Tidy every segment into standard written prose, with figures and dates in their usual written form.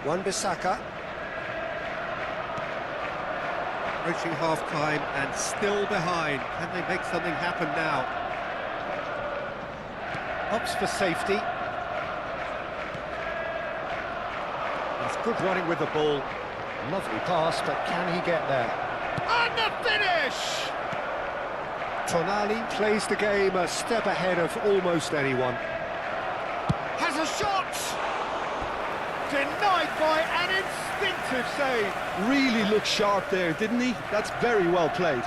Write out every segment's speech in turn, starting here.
Wan-Bissaka. Approaching half-time and still behind. Can they make something happen now? Opts for safety. That's good running with the ball. Lovely pass, but can he get there? And the finish! Tonali plays the game a step ahead of almost anyone. Has a shot! Denied by an instinctive save. Really looked sharp there, didn't he? That's very well played.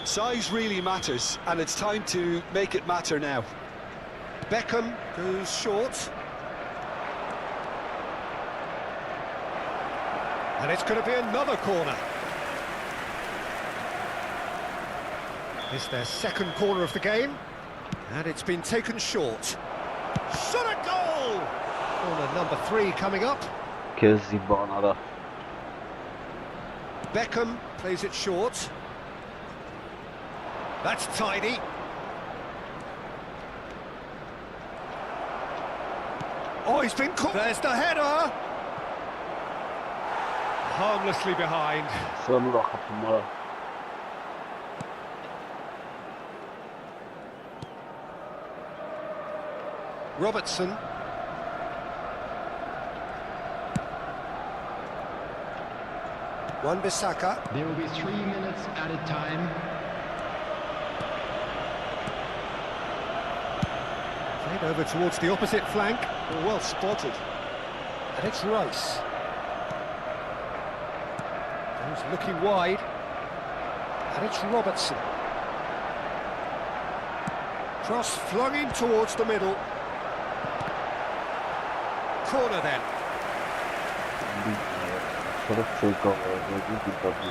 Size really matters, and it's time to make it matter now. Beckham goes short. And it's going to be another corner. It's their second corner of the game. And it's been taken short. Shot a goal! Corner number 3 coming up. Beckham plays it short. That's tidy. Oh, he's been caught. There's the header. Harmlessly behind. Robertson. Wan-Bissaka. There will be 3 minutes added time. Played over towards the opposite flank. Well spotted. And it's Rice. He's looking wide. And it's Robertson. Cross flung in towards the middle. Corner then.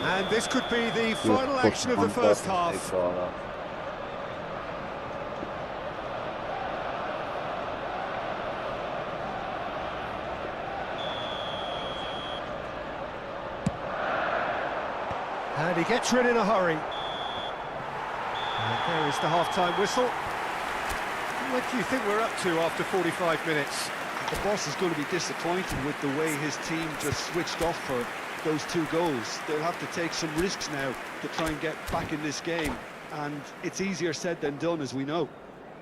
And this could be the final action of the first half. And he gets rid in a hurry. And there is the half-time whistle. What do you think we're up to after 45 minutes? The boss is going to be disappointed with the way his team just switched off for those 2 goals. They'll have to take some risks now to try and get back in this game. And it's easier said than done, as we know.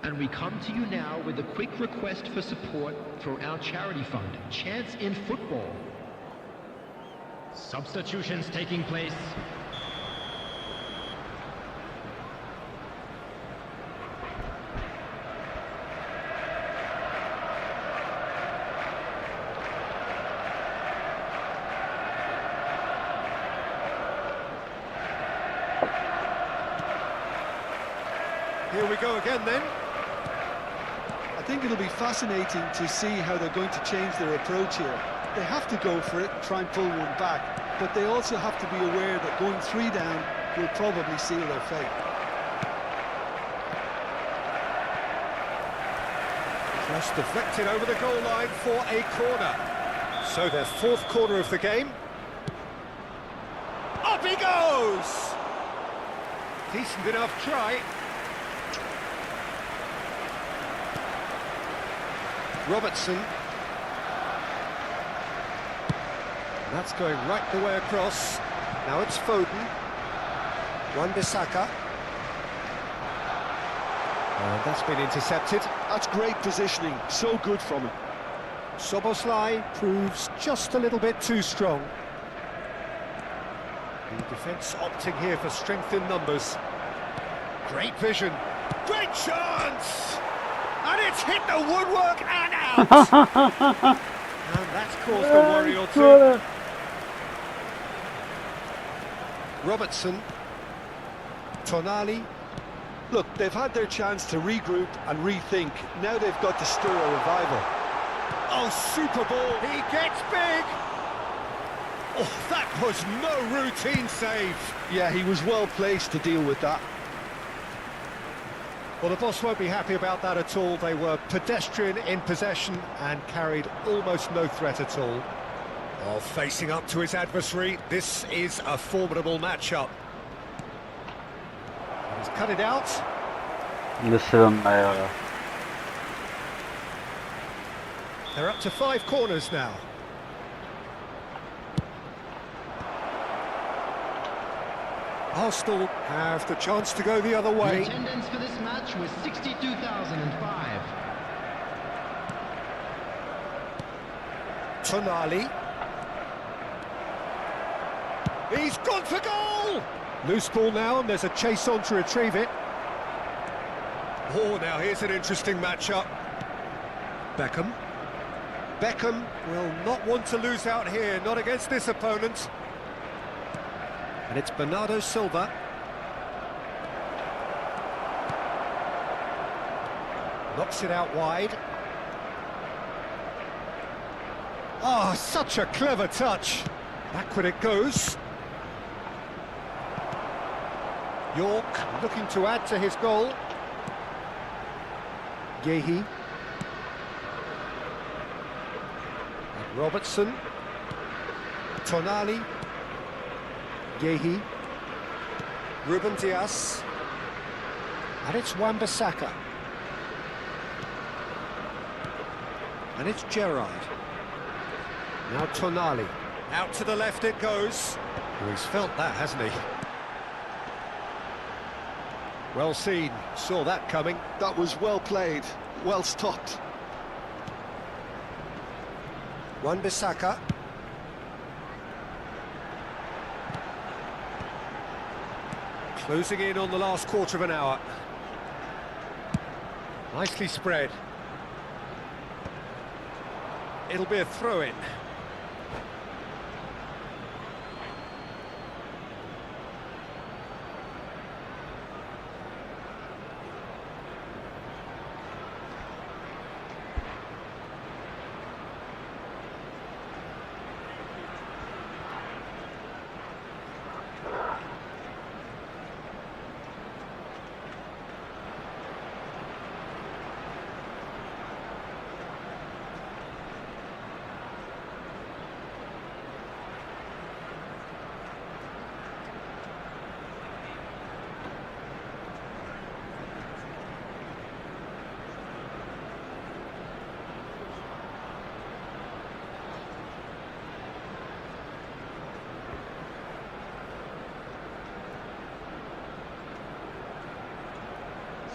And we come to you now with a quick request for support for our charity fund, Chance in Football. Substitutions taking place. Here we go again then. I think it'll be fascinating to see how they're going to change their approach here. They have to go for it and try and pull one back, but they also have to be aware that going 3 down will probably seal their fate. Just deflected over the goal line for a corner. So their 4th corner of the game. Up he goes! Decent enough try. Robertson. That's going right the way across. Now it's Foden. Wan-Bissaka. And that's been intercepted. That's great positioning, so good from him. Szoboszlai proves just a little bit too strong. The defence opting here for strength in numbers. Great vision. Great chance! And it's hit the woodwork and out! And that's caused a worry or two. Robertson. Tonali. Look, they've had their chance to regroup and rethink. Now they've got to stir a revival. Oh, super ball. He gets big. Oh, that was no routine save. Yeah, he was well placed to deal with that. Well, the boss won't be happy about that at all. They were pedestrian in possession and carried almost no threat at all. Well, facing up to his adversary, this is a formidable matchup. He's cut it out. They're up to 5 corners now. Arsenal have the chance to go the other way. The attendance for this match was 62,005. Tonali. He's gone for goal! Loose ball now, and there's a chase on to retrieve it. Oh, now here's an interesting matchup. Beckham. Beckham will not want to lose out here, not against this opponent. And it's Bernardo Silva. Knocks it out wide. Oh, such a clever touch. Backward it goes. York looking to add to his goal. 𝐄𝐅𝐎𝐎. And Robertson. Tonali. 𝐄𝐅𝐎. Ruben Dias. And it's Wan-Bissaka. And it's Gerrard. Now Tonali. Out to the left it goes. Well, he's felt that, hasn't he? Well seen. Saw that coming. That was well played, well stopped. Wan-Bissaka. Closing in on the last quarter of an hour. Nicely spread. It'll be a throw-in.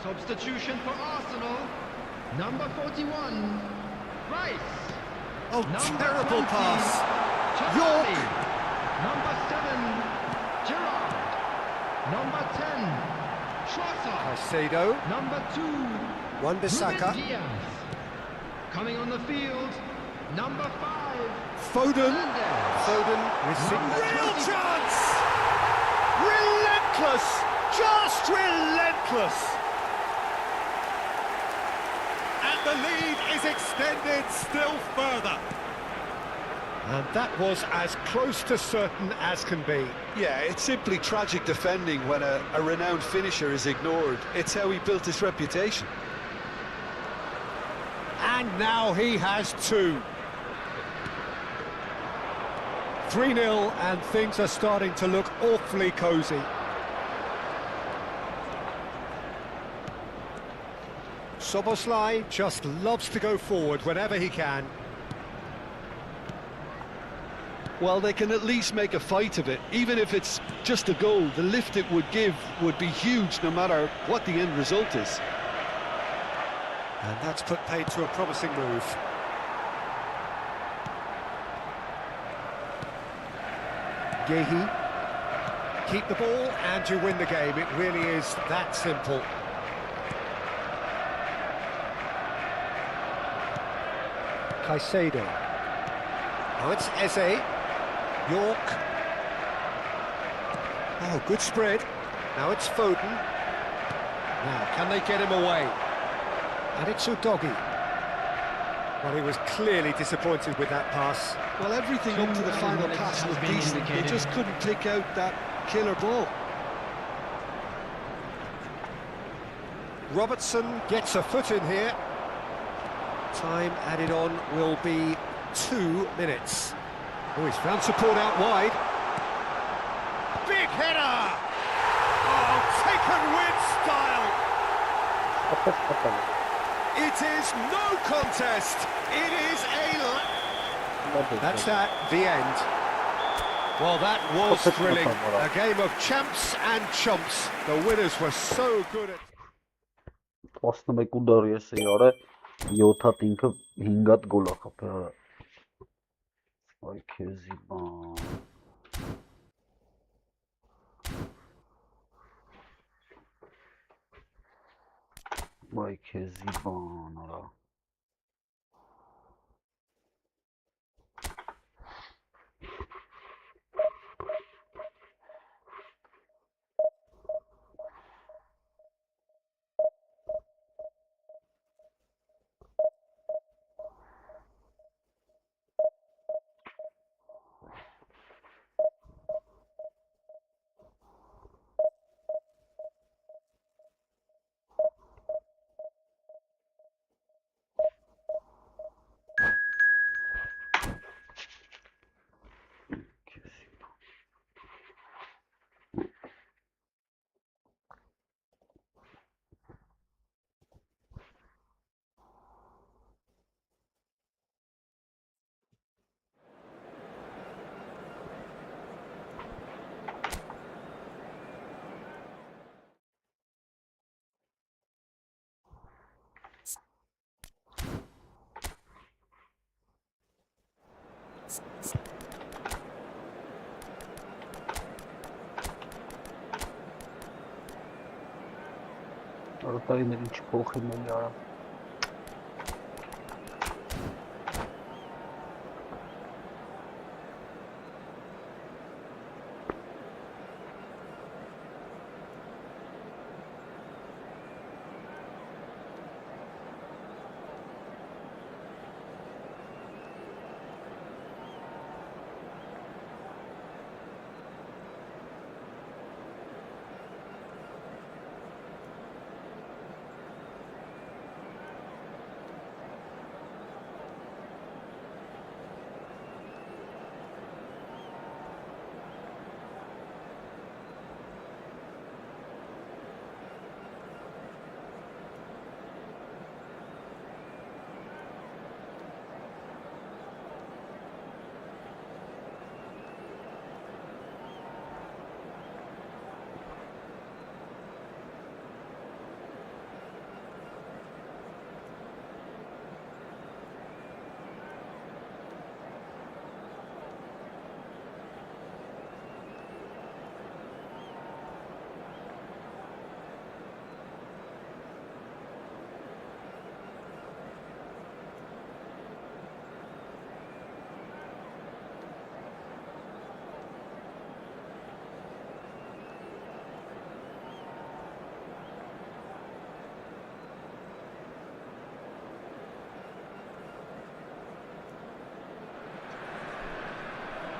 Substitution for Arsenal, number 41, Rice. Oh, Number terrible 20, pass. Tonali. York. Number 7, Gerrard. Number 10, Trossard. Caicedo. Number 2, Wan-Bissaka. Ruben Dias. Coming on the field, number 5, Foden. Fernandes. Foden with Number real 25. chance. Relentless. Just relentless. And the lead is extended still further. And that was as close to certain as can be. Yeah, it's simply tragic defending when a renowned finisher is ignored. It's how he built his reputation. And now he has 2. 3-0, and things are starting to look awfully cosy. Szoboszlai just loves to go forward whenever he can. Well, they can at least make a fight of it. Even if it's just a goal, the lift it would give would be huge no matter what the end result is. And that's put paid to a promising move. 𝐄𝐅𝐎. Keep the ball and you win the game. It really is that simple. Caicedo. Now it's Eze. York. Oh, good spread. Now it's Foden. Now, can they get him away? And it's Udogie. Well, he was clearly disappointed with that pass. Well, everything up to the final pass was decent. They just couldn't pick out that killer ball. Robertson gets a foot in here. Time added on will be 2 minutes. Oh, he's found support out wide. Big header! Oh, taken with style! It is no contest. It is That's that, the end. Well, that was thrilling. A game of champs and chumps. The winners were so good at... 11-8 արա 7-ად ինքը 5-ად գոլ ա խփել արա այ քեզի բան այ քեզի բան արա Տարիներին չփոխի մելի արա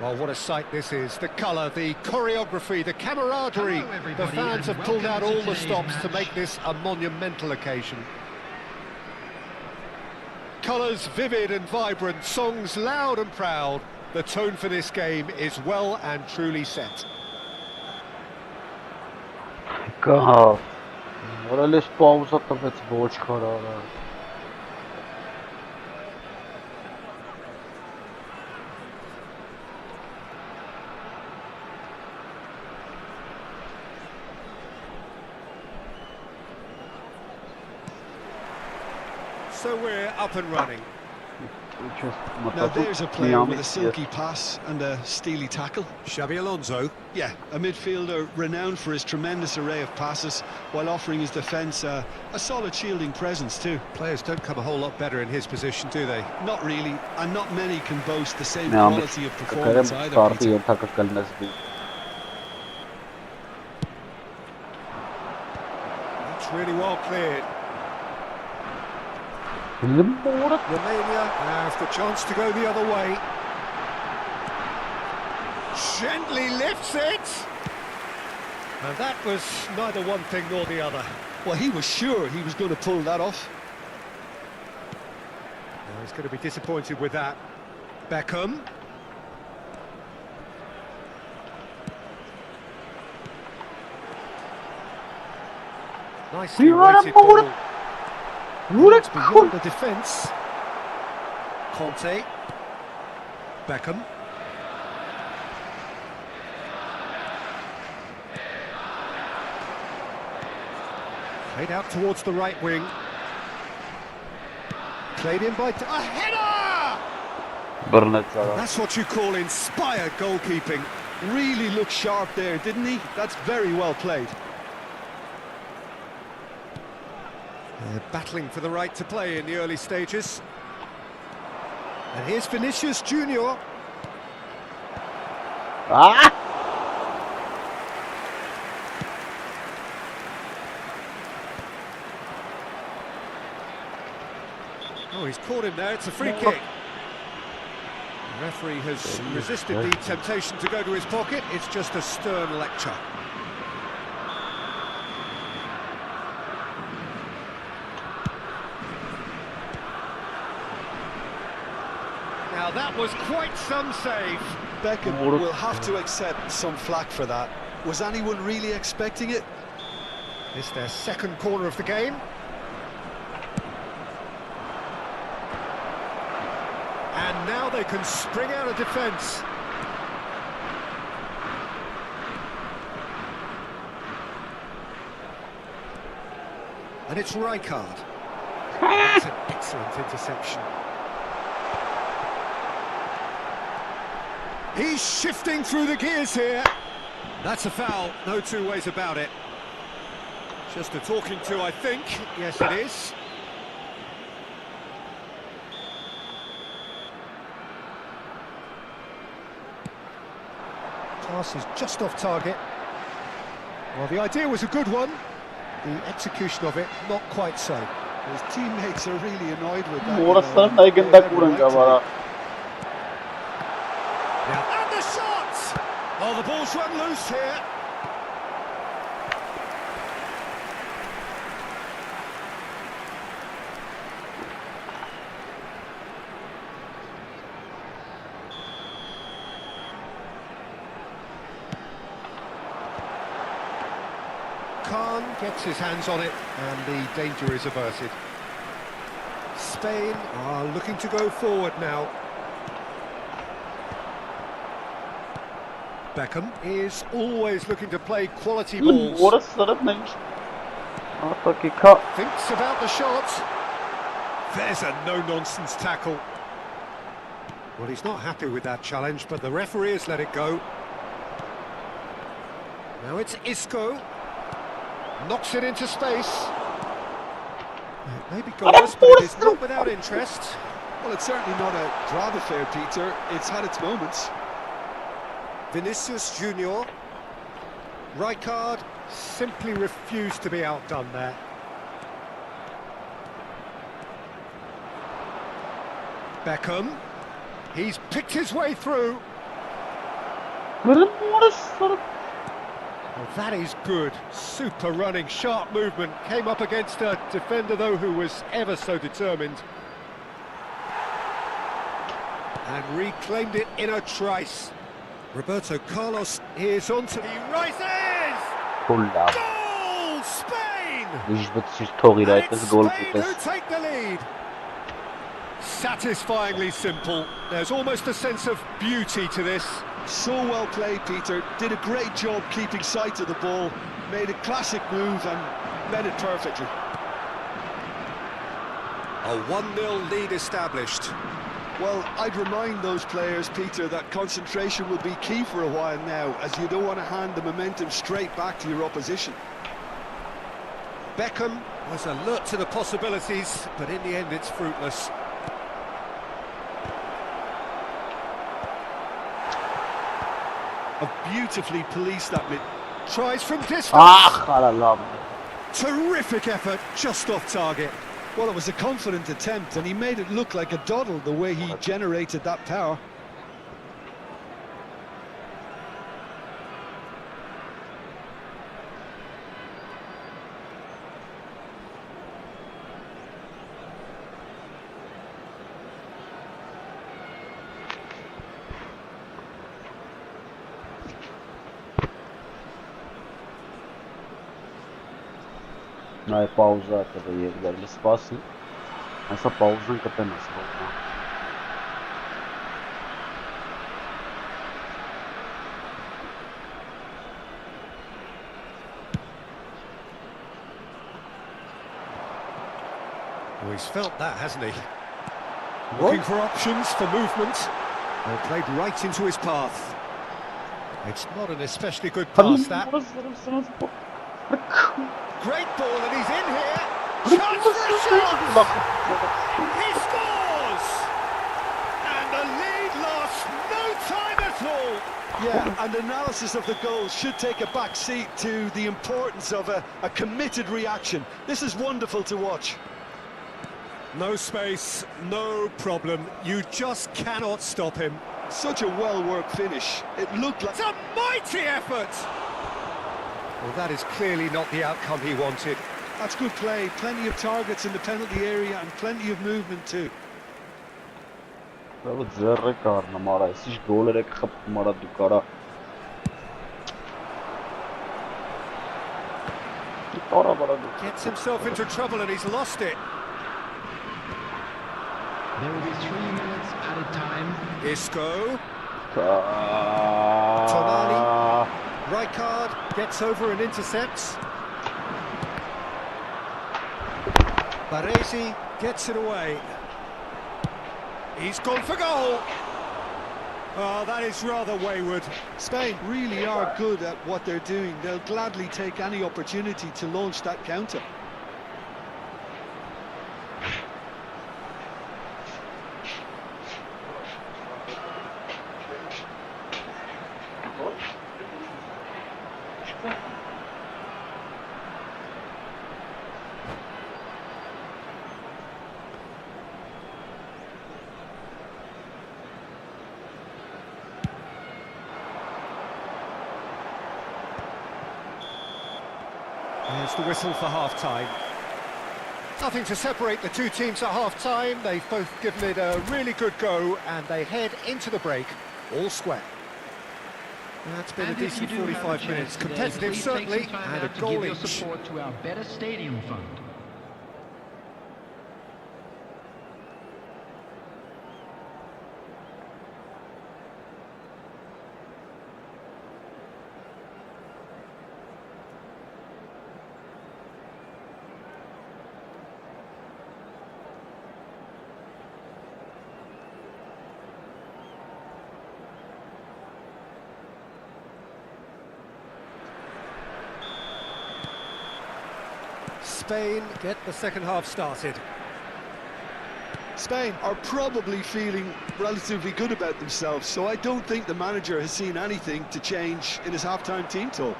Well, what a sight this is. The colour, the choreography, the camaraderie. The fans have pulled out all the stops to make this a monumental occasion. Colours vivid and vibrant, songs loud and proud. The tone for this game is well and truly set. God, what a list bombs up of its watch color. So we're up and running. Now there's a player with a silky pass and a steely tackle. Xabi Alonso. Yeah, a midfielder renowned for his tremendous array of passes while offering his defence a solid shielding presence too. Players don't come a whole lot better in his position, do they? Not really, and not many can boast the same quality of performance either. It's really well cleared. Romania have the chance to go the other way. Gently lifts it. And that was neither one thing nor the other. Well, he was sure he was going to pull that off. Well, he's going to be disappointed with that. Beckham. Nicely weighted ball. It's beyond the defence. Conte. Beckham. Played out towards the right wing. Played in by... A header! That's what you call inspired goalkeeping. Really looked sharp there, didn't he? That's very well played. They're battling for the right to play in the early stages. And here's Vinicius Junior. Ah! Oh, he's caught him there. It's a free kick. The referee has resisted the temptation to go to his pocket. It's just a stern lecture. Now that was quite some save. Beckham will have to accept some flack for that. Was anyone really expecting it? It's their second corner of the game. And now they can spring out of defence. And it's Rijkaard. That's an excellent interception. He's shifting through the gears here. That's a foul, no two ways about it. Just a talking to, I think. Yes, it is. Pass is just off target. Well, the idea was a good one. The execution of it, not quite so. His teammates are really annoyed with that. And the shot! Oh, the ball's run loose here. Khan gets his hands on it, and the danger is averted. Spain are looking to go forward now. Beckham is always looking to play quality balls. Thinks about the shot. There's a no-nonsense tackle. Well, he's not happy with that challenge, but the referee has let it go. Now it's Isco. Knocks it into space. It may be goalless, but it is not without interest. Well, it's certainly not a drab affair, Peter. It's had its moments. Vinicius Junior. Rijkaard simply refused to be outdone there. Beckham. He's picked his way through. Well, that is good. Super running, sharp movement. Came up against a defender, though, who was ever so determined. And reclaimed it in a trice. Roberto Carlos is on to... He rises! Goal! Spain! And it's Spain who take the lead. Satisfyingly simple. There's almost a sense of beauty to this. So well played, Peter. Did a great job keeping sight of the ball. Made a classic move and met it perfectly. A 1-0 lead established. Well, I'd remind those players, Peter, that concentration will be key for a while now, as you don't want to hand the momentum straight back to your opposition. Beckham was alert to the possibilities, but in the end it's fruitless. Beautifully policed that mid. Tries from distance. Terrific effort, just off target. Well, it was a confident attempt, and he made it look like a doddle the way he generated that power. Նայ պաուզա կտա երկար սպասի։ Այսա պաուզան կտենաս ոտնա։ Well, he's felt that, hasn't he? Looking for options for movement. Well, played right into his path. It's not an especially good pass, that. Great ball, and he's in here. Chance for a shot! He scores! And the lead lost no time at all. Yeah, and analysis of the goal should take a back seat to the importance of a committed reaction. This is wonderful to watch. No space, no problem. You just cannot stop him. Such a well-worked finish. It looked like... It's a mighty effort! Well, that is clearly not the outcome he wanted. That's good play. Plenty of targets in the penalty area and plenty of movement too. Bravo, zerre karna mara. Siz gollere kapı mara dukara. Gets himself into trouble and he's lost it. There will be 3 minutes added time. Isco. Tonali. Rijkaard gets over and intercepts. Baresi gets it away. He's gone for goal. Oh, that is rather wayward. Spain really are good at what they're doing. They'll gladly take any opportunity to launch that counter. There's the whistle for half-time. Nothing to separate the two teams at half-time. They've both given it a really good go, and they head into the break all square. That's been a decent 45 minutes. Competitive, certainly, and a goal each. Support to our Better Stadium Fund. Spain get the second half started. Spain are probably feeling relatively good about themselves, so I don't think the manager has seen anything to change in his half-time team talk.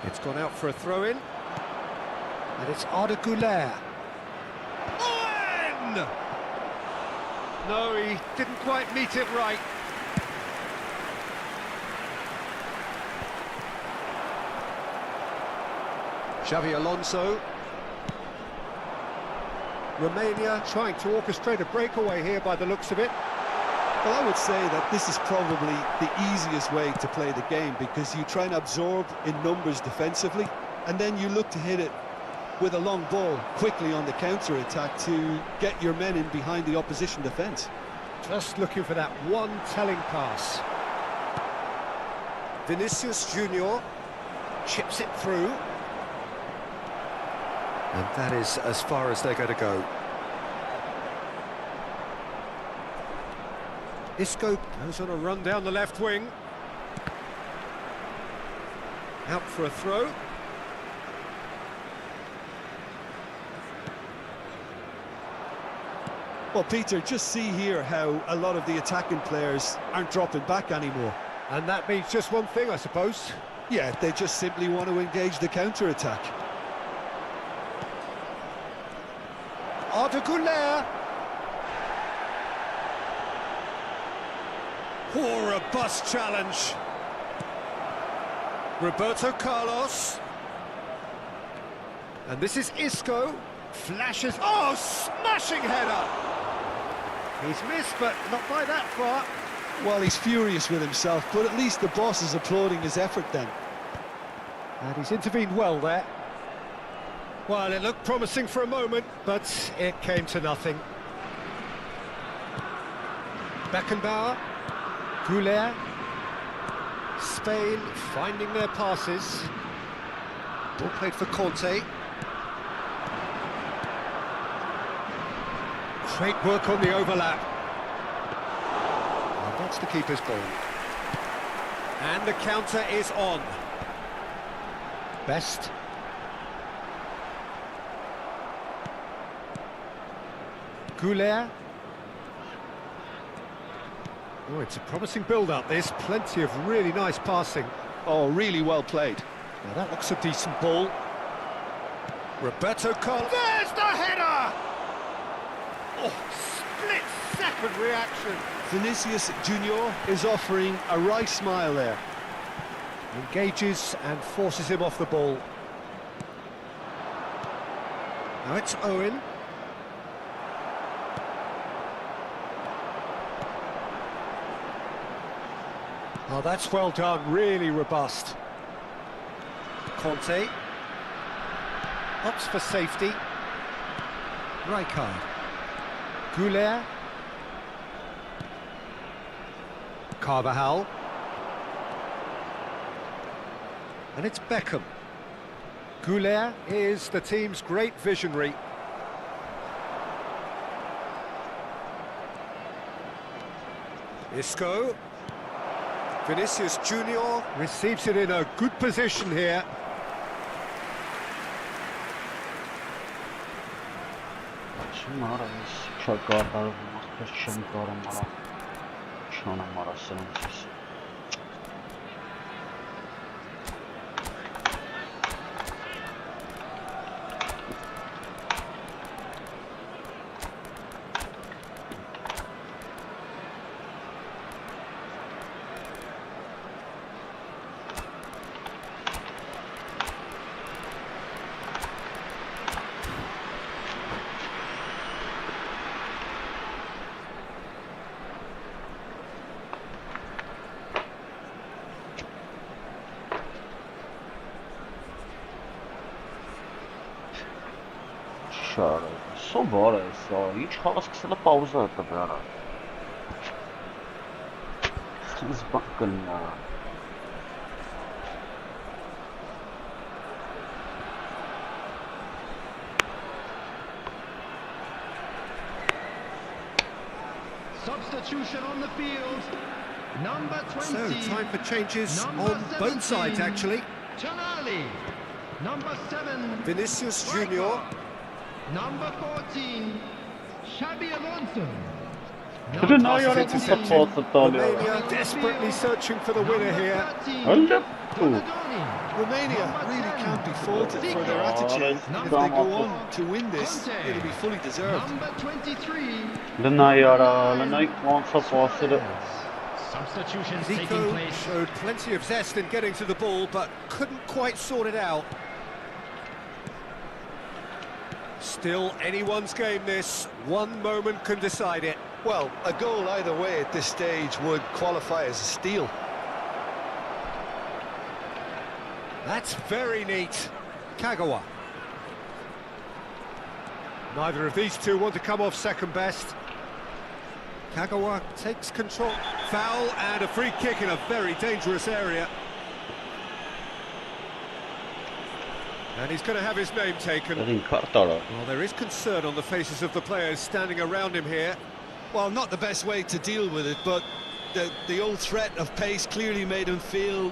It's gone out for a throw-in, and it's 𝐄𝐅𝐻𝐿𝐻. Owen! No, he didn't quite meet it right. Xavi Alonso. Romania trying to orchestrate a breakaway here by the looks of it. Well, I would say that this is probably the easiest way to play the game, because you try and absorb in numbers defensively, and then you look to hit it with a long ball quickly on the counter-attack to get your men in behind the opposition defence. Just looking for that one telling pass. Vinicius Junior chips it through. And that is as far as they're going to go. Isco goes on a run down the left wing. Out for a throw. Well, Peter, just see here how a lot of the attacking players aren't dropping back anymore. And that means just one thing, I suppose. Yeah, they just simply want to engage the counter-attack. 𝐄𝐅𝐻𝐿𝐻. Oh, robust challenge. Roberto Carlos. And this is Isco. Flashes. Oh, smashing header. He's missed, but not by that far. Well, he's furious with himself, but at least the boss is applauding his effort then. And he's intervened well there. Well, it looked promising for a moment, but it came to nothing. Beckenbauer, 𝐄𝐅𝐎𝐎, Spain finding their passes. Ball played for 𝐄𝐅𝐎𝐒. Great work on the overlap. And that's the keeper's ball. And the counter is on. Best. 𝐄𝐅𝐎𝐒. Oh, it's a promising build-up, this. Plenty of really nice passing. Oh, really well played. Now that looks a decent ball. Roberto Carlos. There's the header! Oh, split-second reaction. Vinicius Junior is offering a wry smile there. Engages and forces him off the ball. Now it's Owen. Oh, that's well done, really robust. 𝐄𝐅𝐎 opts for safety. Rijkaard. 𝐄𝐅𝐎. Carvajal. And it's Beckham. 𝐄𝐅𝐎 is the team's great visionary. Isco. Vinicius Junior receives it in a good position here. So bore so hiç havasıyla pauza attı be ara. Siz bakın ya. Substitution on the field. Number 20. So, time for changes on both sides, actually. tonali. Number 7. Vinicius Junior. Number 14. Xabi Alonso. Romania desperately searching for the winner here. Romania really can't be faulted for their attitude. If they go on to win this, it'll be fully deserved. Number 23. Substitutions taking Zico place. showed plenty of zest in getting to the ball, but couldn't quite sort it out. Still anyone's game this. One moment can decide it. Well, a goal either way at this stage would qualify as a steal. That's very neat. Kagawa. Neither of these two want to come off second best. Kagawa takes control. Foul and a free kick in a very dangerous area. And he's going to have his name taken. Well, there is concern on the faces of the players standing around him here. Well, not the best way to deal with it, but the old threat of pace clearly made him feel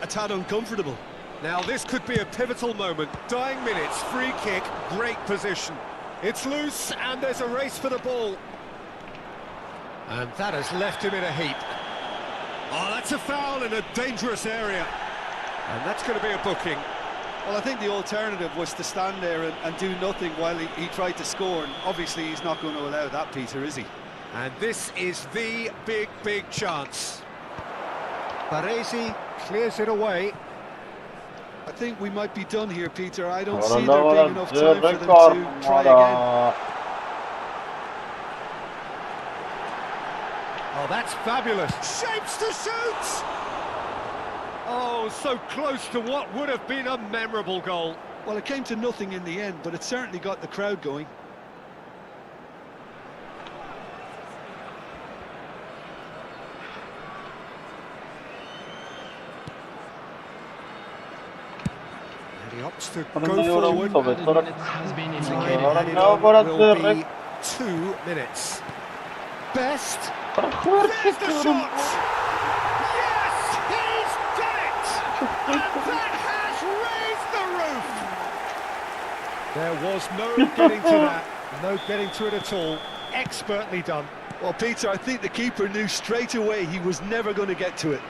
a tad uncomfortable. Now this could be a pivotal moment. Dying minutes, free kick, great position. It's loose and there's a race for the ball. And that has left him in a heap. Oh, that's a foul in a dangerous area. And that's going to be a booking. Well, I think the alternative was to stand there and do nothing while he tried to score. And obviously he's not going to allow that, Peter, is he? And this is the big chance. Baresi clears it away. I think we might be done here, Peter. I don't see there being enough time for them to try again. Oh, that's fabulous. Shapes to shoot! Oh, so close to what would have been a memorable goal. Well, it came to nothing in the end, but it certainly got the crowd going. And he opts to Ano go na yung forward. to, Beto? Has been Time indicated. added No, on but will that's be 2 minutes. Best. Para There's the shot! Yes, he's done it! And that has raised the roof! There was no getting to that, no getting to it at all. Expertly done. Well, Peter, I think the keeper knew straight away he was never going to get to it.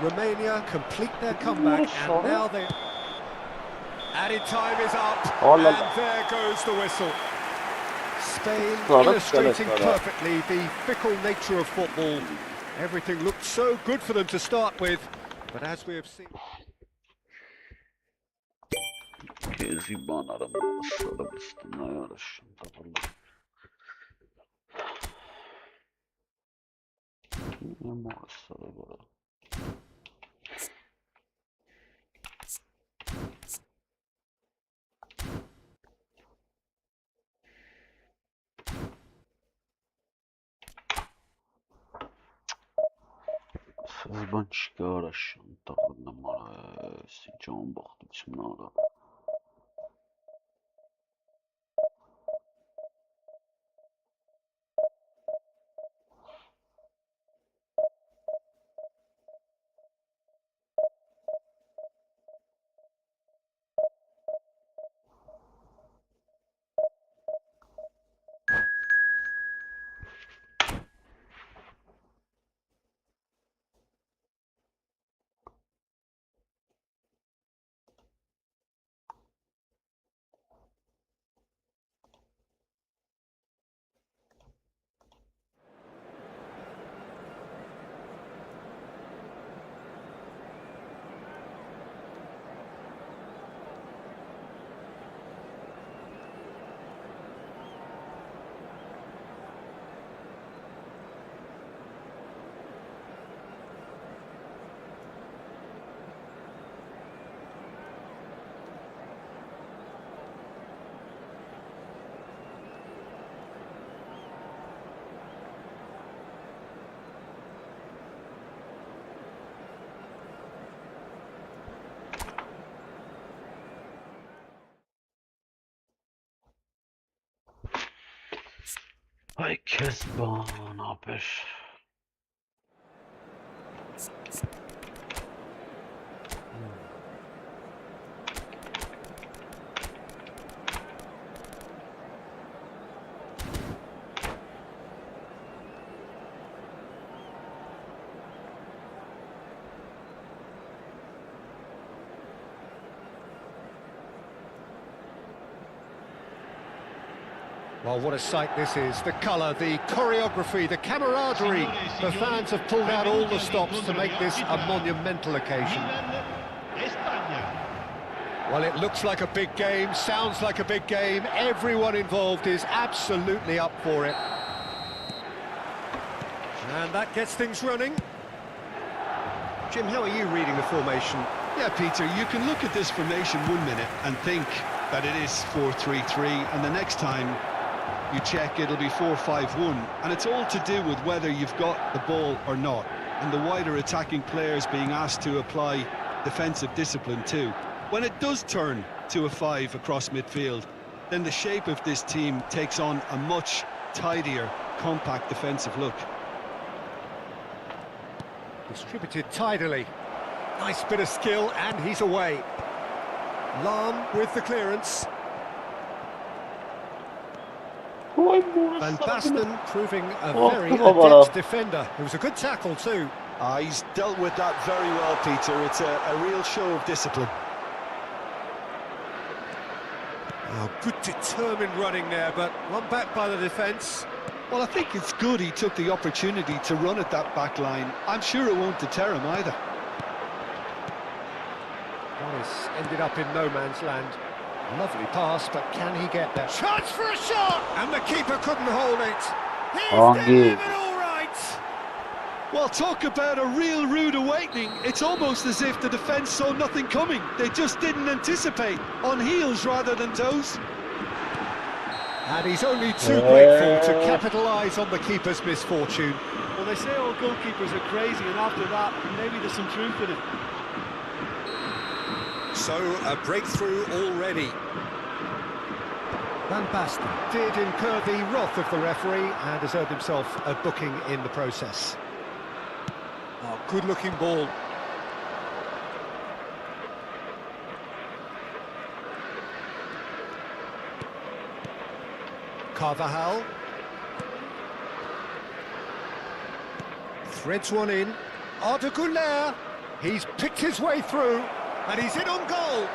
Romania complete their comeback, and now they... Added time is up, Oh, la, la. and there goes the whistle. Spain Well, that's illustrating good, perfectly the fickle nature of football. Everything looked so good for them to start with, but as we have seen... Keziban aramaya sarılmıştım yarışım tavalla. Ne muhasebe var? Keziban yarışım tavalla mara sıcağın baktı çimnara. Ay Keziban haber. Well, what a sight this is. The colour, the choreography, the camaraderie. The fans have pulled out all the stops to make this a monumental occasion. Well, it looks like a big game, sounds like a big game. Everyone involved is absolutely up for it. And that gets things running. Jim, how are you reading the formation? Yeah, Peter, you can look at this formation 1 minute and think that it is 4-3-3, and the next time you check, it'll be 4-5-1, and it's all to do with whether you've got the ball or not, and the wider attacking players being asked to apply defensive discipline too. When it does turn to a 5 across midfield, then the shape of this team takes on a much tidier, compact defensive look. Distributed tidily. Nice bit of skill, and he's away. Lahm with the clearance. Van Basten proving a very adept defender. It was a good tackle too. He's dealt with that very well, Peter. It's a real show of discipline. Oh, good determined running there, but run back by the defence. Well, I think it's good he took the opportunity to run at that back line. I'm sure it won't deter him either. Wallace ended up in no man's land. Lovely pass, but can he get there? Chance for a shot! And the keeper couldn't hold it. He's delivered all right! Well, talk about a real rude awakening. It's almost as if the defence saw nothing coming. They just didn't anticipate, on heels rather than toes. And he's only too grateful to capitalise on the keeper's misfortune. Well, they say all goalkeepers are crazy, and after that, maybe there's some truth in it. So, a breakthrough already. Van Basten did incur the wrath of the referee and has earned himself a booking in the process. Oh, good-looking ball. 𝐄𝐅𝐎𝐓𝐁 threads one in. 𝐿𝐷𝐿𝐷, he's picked his way through and he's in on goal.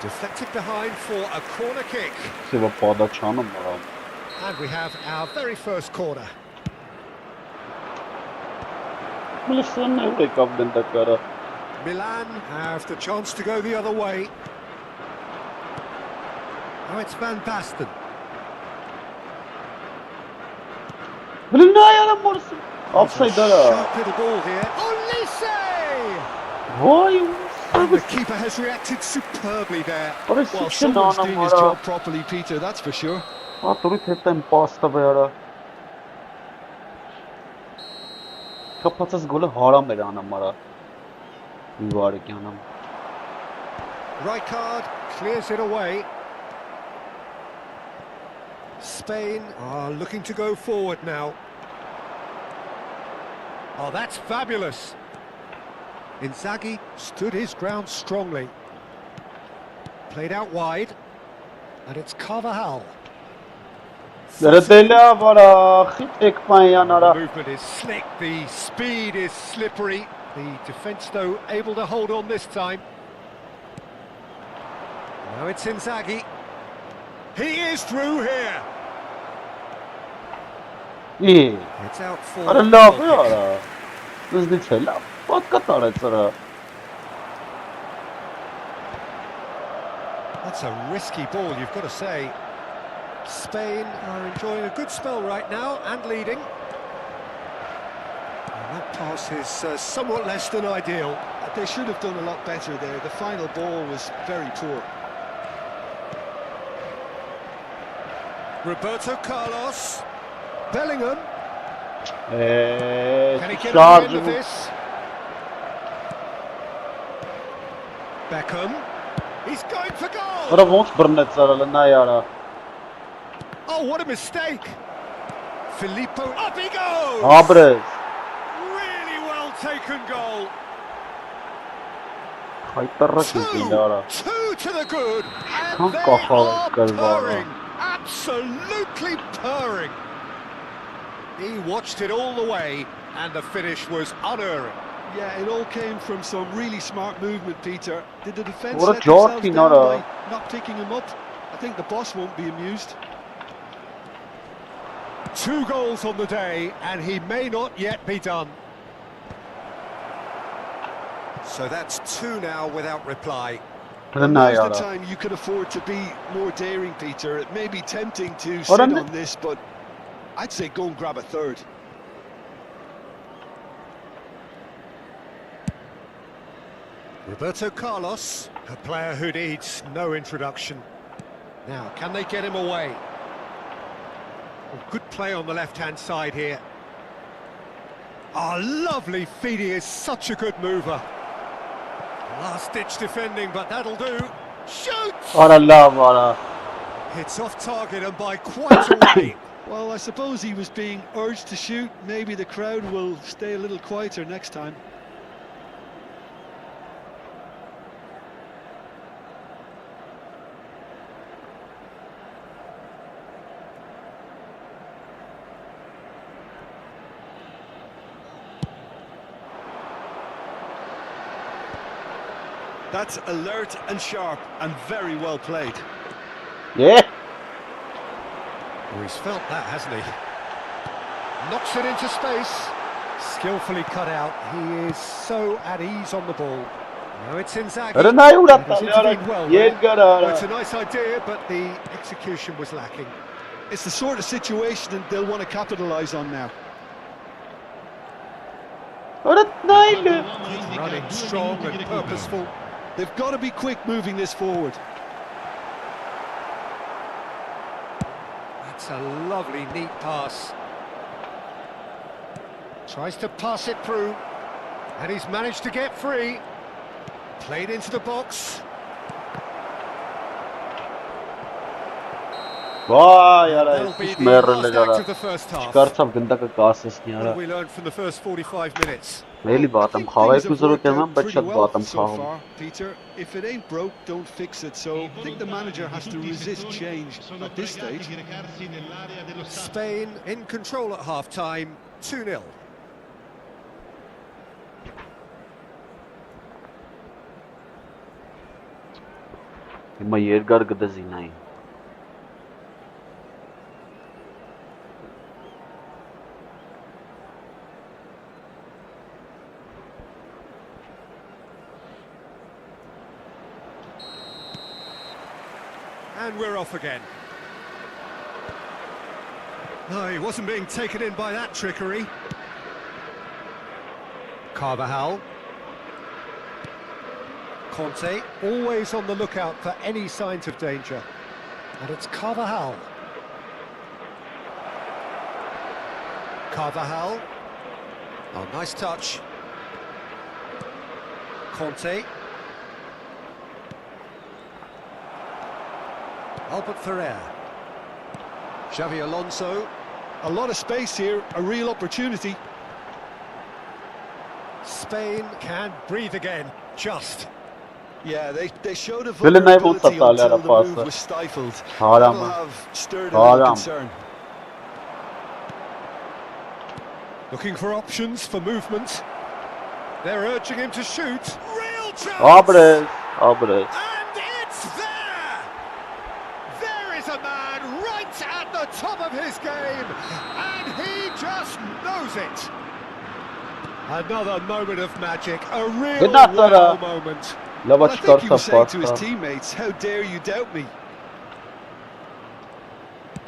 Deflected behind for a corner kick. And we have our very first corner. Milan have the chance to go the other way. Now it's Van Basten. Offside sharp little ball here. Olise! And the keeper has reacted superbly there. Well, someone's doing his job properly, Peter, that's for sure. Rijkaard clears it away. Spain are looking to go forward now. Oh, that's fabulous. Inzaghi stood his ground strongly. Played out wide. And it's 𝐄𝐅𝐎𝐻. The movement is slick, the speed is slippery. The defence, though, able to hold on this time. Now it's Inzaghi. He is through here. It's out for That's a risky ball, you've got to say. Spain are enjoying a good spell right now and leading. And that pass is somewhat less than ideal. They should have done a lot better there. The final ball was very poor. Roberto Carlos. Bellingham. Can he get on the end of this? Beckham. He's going for goal! Oh, what a mistake! Filippo, up he goes! Really well taken goal. Two to the good, and they are purring, absolutely purring. He watched it all the way, and the finish was unerring. Yeah, it all came from some really smart movement, Peter. Did the defence let themselves down by not picking him up? I think the boss won't be amused. 2 goals on the day, and he may not yet be done. So that's 2 now without reply. Now's the time you could afford to be more daring, Peter. It may be tempting to sit on this, but I'd say go and grab a third. Roberto Carlos, a player who needs no introduction. Now, can they get him away? Oh, good play on the left-hand side here. Oh, lovely feed, he is such a good mover. Last-ditch defending, but that'll do. Shoots! It's off target and by quite a way. Well, I suppose he was being urged to shoot. Maybe the crowd will stay a little quieter next time. That's alert and sharp and very well played. Yeah. Oh, he's felt that, hasn't he? Knocks it into space. Skillfully cut out. He is so at ease on the ball. Now it's Inzaghi. Well, it's a nice idea, but the execution was lacking. It's the sort of situation that they'll want to capitalise on now. Running strong and purposeful. They've got to be quick moving this forward. That's a lovely, neat pass. Tries to pass it through. And he's managed to get free. Played into the box. Vay yara, That'll be hiç the merrele last yara. act of the first half. Çıkarsam gında ka kases ni What yara. have we learned from the first 45 minutes? Meli batam khawai Things have kuzaro worked out kazam pretty bachat well batam so khawam. far, Peter. If it ain't broke, don't fix it. So I think the manager has to resist change at this stage. Spain in control at half-time, 2-0. Ima yergar gıda zinay. And we're off again. No, he wasn't being taken in by that trickery. 𝐄𝐅𝐎𝐻. Conte, always on the lookout for any signs of danger. And it's 𝐄𝐅𝐻. 𝐄𝐅𝐻. Oh, nice touch. Conte. Albert Ferrer. Xavi Alonso. A lot of space here, a real opportunity. Spain can breathe again, just. Yeah, they showed a Böyle ne vulnerability bulsa until Talha the pası. move was stifled. Haram. That'll have stirred a little Haram. concern. Looking for options for movement. They're urging him to shoot. Real chance! Abres, abres. And it's there! There is a man right at the top of his game, and he just knows it. Another moment of magic, a real Good night, wow Sarah. moment. Lava I think he çıkarsa was saying to his pasta. teammates, how dare you doubt me?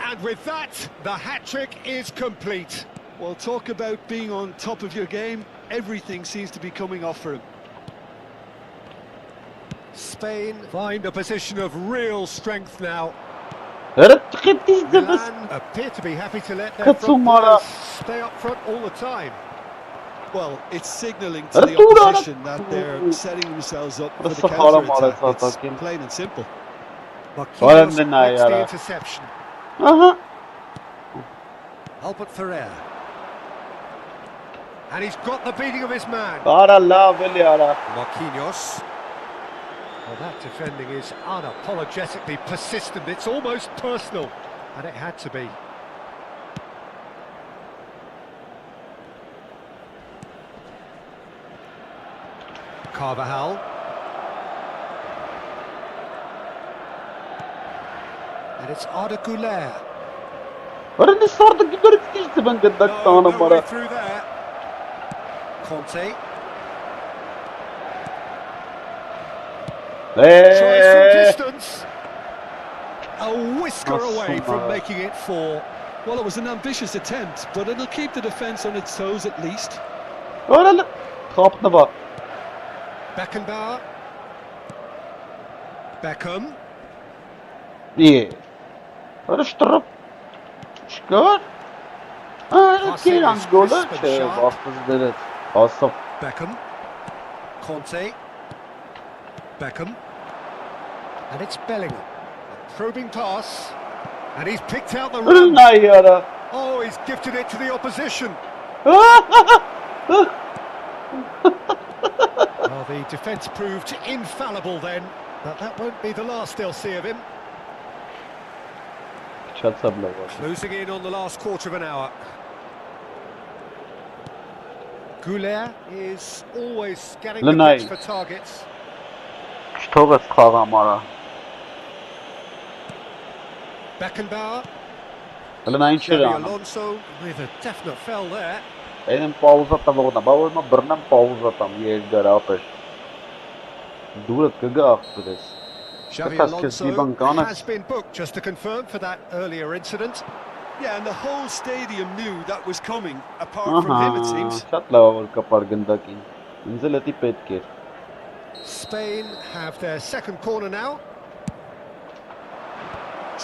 And with that, the hat-trick is complete. Well, talk about being on top of your game. Everything seems to be coming off for him. Spain find a position of real strength now. Evet, çıkıp dizdi biz. Milan appear to be happy to let their Kıt front numara. players stay up front all the time. Well, it's signalling to the Dur, opposition that they're setting themselves up for the Burası haram counter-attack. arası It's atayım. plain and simple. Marquinhos Önemli ne gets the yara. interception. Aha. Albert Ferrer. And he's got the beating of his man. Ara la veli ara. Marquinhos. Well, that defending is unapologetically persistent. It's almost personal. And it had to be. 𝐄𝐅𝐻. And it's 𝐷𝐴. Öyle ne sardı gidiyor işte ben gıdak No tane way para. through there. Conte. Tries from distance. A whisker away from making it 4. Well, it was an ambitious attempt, but it'll keep the defence on its toes at least. Öyle ne? Kapına bak. Beckenbauer. Beckham. İyi. Karıştırıp. Çıkar. Öyle kiran golü. Bastız deriz. Asaf. Beckham. Conte. Beckham. And it's Bellingham. A probing pass. And he's picked out the Öyle run. ne yara. Oh, he's gifted it to the opposition. Well, the defence proved infallible then, but that won't be the last they'll see of him. Çatsa bile var. Closing in on the last quarter of an hour. 𝐿𝐼 is always scanning the Lunay. pitch for targets. Ştogas kağam ara. Beckenbauer. Öyle ne Xavi içeri ana. Alonso with a definite fell there. Benim pauza tamamına. Bağırma birden pauza tam. Yergar apış. Durat kıga aktıres. Xavi Kas Alonso kesiban kana. has been booked, just to confirm, for that earlier incident. Yeah, and the whole stadium knew that was coming, apart from him, it seems. Շատ լավ որ կապար գնդակին։ Ինձ էլ էդի պետք էր։ Spain have their second corner now.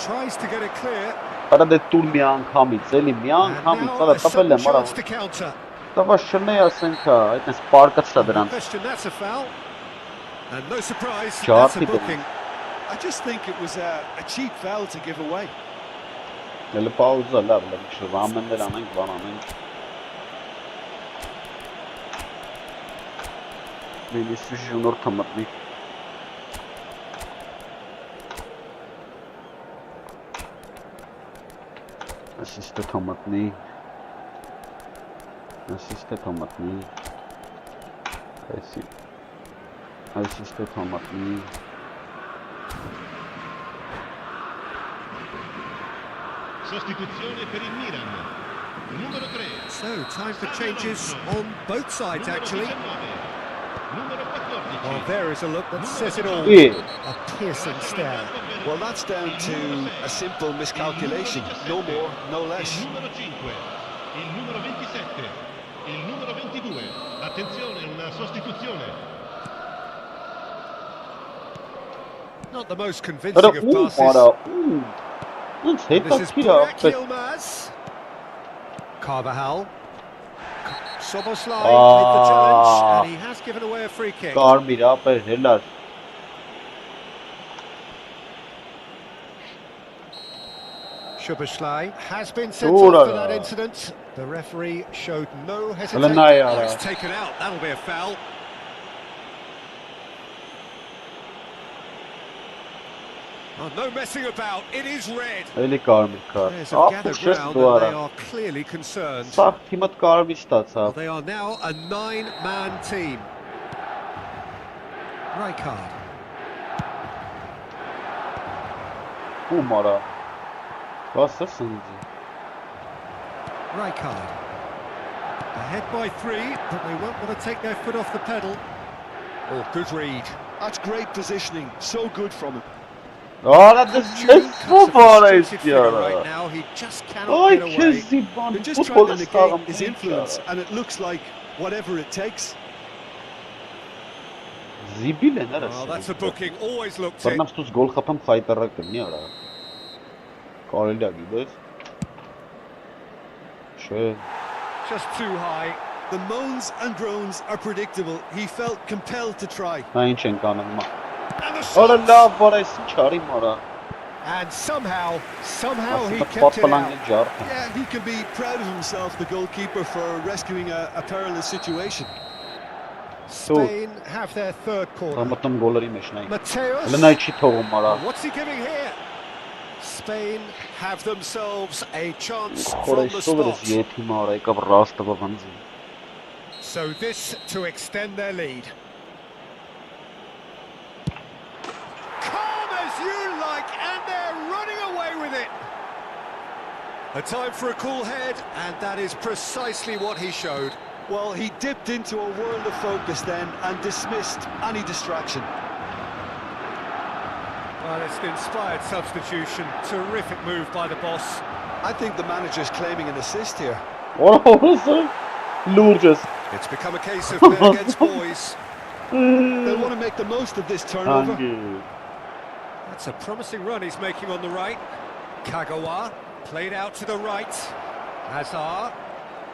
Tries to get it clear. Արա դե տուր մի անգամից, էլի մի And անգամից, now արա a տապել sudden եմ, արա։ chance to counter. Տավա շնե ասենք, այդպես պարկացա դրանց։ Question, that's a foul. And no surprise, Ջարդի that's a դեմ։ booking. I just think it was a cheap foul to give away. Էլ պաուզա, լավ, շվամեններ անենք, բան անենք։ Մինիսի ժունորդը մտնի։ Ասիստը թոմատնի։ Ասիստը թոմատնի։ Ասիստը թոմատնի։ Sostituzione per il Milan. Numero 3. So, time for changes on both sides, actually. Numero 14. Well, there is a look that says it all. Yeah. A piercing stare. Well, that's down to a simple miscalculation. No more, no less. Il numero 5. Il numero 27. Il numero 22. Attenzione, una sostituzione. Not the most convincing of passes. Let's hit This that is kid up. 𝐄𝐅𝐎𝐻𝐿 𝐿. Soboslai with the challenge, and he has given away a free kick. Կարմիր ապեր հելար։ Soboslai has been sent off for that incident. The referee showed no hesitation. Oh, it's taken out. That'll be a foul. Oh, no messing about. It is red. Էլի կարմիր կար։ Players have gathered round and they are clearly concerned. Սաղ թիմդ կարմիր ստացավ։ They are now a 9-man team. Rijkaard. Ում արա։ Բասս ինձի։ Rijkaard. Ahead by 3, but they won't want to take their foot off the pedal. Oh, good read. That's great positioning. So good from him. Արա դες սոբար ես Right յարա։ now, he just Ay cannot get away. քեզի բան They're just trying ֆուտբոլը to ստաղում negate his influence, and it looks like whatever it takes. Զիբիլ են արա։ Well, that's a booking. Always looked it. Բռնავს դուս գոլ խփեմ խայտարը կնի արա։ Կարելի է գիտես։ Չէ։ Just too high. The moans and groans are predictable. He felt compelled to try. Նա ինչ ենք անում մա։ And the Արա shot. լավ բարես չարի մարա։ And somehow he Ասիկա kept it պատպալան out. ջարդը։ Yeah, he can be proud of himself, the goalkeeper, for rescuing a perilous situation. Spain have their third corner. Համտում գոլերի մեջ նայ։ Mateus. Հələ նայ չի թողում արա։ What's he giving here? Spain have themselves a chance from Խորես the սովերս spot. եթի մարա եկավ ռաստը բանձի։ So this to extend their lead. Calm as you like, and they're running away with it. A time for a cool head, and that is precisely what he showed. Well, he dipped into a world of focus then and dismissed any distraction. Well, it's an inspired substitution. Terrific move by the boss. I think the manager's claiming an assist here. Որովհետեւ լուրջս։ It's become a case of men against boys. They'll want to make the most of this turnover. Անգի։ That's a promising run he's making on the right. Kagawa played out to the right. Hazard.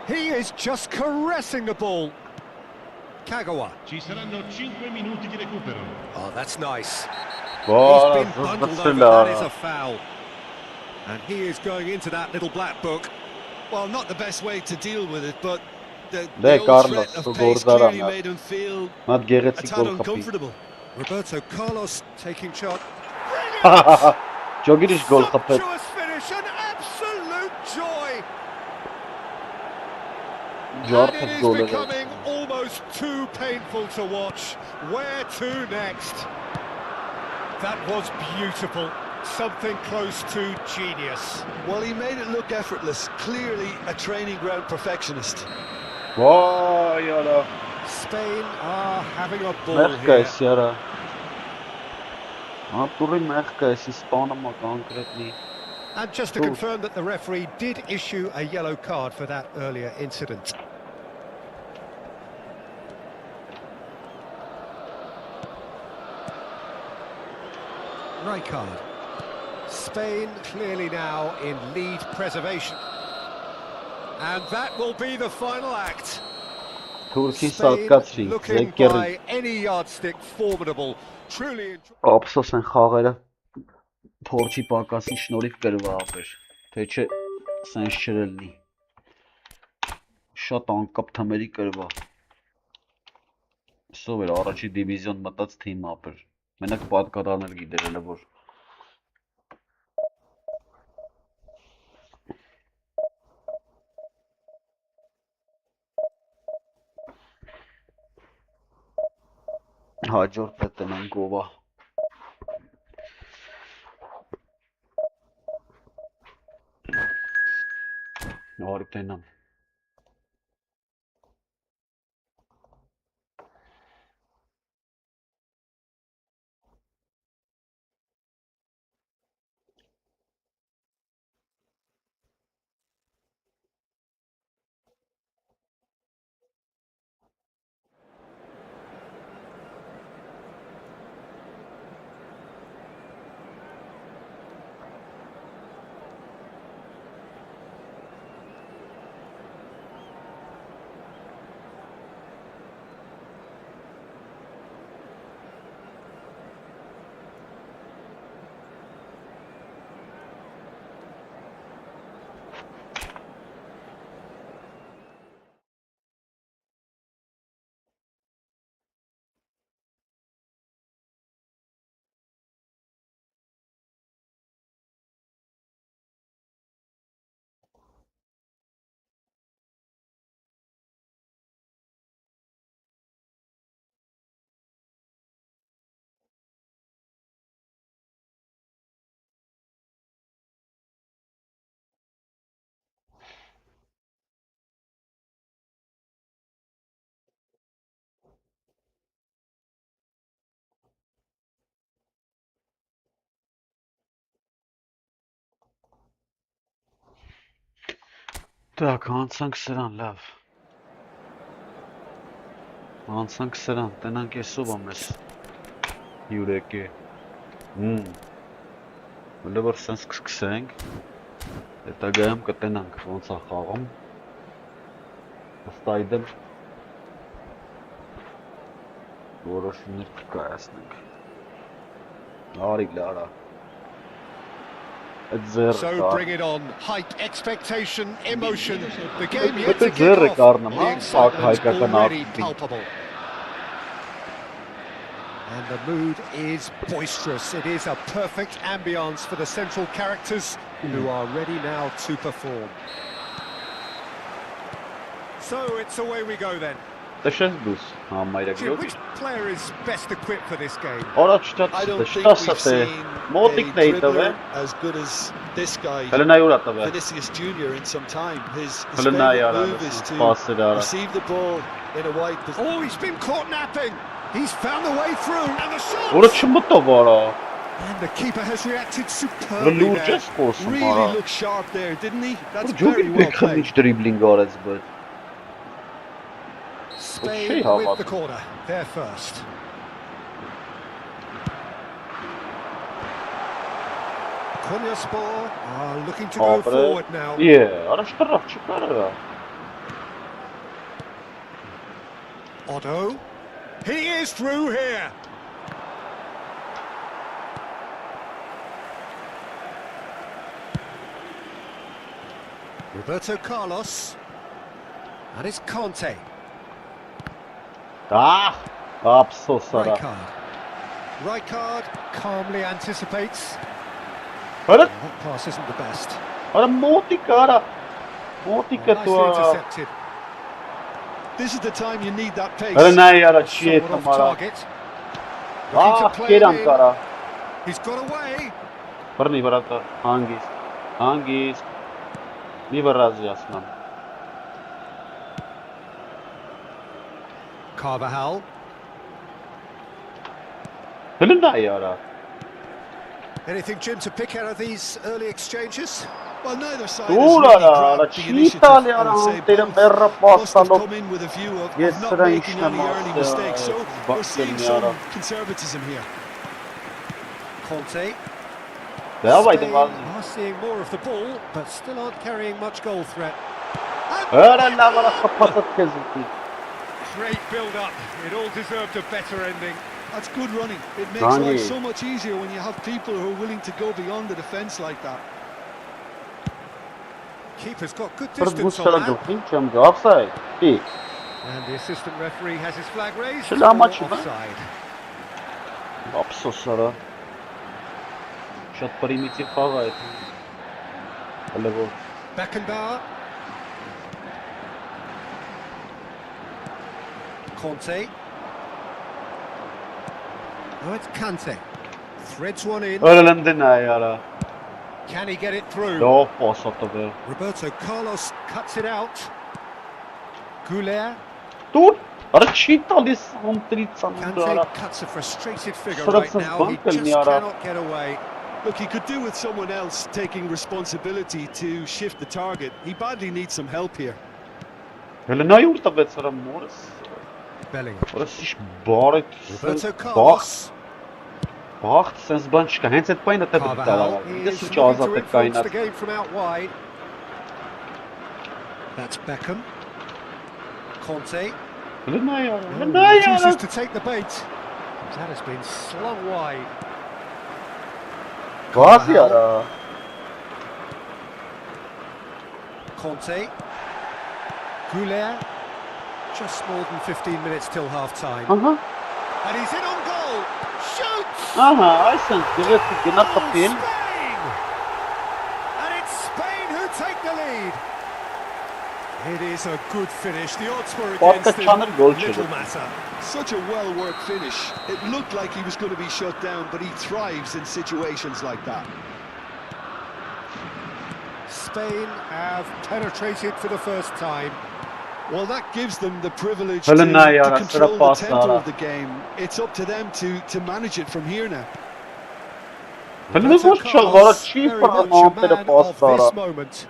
He is just caressing the ball. Kagawa. Ci saranno 5 minuti di recupero. Oh, that's nice. Բարա He's been bundled over. That is a foul. And he is going into that little black book. Well, not the best way to deal with it, but the Դե old Կարլոս threat of pace clearly made him feel Մատ a գեղեցիկ tad գոլ խփի։ uncomfortable. Roberto Carlos taking shot. Ջոգիրիշ գոլ խփել։ Sumptuous finish, an absolute joy. And Ջարդը it is գոլը։ becoming almost too painful to watch. Where to next? That was beautiful. Something close to genius. Well, he made it look effortless. Clearly a training ground perfectionist. Վայ արա։ Spain are having a ball Մեղք here. էս արա։ Ատուրի մեղք էս իսպանը մա կոնկրետնի։ And just to confirm that the referee did issue a yellow card for that earlier incident. Rijkaard. Spain clearly now in lead preservation. And that will be the final act. Spain looking by any yardstick formidable. Truly. Ափսոս են խաղերը փորձի պակասի շնորհիվ կրվա ապեր, թե չէ սենց չրելնի, շատ անկապ թմերի կրվա, սով էր առաջի դիվիզիոն մտած թիմ ապեր, մենակ պատկարաներ գիտերել է որ հաջորդ պետենան գովա Argentina. Так, անցանք սրան, լավ Անցանք սրան, տնանք էսով ամես Յուրեք է Հուլը որ սենց կսկսենք Հետագայում կտնանք ոնց է խաղում Հստայդեմ Որոշումներ կկայացնենք Արի լարա So bring it on, hype, expectation, emotion. The game yet to kick off. The excitement already palpable. And the mood is boisterous. It is a perfect ambience for the central characters who are ready now to perform. So it's away we go then. Which player is best equipped for this game? I don't think we've seen a dribbler as good as this guy, Vinicius Jr. in some time. His favourite move is to receive the ball in a wide position. Oh, he's been caught napping. He's found the way through. And the shot! And the keeper has reacted superbly there. Really looked sharp there, didn't he? That's very well played. Spain with the corner, they're first. 𝐄𝐅𝐎𝐻𝐿 are looking to go forward now. Otto, he is through here. Roberto Carlos, and it's Conte. Rijkaard calmly anticipates. That pass isn't the best. Nicely intercepted. This is the time you need that pace. Somewhat off target. Looking to play him in. He's got away. 𝐄𝐅𝐻𝐿. Anything, Jim, to pick out of these early exchanges? Well, neither side has really grabbed the initiative, I would say. Both must have come in with a view of not making any early mistakes. So we're seeing some conservatism here. Conte. Давай, Spain давай. are seeing more of the ball, but still aren't carrying much goal threat. Great build-up. It all deserved a better ending. That's good running. It makes life so much easier when you have people who are willing to go beyond the defence like that. Keeper's got good distance on that. Offside. And the assistant referee has his flag raised. Should I match it, Offside. Ապսոսարա Շատ պրիմիտիվ խաղ է Հələ Beckenbauer. Conte. Oh, it's Kante. Threads one in. Ölələn է yaրա Can he get it through? Լավ պաս ատվել Roberto Carlos cuts it out. 𝐄𝐅𝐎𝐎. Դուր Արա չի տալիս համտրից Kante cuts a frustrated figure right now. He just cannot get away. Look, he could do with someone else taking responsibility to shift the target. He badly needs some help here. Հələ նայ ուր տվեց հրա մորս Bellingham. Որս իշ բարետ Roberto Carlos. Բախտ սենց բան չկա Հենց այդ պայնը տեպ Carvajal դարավար is Դես ինչ looking ազատ to է influence կայնատ the game from out wide. That's Beckham. Conte. Հələ նայ Oh, Հələ նայ refuses to take the bait. That has been slung wide. Բազ yaրա Conte. 𝐄𝐅𝐎. Just more than 15 minutes till half-time. Ահա And he's in on goal. Shoots! Ահա այսինքն դրեց գնա Oh, տպին Spain! And it's Spain who take the lead. It is a good finish. The odds were against Պատկաչաներ him. գոլ Little չդու matter. Such a well-worked finish. It looked like he was going to be shut down, but he thrives in situations like that. Spain have penetrated for the first time. Well, that gives them the privilege to Helena, yeah, control the that's tempo a of the game. It's up to them to manage it from here now. Հələ ոչ չաղարը չի Very much a պրամանտերը man պաս of տարա this moment.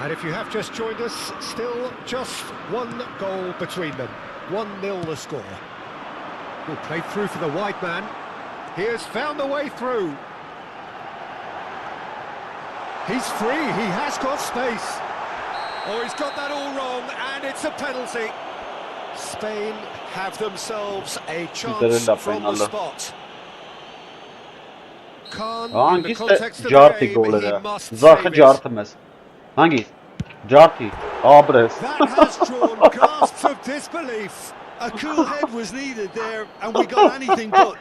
And if you have just joined us, still just one goal between them. 1-0 the score. Well, played through for the wide man. He has found the way through. He's free, he has got space. Oh, he's got that all wrong, and it's a penalty. Spain have themselves a chance from the spot. Khan, in the Հանգիստ է context of ջարդի the game, գոլերը he must Զախը save it. ջարդը մեզ Հանգիստ ջարդի Աբրես That has drawn gasps of disbelief. A cool head was needed there, and we got anything but.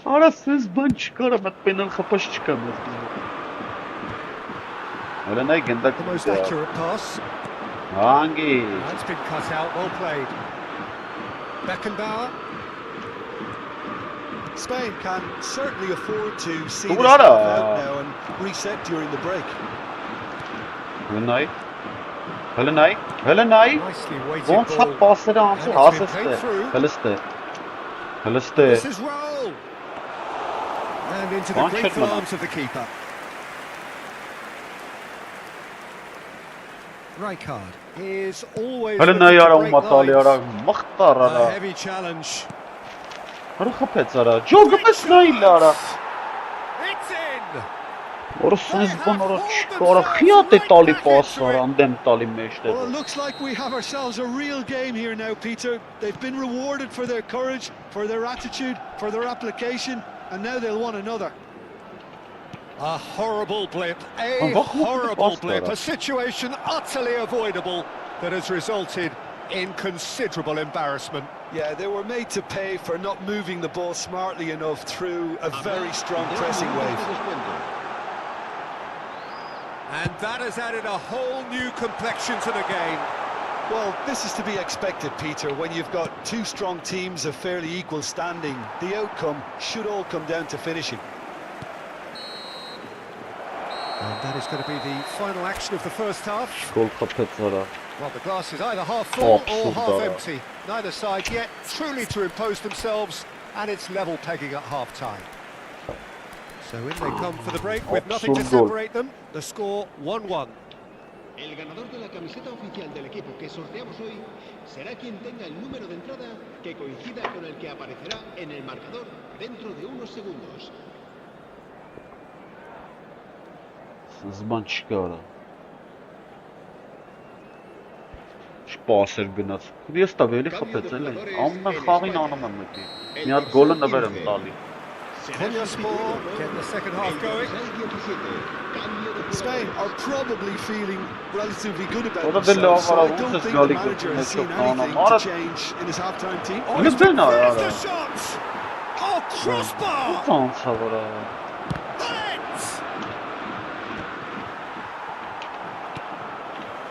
Արա սենց բան չկար Մատ պենալ խպաշ չկա մեզ Հələ նայ գնդակ The most accurate pass. Հանգիստ That's been cut out, well played. Beckenbauer. Spain can certainly afford to see Good this order. out now and reset during the break. Հələ նայ Nicely weighted Ոնց հա ball. պասերը անցը And it's հասես been played through. Հլստե This is roll. And into the One grateful shot, man. arms of the keeper. Rijkaard is always Հələ looking նայ to արա break ումատալի արա lines. մխտար A արա heavy challenge. Արա խփեց արա ջոգը մեզ նայլ արա It's in. Որը սենց բան արա չկարա խիատ է տալի պաս արա անդեմ տալի մեջտե Well, it looks like we have ourselves a real game here now, Peter. They've been rewarded for their courage, for their attitude, for their application, and now they'll want another. A horrible blip, a Oh, what horrible was blip, that? a situation utterly avoidable that has resulted in considerable embarrassment. Yeah, they were made to pay for not moving the ball smartly enough through a very strong pressing wave. And that has added a whole new complexion to the game. Well, this is to be expected, Peter. When you've got two strong teams of fairly equal standing, the outcome should all come down to finishing. And that is going to be the final action of the first half. Գոլ խփեց արա Well, the glass is either half full or Absolute half dollar. empty. Neither side yet truly to impose themselves And it's level pegging at half-time. So in they come for the break with nothing to separate them. The score 1-1. El ganador de la camiseta oficial del equipo que sorteamos hoy será quien tenga el número de entrada que coincida con el que aparecerá en el marcador dentro de unos segundos. Զբան չկա արա։ Չպասեր գնաց։ Ես տավ էլի խփեց էլի։ Ամեն խաղին անում եմ մեկի։ Մի հատ գոլը նվեր եմ տալի։ Konyaspor getting the second half going. Spain are probably feeling relatively good about Orada themselves, so I belli don't var, think Alik the manager has seen çok anything sağlam. to change in his half-time team. Oh, Ne it's been pena ya. the shot! Oh, crossbar! Կանց ա վրա։ Heads!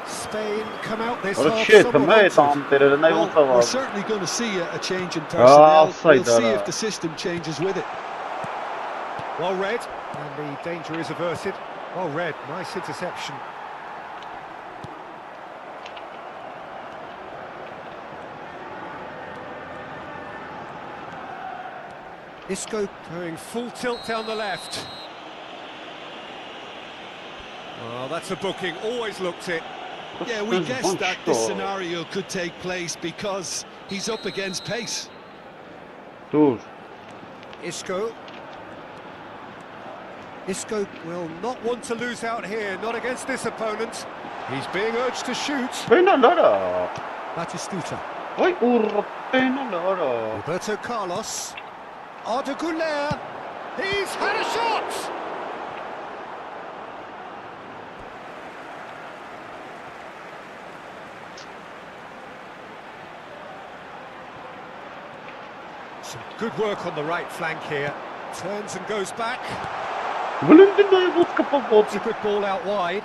Spain come out this Orada half չի somewhat թմե altered. տամ տերերը նայ Well, ոնց ա we're վար։ certainly going to see a change in personnel. offside We'll see there. if the system changes with it. Well read, and the danger is averted. Well read, nice interception. Isco going full tilt down the left. Oh, that's a booking, always looked it. Yeah, we guessed that this scenario could take place because he's up against pace. Dur. Isco. Isco will not want to lose out here, not against this opponent. He's being urged to shoot. Penallara. Batistuta. Ay urra penallara. Roberto Carlos. Arda Güler. He's had a shot! Some good work on the right flank here. Turns and goes back. It's a good ball out wide.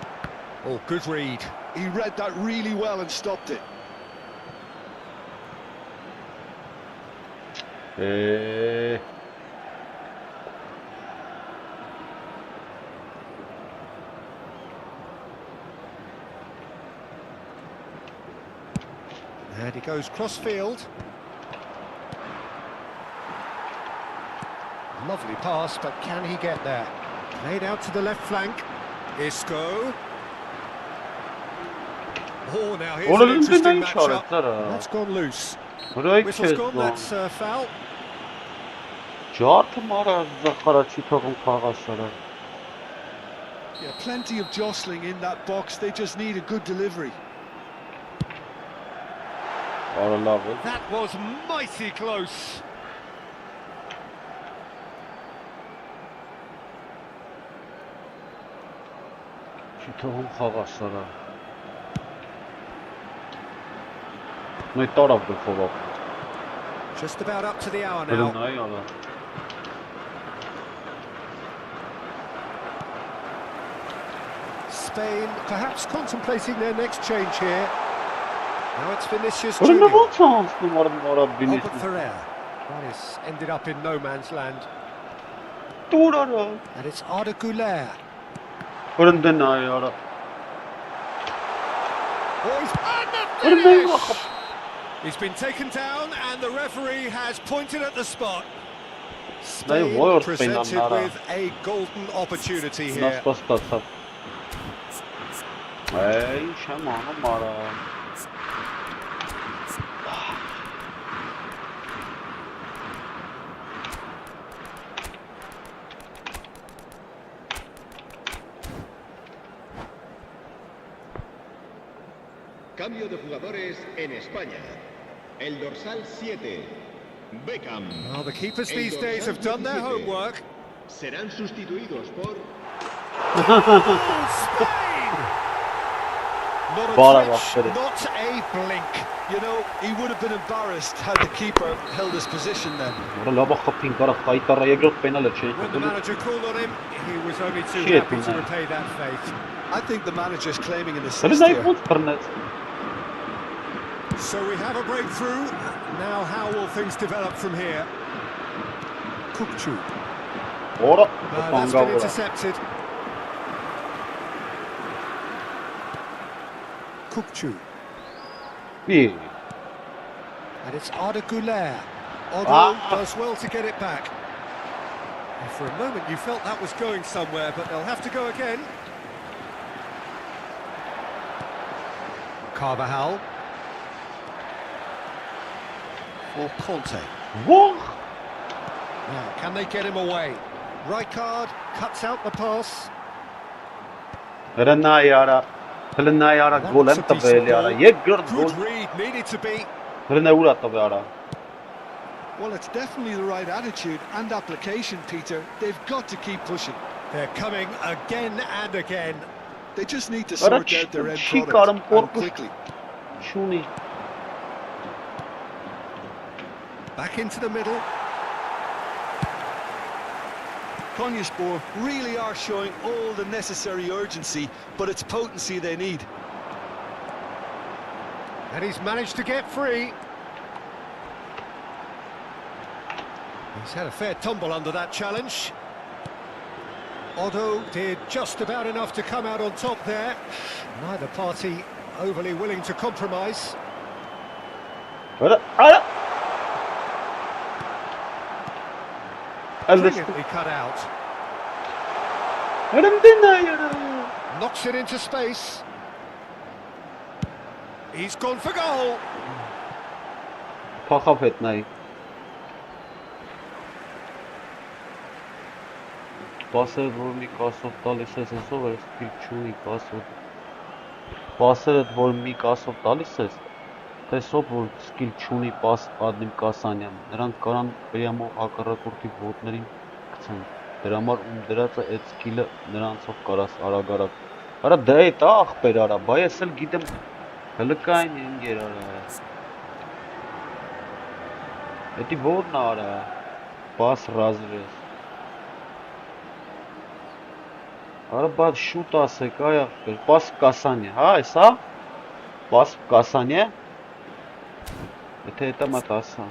Oh, good read. He read that really well and stopped it. And he goes cross-field. Lovely pass, but can he get there? Played out to the left flank. Isco. Oh, now here's an interesting matchup. That's gone loose. Whistle's gone, that's foul. Yeah, plenty of jostling in that box. They just need a good delivery. That was mighty close. Just about up to the hour now. Spain perhaps contemplating their next change here. Now it's Vinicius Junior. Albert Ferrer. That is ended up in no man's land. And it's Arda Güler. Oh, he's had the finish! He's been taken down and the referee has pointed at the spot. Spain presented with a golden opportunity here. Cambio de jugadores en España. El dorsal 7, Beckham. Well, the keepers these days have done their homework. Serán sustituidos por... Spain! Not a twitch, not a blink. You know, he would have been embarrassed had the keeper held his position then. When the manager called on him, he was only too happy to repay that faith. I think the manager's claiming an assist here. So we have a breakthrough. Now how will things develop from here? Kukçu. That's been intercepted. Kukçu. And it's Arda Güler. Odo does well to get it back. And for a moment you felt that was going somewhere, but they'll have to go again. 𝐄𝐅𝐎𝐻. For Conte. What? Now, can they get him away? Rijkaard cuts out the pass. Հրնայ արա, հրնայ արա գոլ եմ տվել արա, երկրորդ Good գոլ read, needed to be. հրնայ ուրա տվել արա։ Well, it's definitely the right attitude and application, Peter. They've got to keep pushing. They're coming again and again. They just need to Արա sort out their end չի կարում product and կորպուս quickly. չունի։ Back into the middle. 𝐿-GAMING really are showing all the necessary urgency, but it's potency they need. And he's managed to get free. He's had a fair tumble under that challenge. Odo did just about enough to come out on top there. Neither party overly willing to compromise. Արա, արա։ Brilliantly cut out. Հրնդինայ արա։ Knocks it into space. He's gone for goal. Փախավ հետնայ։ Պասերը որ մի կասով տալիս ես այսով է սկիլ չունի կասով։ Պասերը որ մի կասով տալիս ես, տեսով որ սկիլ չունի պաս Ադնիմ Կասանյան, նրանք կարան պրյամով հակառակորդի ոտներին գցեն։ Դրա համար ում դրածը այդ սկիլը նրանցով կարաս արագ-արագ։ Արա դա է տա ախպեր արա, բայ ես էլ գիտեմ հլկային ինգեր արա։ Էդի որն արա, պաս ռազրես։ Արա բադ շուտ ասեք այ ախպեր, պաս Կասանյա, հա էսա, պաս Կասանյա, եթե հետա մատ ասա։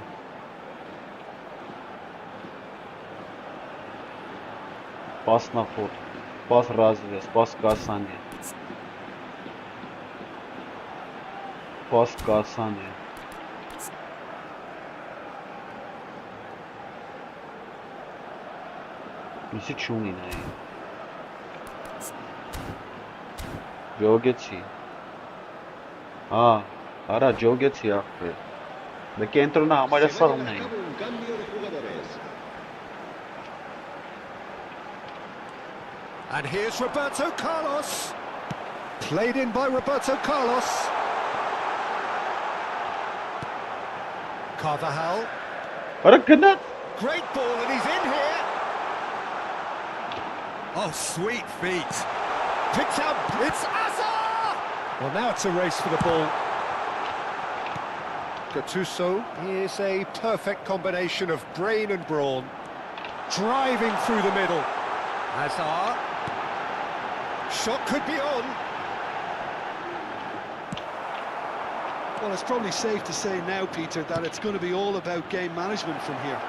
Պաս նախոտ, պաս ռազրես, պաս Կասանյա, պաս Կասանյա։ Միսի չունի նայի։ Ջոգեցի։ Արա ջոգեցի ախպեր։ Դե կենտրոնը համարյա Se va a սաղում llevar a էին։ cabo un cambio de jugadores. And here's Roberto Carlos. Played in by Roberto Carlos. 𝐄𝐅𝐻𝐻. Արա գնաց։ Great ball, and he's in here. Oh, sweet feet. Picked out, it's Azar! Well, now it's a race for the ball. Gattuso is a perfect combination of brain and brawn. Driving through the middle. Azar. Shot could be on. Well, it's probably safe to say now, Peter, that it's going to be all about game management from here.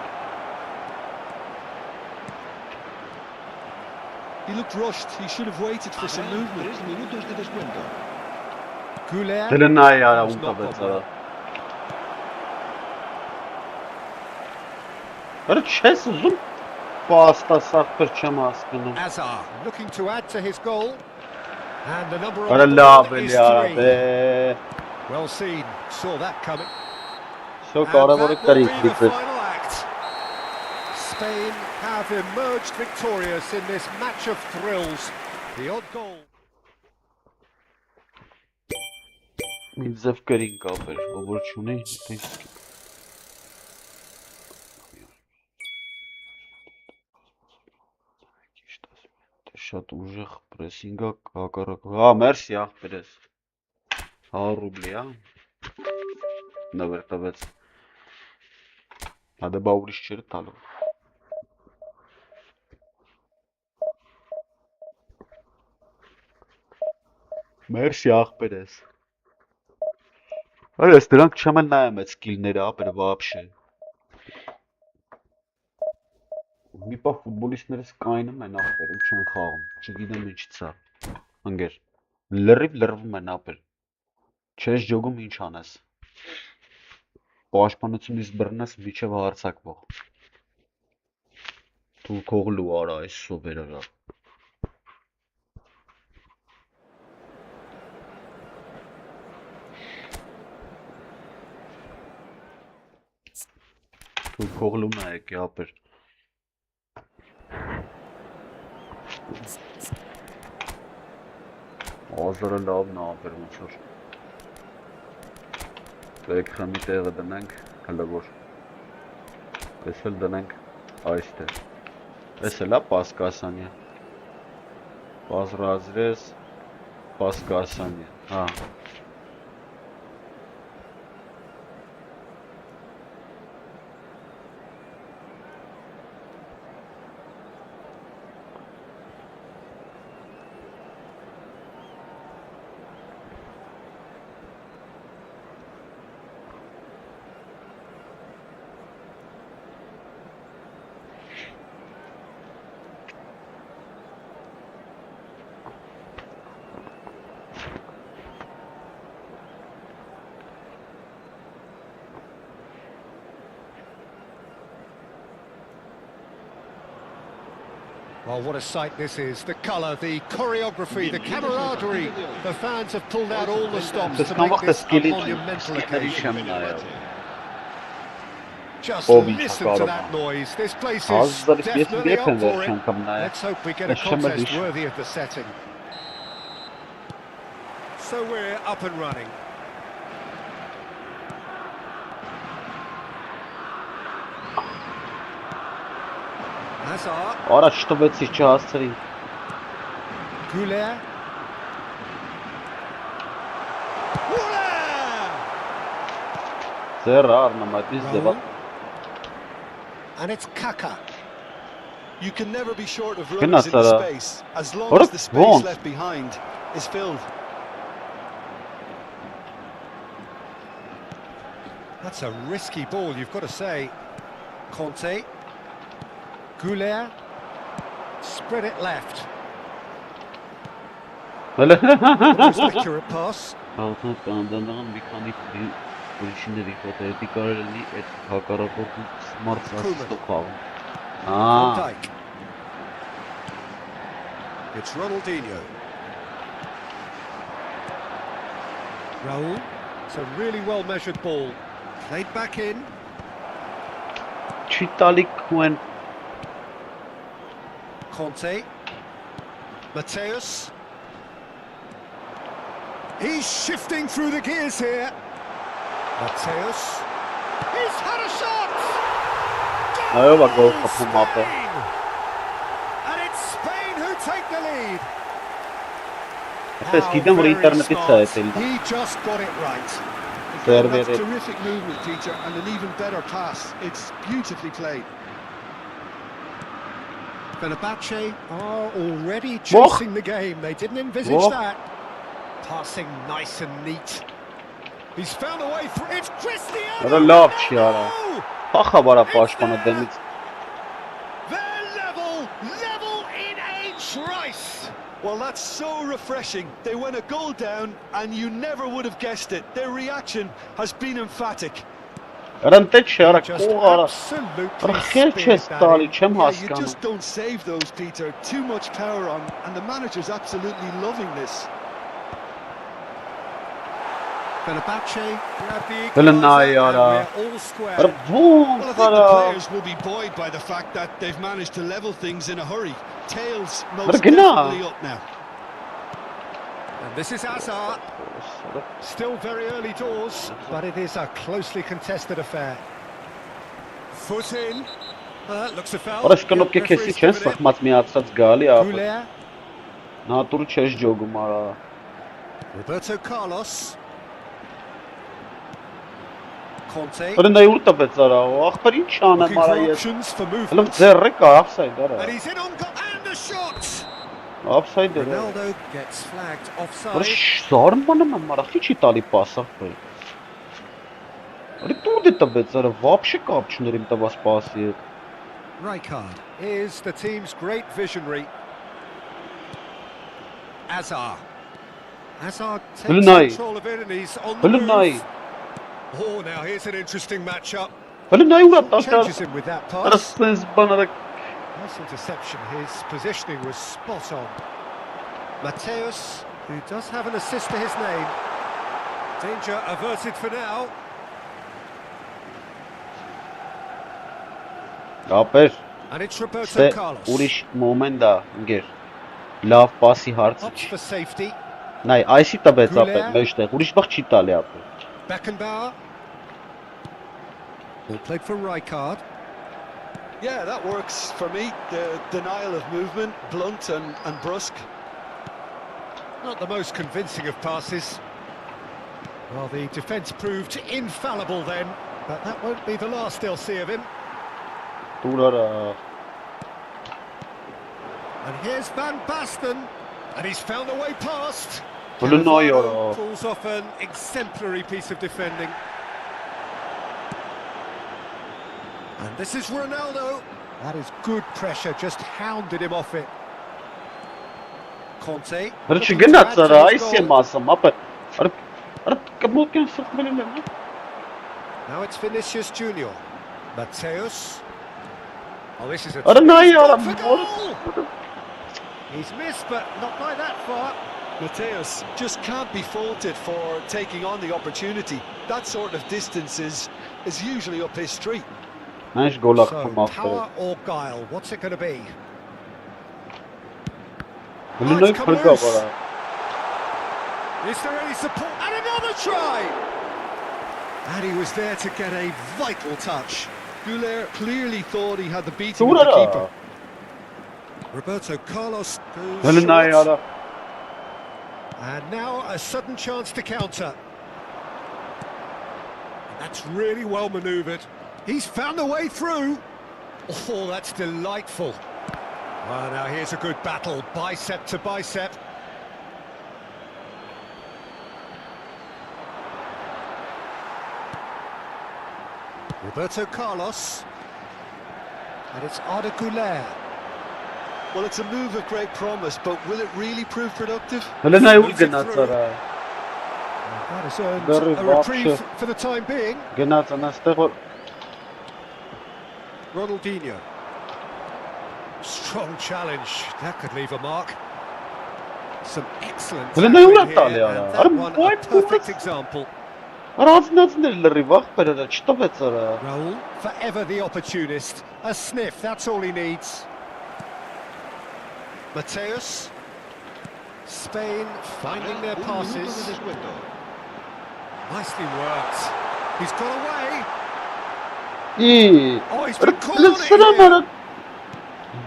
He looked rushed. He should have waited for some Habrá movement. 3 minutos de descuento. 𝐿𝐼 Հրնայ արա was ում not տվեց popular. արա։ Արա չես ուզում պաստա սախպեր չեմ հասկանում։ Azar looking to add to his goal. And the number Արա on the լավ board էլի is արա 3. բե։ Well seen, saw that coming. Շո And կարևորը that will կրիկ be the դիպեր։ final act. Spain have emerged victorious in this match of thrills. The odd goal. Մի ձև կրին կապեր, ով որ չունի, թե շատ ուժեղ պրեսինգա հակառակ։ Հա, մերսի ախպերես։ 100 ռուբլի, հա։ Նվեր տվեց։ Հա դե բա ուրիշ չէր տալու։ Մերսի ախպերես։ Արա ես դրանք չեմ էլ նայեմ այդ սկիլները, ապեր վաբշե։ Մի պահ ֆուտբոլիստներս կայնում են ախպեր ու չեն խաղում, չգիտեմ ինչից է։ Ընկեր, լրիվ լրվում են ապեր։ Չես ջոգում ինչ անես։ պաշտպանությունից բռնես միջև հարձակվող։ Դու կողլու արա այս սոբերարա։ Դու կողլու նայեք ապեր։ Ազարը լավն է ապեր ոնց որ։ Դեք խմի տեղը դնենք, հələ որ։ Պես էլ դնենք այստեղ։ Պես էլ է Պասկասանյա։ Պաս ռազրես Պասկասանյա, հա։ Well, what a sight this is. The colour, the choreography, the camaraderie. The fans have pulled out all the stops to make this a monumental occasion. Just listen to that noise. This place is definitely up for it. Let's hope we get a contest worthy of the setting. So we're up and running. Hazard. Արա չտվեցի չհասցրի։ Ｋ𝐄𝐅. Ձեռը առնամատից դեպա։ And it's Kaka. You can never be short of runners in the space, as long as the space left behind is filled. That's a risky ball, you've got to say. Conte. Ｋ𝐄𝐅. Spread it left. Most accurate pass. Անդանան մի քանի ուրիշների ֆոտոյետի կարելի լինի այդ հակառակորդի սմարտ ասիստով խաղում։ Van Dijk. It's Ronaldinho. Raul. It's a really well measured ball. Played back in. Չի տալի քուեն Conte. Mateus. He's shifting through the gears here. Mateus. He's had a shot! Այո, գոլ Goal խփում ապը։ Spain! And it's Spain who take the lead. Այսպես գիտեմ որ ինտերնետից է այդել։ He just got it right. That's terrific movement, Peter, and an even better pass. It's beautifully played. Fenerbahce are already chasing the game. They didn't envisage that. Passing nice and neat. He's found a way through. It's Cristiano. Արա լավ չի արա։ Փախավարա պաշտպանը դեմից։ They're level in age race. Well, that's so refreshing. They went a goal down, and you never would have guessed it. Their reaction has been emphatic. Ռանտե չի արա Just կողարա։ absolutely Ռխել չես տալի, չեմ Yeah, you հասկանում։ just don't save those, Peter. Too much power on, and the manager's absolutely loving this. Fenerbahce grab the Well, equaliser, no, and Yara. we're all square. Արա Well, I ո՞ն think the արա։ players will be buoyed by the fact that they've managed to level things in a hurry. Tails most But genau. definitely up now. And this is Hazard. Still very early doors, but it is a closely contested affair. Foot in. Looks a foul. Արա շկնոպկե քեսի չեն Referee's given it. սխմած միացած գալի ապը։ Կ𝐄𝐅. Նատուր չես ջոգում արա։ Roberto Carlos. Conte. Օրենայ ուր տվեց արա, ախպեր ինչ անեմ Looking արա for ես։ options for Հələ movement. ձեռը կա offside արա։ And he's in on goal and a shot. Offside է։ Ronaldo gets flagged Որը offside. զարմանում եմ արա, քիչ տալի պասախը։ Արի դու դե տվեց արա, вообще կապ չուներ իմ տված պասի հետ։ Rijkaard is the team's great visionary. Hazard. Hazard takes Hülnay. control of it and he's on the Հələ նայ։ move. Oh, now here's an interesting matchup. Հələ նայ ուրա տաշար։ Changes him with that pass. Ասենց բանարակ։ Nice interception. His positioning was spot on. Mateus, who does have an assist to his name. Danger averted for now. Ապեր, And it's Roberto ստե Carlos. ուրիշ մոմենտ է, ընկեր։ Լավ պասի հարցը Opts չի։ for safety. Նայ, այսի տվեց ապեր, 𝐄𝐅. մեջտեղ, ուրիշ բախ չի տալի ապեր։ Beckenbauer. Ball played for Rijkaard. Yeah, that works for me. The denial of movement, blunt and brusque. Not the most convincing of passes. Well, the defence proved infallible then, but that won't be the last they'll see of him. Տուրարա։ And here's Van Basten, and he's found a way past. Հələ նայ արա։ Cannavaro pulls off an exemplary piece of defending. And this is Ronaldo. That is good pressure, just hounded him off it. Conte. Հələ looking to չգնաց add to արա, his այս եմ goal. ասում, ապեր։ Արա կմոկեն սխմել եմ։ Now it's Vinicius Junior. Mateus. Oh, this is a Արա նայ արա, for goal. He's missed, but not by that far. Mateus just can't be faulted for taking on the opportunity. That sort of distance is usually up his street. Այս գոլակ So, խմավ։ power or guile, what's it going to be? Հələ նայ փրկավ արա։ Is there any support? And another try! And he was there to get a vital touch. 𝐄𝐅 clearly thought he had the beating of the Տուրարա։ keeper. Roberto Carlos goes Հələ նայ short. արա։ And now a sudden chance to counter. That's really well manoeuvred. He's found a way through. Oh, that's delightful. Well, now here's a good battle, bicep to bicep. Roberto Carlos. And it's 𝐄𝐅. Well, it's a move of great promise, but will it really prove productive? Հələ նայ ուր գնաց արա։ That has earned Very a reprieve much. for the time being. Գնաց անաստեղ որ Ronaldinho. Strong challenge. That could leave a mark. Some excellent Well, tackling no, here, not and Talia. that one a Why perfect would- example. առանձնացնել լրիվ ախպերը չտվեց արա։ Raul, forever the opportunist. A sniff, that's all he needs. Mateus. Spain finding their Un minuto de passes. descuento. Nicely worked. He's got away. Ի։ Oh, he's been caught on it Լսրան here. արա։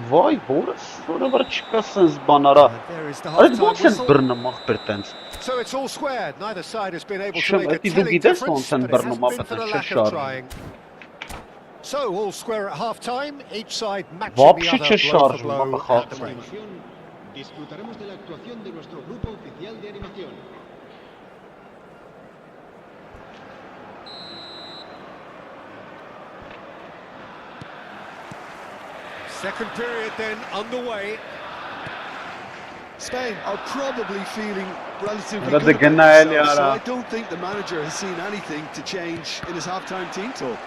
Վայ, հորս, որը չկա սենց բան արա։ And there is the Արա half-time ո՞նց են whistle. բռնում ախպեր տենց։ So it's all squared. Neither side has been able to Շեմ, make a էդի դու telling գիտես difference, ոնց են but it բռնում hasn't been ապա for the տենց lack of չշարժ։ trying. So all square at half-time, each side matching Вообще the other blow չշարժ, for blow ապա at the break. Continuación, disfrutaremos de la actuación de nuestro grupo oficial de animación. Second period then underway. Spain are probably feeling relatively But good the about Ganaeli themselves, so are- I don't think the manager has seen anything to change in his half-time team talk.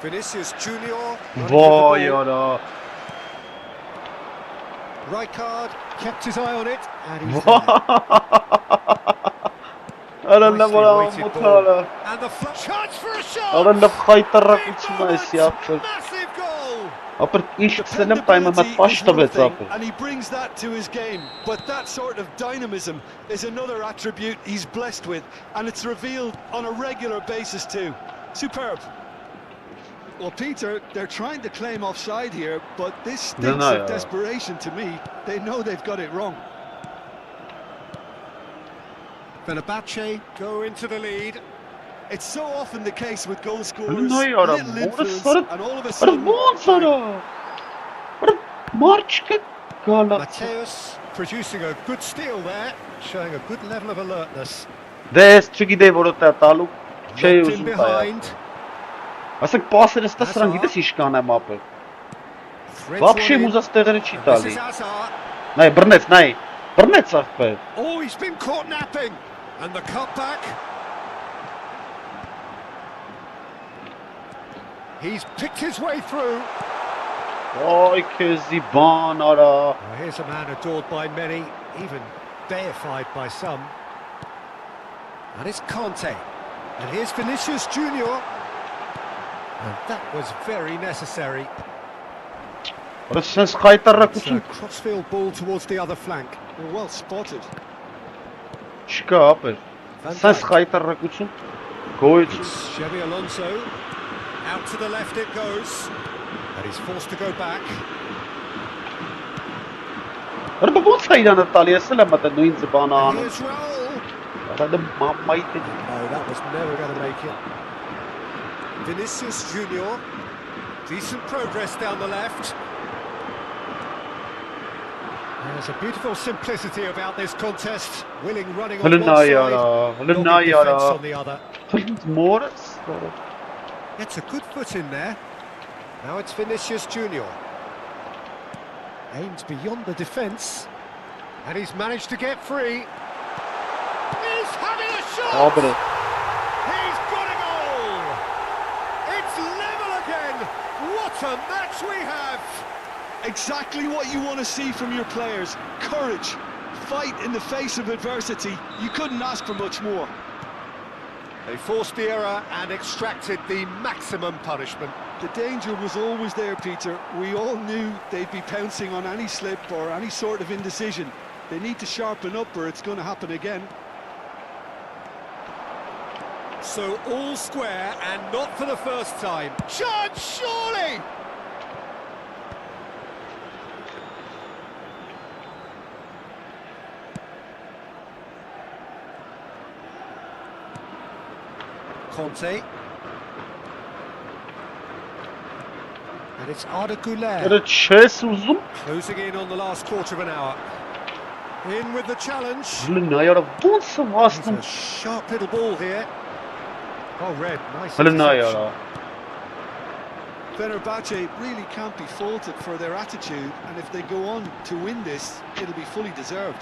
Vinicius Junior. Վայ արա։ Rijkaard kept his eye on it, and he's Արա Nicely լավ արա weighted մոթալա։ ball. And the chance for a shot. Արա լավ Big խայտարակություն է moment, էսի ապեր։ massive goal. Ապեր ինչ ցելեմ պայմը մտ պաշ is տվեց one thing, ապեր։ and he brings that to his game, but that sort of dynamism is another attribute he's blessed with, and it's revealed on a regular basis too. Superb. Well, Peter, they're trying to claim offside here, but this stinks no, of desperation to me. They know they've got it wrong. Fenerbahce go into the lead. It's so often the case with goal scorers, No, you're a little more influence, sort of- and all of a Արա sudden... ո՞նց արա։ Արա մարչկը գալա։ Mateus producing a good steal there, showing a good level of alertness. Դες չգիտեի որ դա տալու չէի Locked in ուզում տա։ behind. Ասեք պասերը ստա սրան գիտես ինչ կանեմ ապեր։ Threads Вообще one in. մուզած տեղերը չի This տալի։ is Hazard. Նայ բռնեց, նայ։ Բռնեց ախպեր։ Oh, he's been caught napping. And the cutback. He's picked his way through. Ay քեզի բան արա։ Well, here's a man adored by many, even deified by some. And it's Conte. And here's Vinicius Junior. And that was very necessary. Sense It's a խայտարակություն crossfield ball towards the other flank. Well spotted. չկա ապեր։ Van Sense Dijk. խայտարակություն գոյություն։ It's Xabi Alonso. Out to the left it goes. And he's forced to go back. Արբա ո՞նց է իրանը տալի, ես էլ եմ մտա նույն ձբանը And անում։ here's Raul. Դա մամայիտ է։ No, that was never going to make it. Vinicius Junior. Decent progress down the left. There's a beautiful simplicity about this contest. Willing running on one Հլնայ side, արա, dogged հլնայ defence արա։ on the other. Մորս։ Gets a good foot in there. Now it's Vinicius Junior. Aims beyond the defence. And he's managed to get free. He's having a shot! Ապրե։ He's got a goal! It's level again! What a match we have! Exactly what you want to see from your players. Courage, fight in the face of adversity. You couldn't ask for much more. They forced the error and extracted the maximum punishment. The danger was always there, Peter. We all knew they'd be pouncing on any slip or any sort of indecision. They need to sharpen up or it's going to happen again. So all square and not for the first time. Chance, surely! Conte. And it's Arda Güler. Դա չես ուզում։ Closing in on the last quarter of an hour. In with the challenge. Հլնայ արա, ո՞նց եմ It's հասնում։ a sharp little ball here. Oh, red, nice Հլնայ interception. արա։ Fenerbahce really can't be faulted for their attitude, and if they go on to win this, it'll be fully deserved.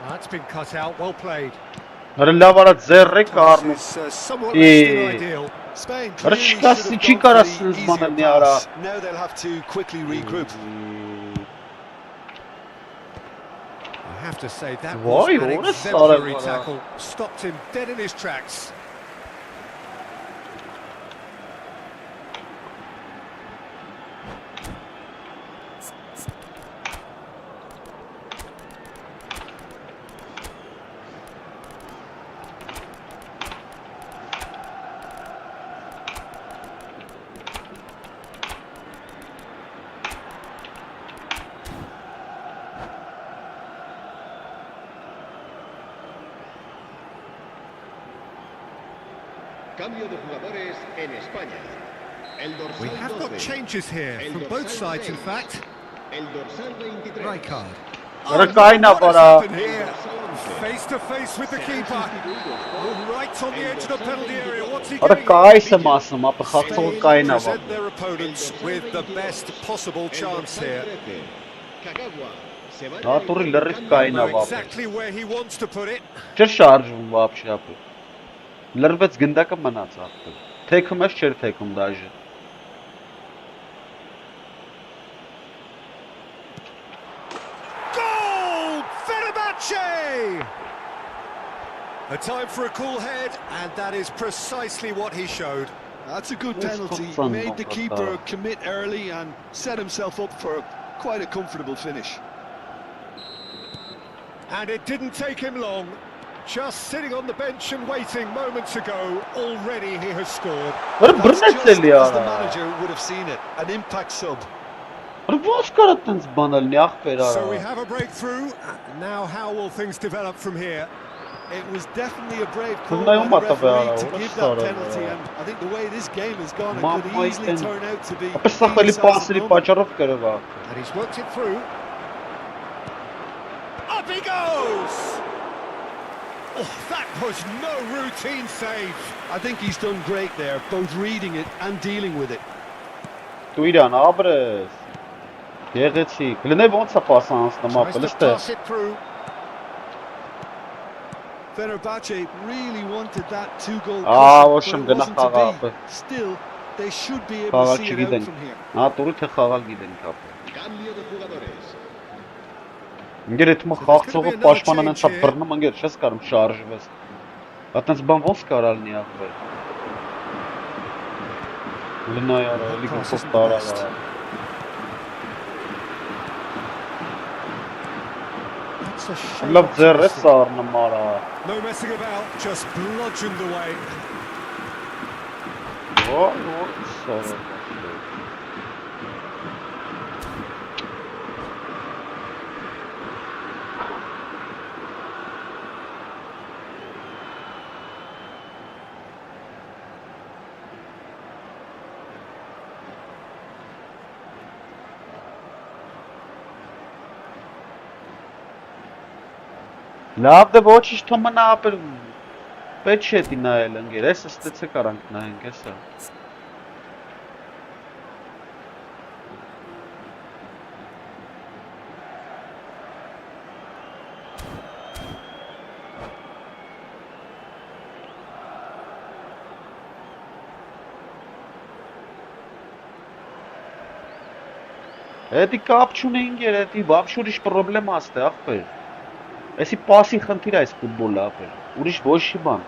That's been cut out, well played. Արա լավ արա ձեռ եք առնում։ This is somewhat less than ideal. Spain Արա clearly չկա should have չի gone կարա for the սենց easier բանել արա։ pass. Now they'll have to quickly regroup. I have to say that Why? was an What a exemplary solid tackle. Stopped him dead in his tracks. Cambio de jugadores en España. El dorsal We have got 12. changes here El from dorsal both sides, in 6. fact. El dorsal 23. Right card. Արա no, կայնա what has արա։ happened here? Face to face with the keeper. Oh, right on the edge of the penalty area. What's he Արա going to կայս եմ ասում, ապա խաղցող Spain կայնա։ present their opponents with the best possible chance here. Kagawa se va Դա տուրի լրիվ Know կայնա ապա։ exactly where he wants to put it. Չէ շարժվում вообще ապա։ Լրվեց գնդակը մնաց ապա։ Թեքում ես չէր թեքում դաժե։ Goal! Fenerbahce! A time for a cool head, and that is precisely what he showed. That's a good Yes, penalty. good son, Made the but, keeper commit early and set himself up for quite a comfortable finish. And it didn't take him long. Just sitting on the bench and waiting moments ago, already he has scored. Արա That's just բռնեցել է as the արա։ manager would have seen it. An impact sub. Արա ո՞նց կարա տենց բանալ ախպեր So we արա։ have a breakthrough. Now how will things develop from here? It was definitely a brave call Now by you the must have referee to been give sorry, that penalty, yeah. and I think the way this game has gone, it Mama, could easily and- turn out to be. Ապա սա խելի either side's պասերի moment. պատճառով կերևա։ And he's worked it through. Up he goes! Oh, that was no routine save. I think he's done great there, both reading it and dealing with it. Դու իրան ապրես։ Գեղեցիկ։ Կլինի ոնց է պասը անցնում, Tries ապել to էստե։ pass it through. Fenerbahce really wanted that two-goal Ոչ comeback, but եմ it գնա wasn't to խաղա be. ապել։ Still, they should be able to Խաղալ see it out չգիտեն։ from here. Տուրի թե խաղալ գիտեն ապել։ Cambio de jugadores. Ինգեր այդ մը So there's going to խաղցողը be another պաշտպանան change անցա here. բռնում ինգեր չես կարում շարժվես։ Այդտենց բան ոնց կարա լինի ապել։ Լնա յարա, էլի Pass գլխով isn't the տարա։ best. That's a shame Լավ ձեր է optimistic. սառնում արա։ No messing about, just bludgeoned away. Սառը։ Լավ դե ոչինչ թոմնա ապել պետք չէ դի նայել ընկեր, էս ստեցե կարանք նայենք էսա։ Էդի կապ չունի ինգեր, էդի բաբշուր իշ պրոբլեմա աստե ախպեր։ Էսի պասի խնդիր է այս ֆուտբոլը ապել, ուրիշ ոչ չի բան։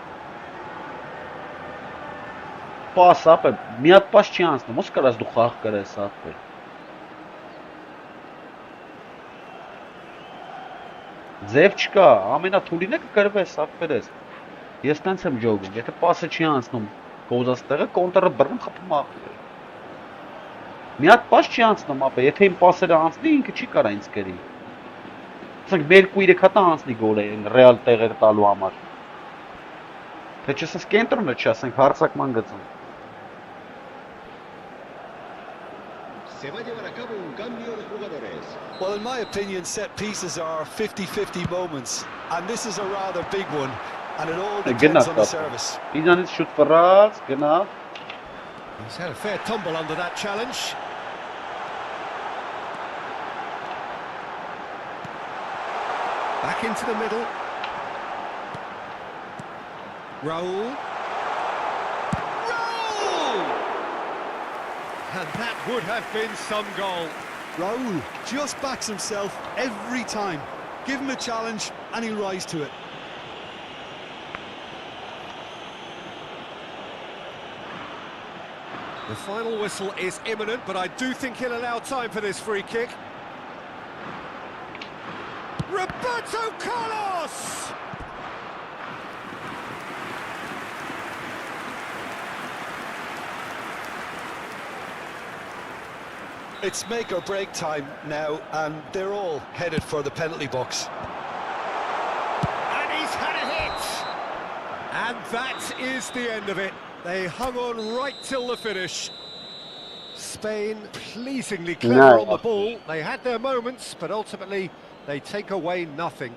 Պաս ապել, մի հատ պաս չի անցնում, ոնց կարաս դու խաղ կրես ապել։ Ձև չկա, ամենաթուլին է կկրվես ապերես։ Ես տենց եմ ջոգում, եթե պասը չի անցնում կոզած տեղը, կոնտրը բռնում խփում ապել։ Մի հատ պաս չի անցնում ապել, եթե իմ պասերը անցնի, ինքը չի կարա ինձ կրի։ Ասենք 2-3 հատ անցնի գոլ է ռեալ տեղերը տալու համար։ Թե չասես կենտրոնը չասենք հարձակման գծում։ Se va a llevar a cabo un cambio de jugadores. Well, in my opinion, set pieces are 50-50 moments, and this is a rather big one, and it all depends on the service. Իզանից շուտ ֆռած, գնա։ He's had a fair tumble under that challenge. Back into the middle. Raul. Raul! And that would have been some goal. Raul just backs himself every time. Give him a challenge, and he'll rise to it. The final whistle is imminent, but I do think he'll allow time for this free kick. Roberto Carlos! It's make or break time now, and they're all headed for the penalty box. And he's had a hit! And that is the end of it. They hung on right till the finish. Spain pleasingly clever on the ball. They had their moments, but ultimately they take away nothing.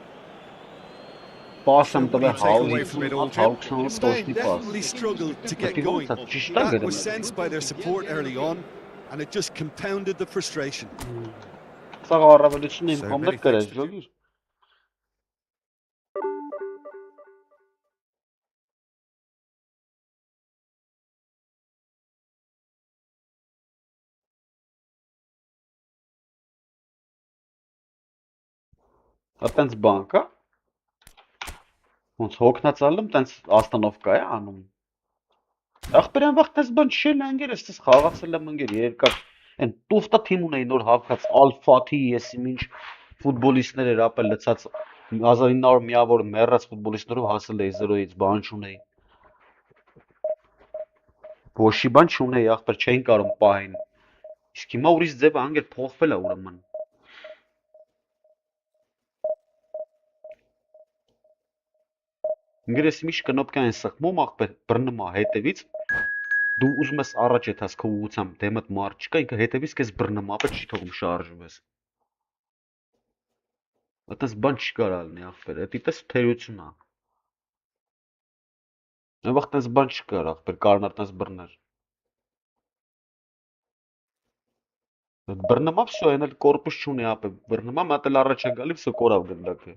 Պասը մտել է Away from it all, Jim. Spain definitely struggled to get going. That was sensed by their support early on, and it just compounded the frustration. Սա առավելությունն իմ կողմներ կրես, ջոգիր։ Այտենց բան կա։ Ոնց հոգնածալում տենց աստանովկա է անում։ Ախպերյան վաղտես բան չել անգեր, ես խաղացել եմ անգեր երկար։ Այն տուֆտա թիմ ունեի նոր հավքած Ալֆաթի եսի ինչ ֆուտբոլիստներ էր ապել լցած 1900 միավոր մեռած ֆուտբոլիստներով հասել էի 0-ից բան չունեի։ Ոչի բան չունեի, ախպեր չէին կարող պահեն։ Իսկ հիմա ուրիշ ձև անգեր փոխվել է ուրեմն։ Ինգրես միշտ կնոպկա են սխմում ախպեր բռնում է հետևից դու ուզում ես առաջ եթաս քո ուղությամբ դեմդ մարդ չկա ինքը հետևից քեզ բռնում ապա չի թողում շարժվես այդպես բան չի կարա լինի ախպեր դա դիտես թերություն է այնվաղ տես բան չկար ախպեր կարնա տես բռներ Բռնումա всё, այն էլ կորպուս չունի ապե։ Բռնումա մատել առաջ է գալի, всё կորավ գնդակը։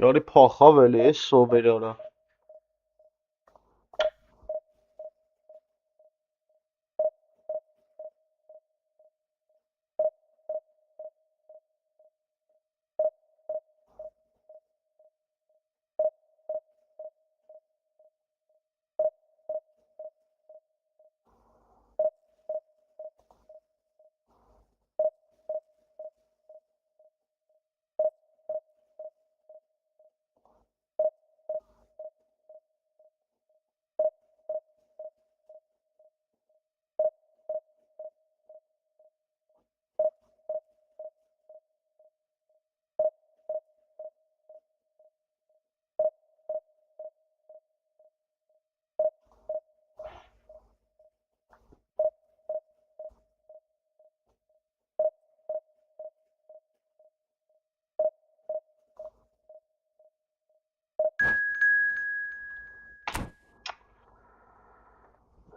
Արի փախավ էլի, էս սովեր արա։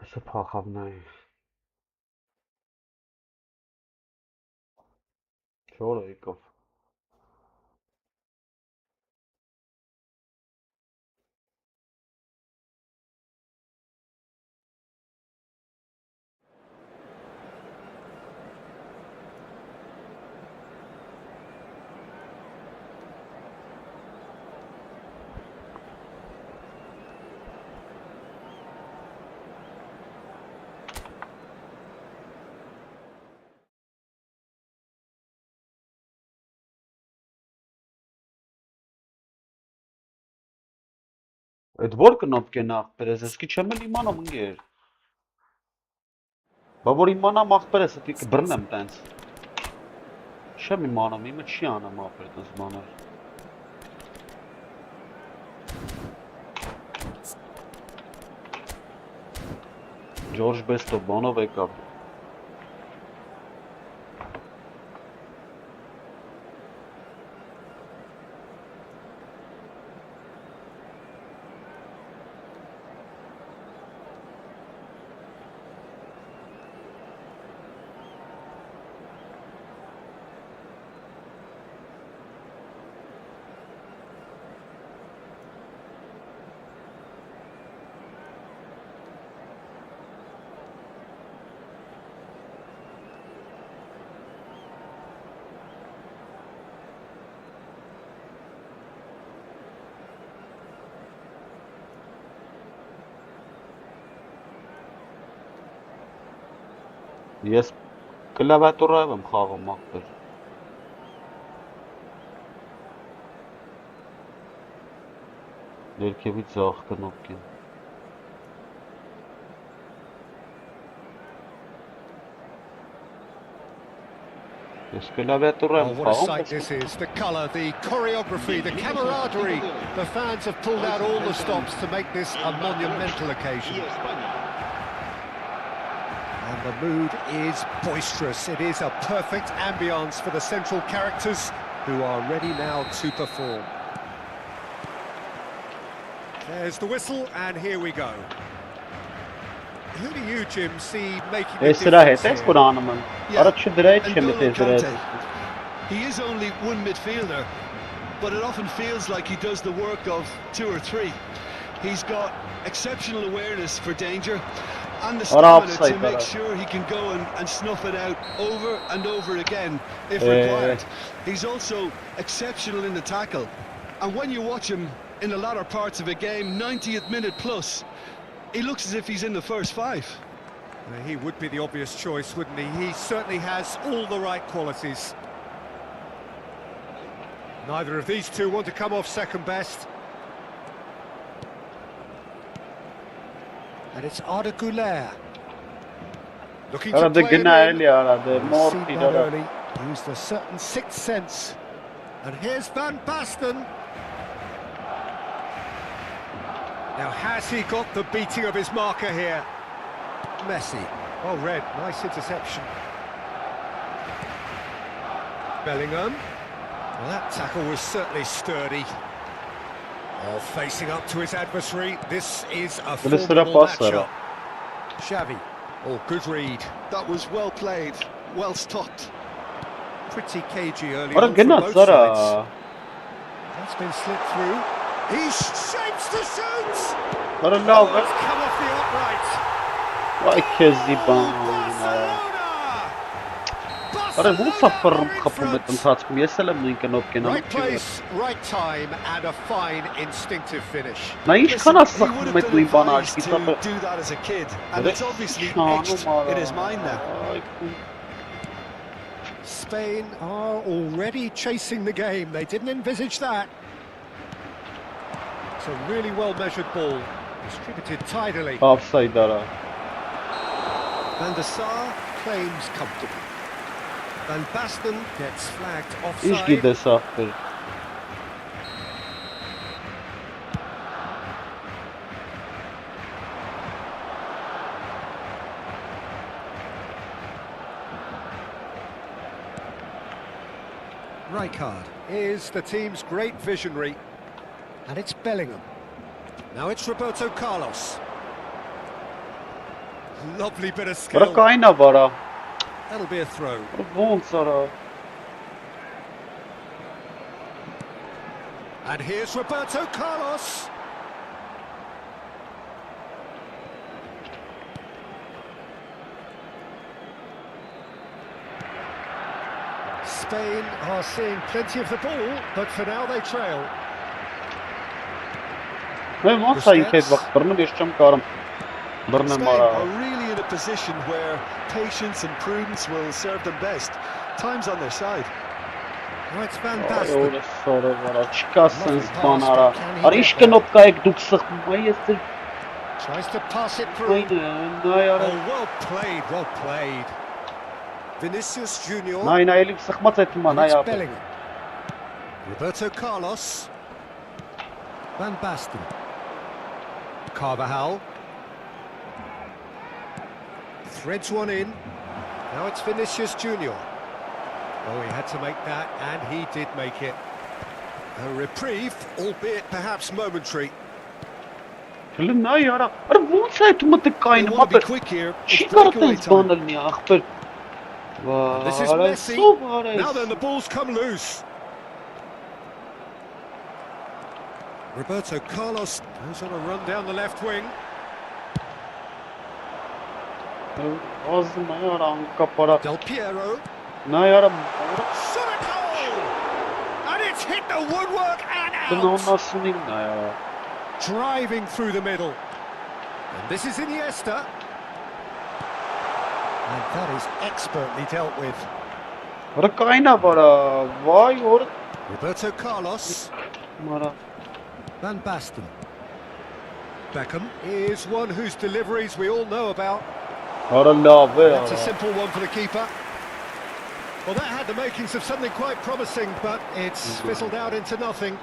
Էսը փախավն է։ Չորը եկավ։ Այդ որ կնոպկ է ախպերես, եսկի չեմ էլ իմանամ ընգեր։ Բա որ իմանամ ախպերես, էտի կբռնեմ տենց։ Չեմ իմանամ, իմը չի անամ ախպեր տենց բաներ։ Ջորջ Բեստով բանով եկավ։ Ես կլավատորայով եմ խաղում ախպեր։ Ներքևից ձախ կնոպկ են։ Ես կլավատորայով եմ Oh, what a sight խաղում։ this is. The colour, the choreography, the camaraderie. The fans have pulled out all the stops to make this a monumental occasion. And the mood is boisterous. It is a perfect ambience for the central characters who are ready now to perform. There's the whistle, and here we go. Who do you, Jim, see making the Էս սրա հետ difference ես here? որ անում եմ։ Արա չդրայ չեմ N'Golo էս դրայ։ Kante. He is only one midfielder, but it often feels like he does the work of two or three. He's got exceptional awareness for danger and the stamina to offside, make Ara. sure he can go and snuff it out over and over again if required. He's also exceptional in the tackle, and when you watch him in the latter parts of a game, 90th minute plus, he looks as if he's in the first five. He would be the obvious choice, wouldn't he? He certainly has all the right qualities. Neither of these two want to come off second best. And it's 𝐄𝐅𝐻𝐻𝐿. Looking Ara to de play him gna in. eli ara de He mor received pi that ara. early. Used a certain sixth sense. And here's Van Basten. Now has he got the beating of his marker here? Messi. Well read, nice interception. Bellingham. Well, that tackle was certainly sturdy. Oh, facing up to his adversary. This is a formidable matchup. Xavi. Oh, good read. That was well played, well stopped. Pretty cagey early Ara on from gna both sides. zara. That's been slipped through. He shapes the shoot! Ara Oh, love. it's come off the upright. Vay kezi ban. Barcelona! Ara hoe safar Barcelona are in kapım front. ettim taçkım yeselam din kanop kenam. Right place, right time, and a fine instinctive finish. Na iş Listen, kana he would sakım have et been duy bana advised aşkı to sapı. do that as a kid, and it's obviously etched in his mind now. Spain are already chasing the game. They didn't envisage that. It's a really well-measured ball, distributed tidily. Offside ara. Van der Sar claims comfortably. Van Basten gets flagged İş offside. gide saftır. Rijkaard is the team's great visionary, and it's Bellingham. Now it's Roberto Carlos. Lovely bit of Ara skill. kayna bara. That'll be a throw. Ara bol sara. And here's Roberto Carlos. Spain are seeing plenty of the ball, but for now they trail. Ben mon sayı kez vaktlarını geçeceğim karım. Birine Spain mara. are really in a position where patience and prudence will serve them best. Time's on their side. Right, it's Van Ay Basten. öyle soru var. Çıkarsınız bana ara. Ara iş kanop kayık duk sıkma yesin. Tries to pass it through. Aynen. Nay ara. Oh, well played, well played. Vinicius Junior. Nay nay elim sıkma ettim And bana it's ya. Bellingham. Roberto Carlos. Van Basten. 𝐄𝐅𝐻𝐻𝐿. Threads one in. Now it's Vinicius Junior. Oh, he had to make that, and he did make it. A reprieve, albeit perhaps momentary. Şöyle nay ara. Ara bu sayı tumatı They kayın. want to be Mapır. quick here. It's breakaway Çıkartınız time. bana ya. Akpır. This is Vay. Messi. Su var. Now then, the ball's come loose. Roberto Carlos goes on a run down the left wing. Ağzım nay ara. Kapara. Del Piero. Nay ara. Shot a goal! And it's hit the woodwork Ben and out. ondan nay ara. Driving through the middle. And this is Iniesta. And that is expertly dealt with. Ara kayna bara. Vay or. Roberto Carlos. Mara. Van Basten. Beckham is one whose deliveries we all know about. Ara lave That's a ara. simple one for the keeper. Well, that had the makings of something quite promising, but it's fizzled out into nothing.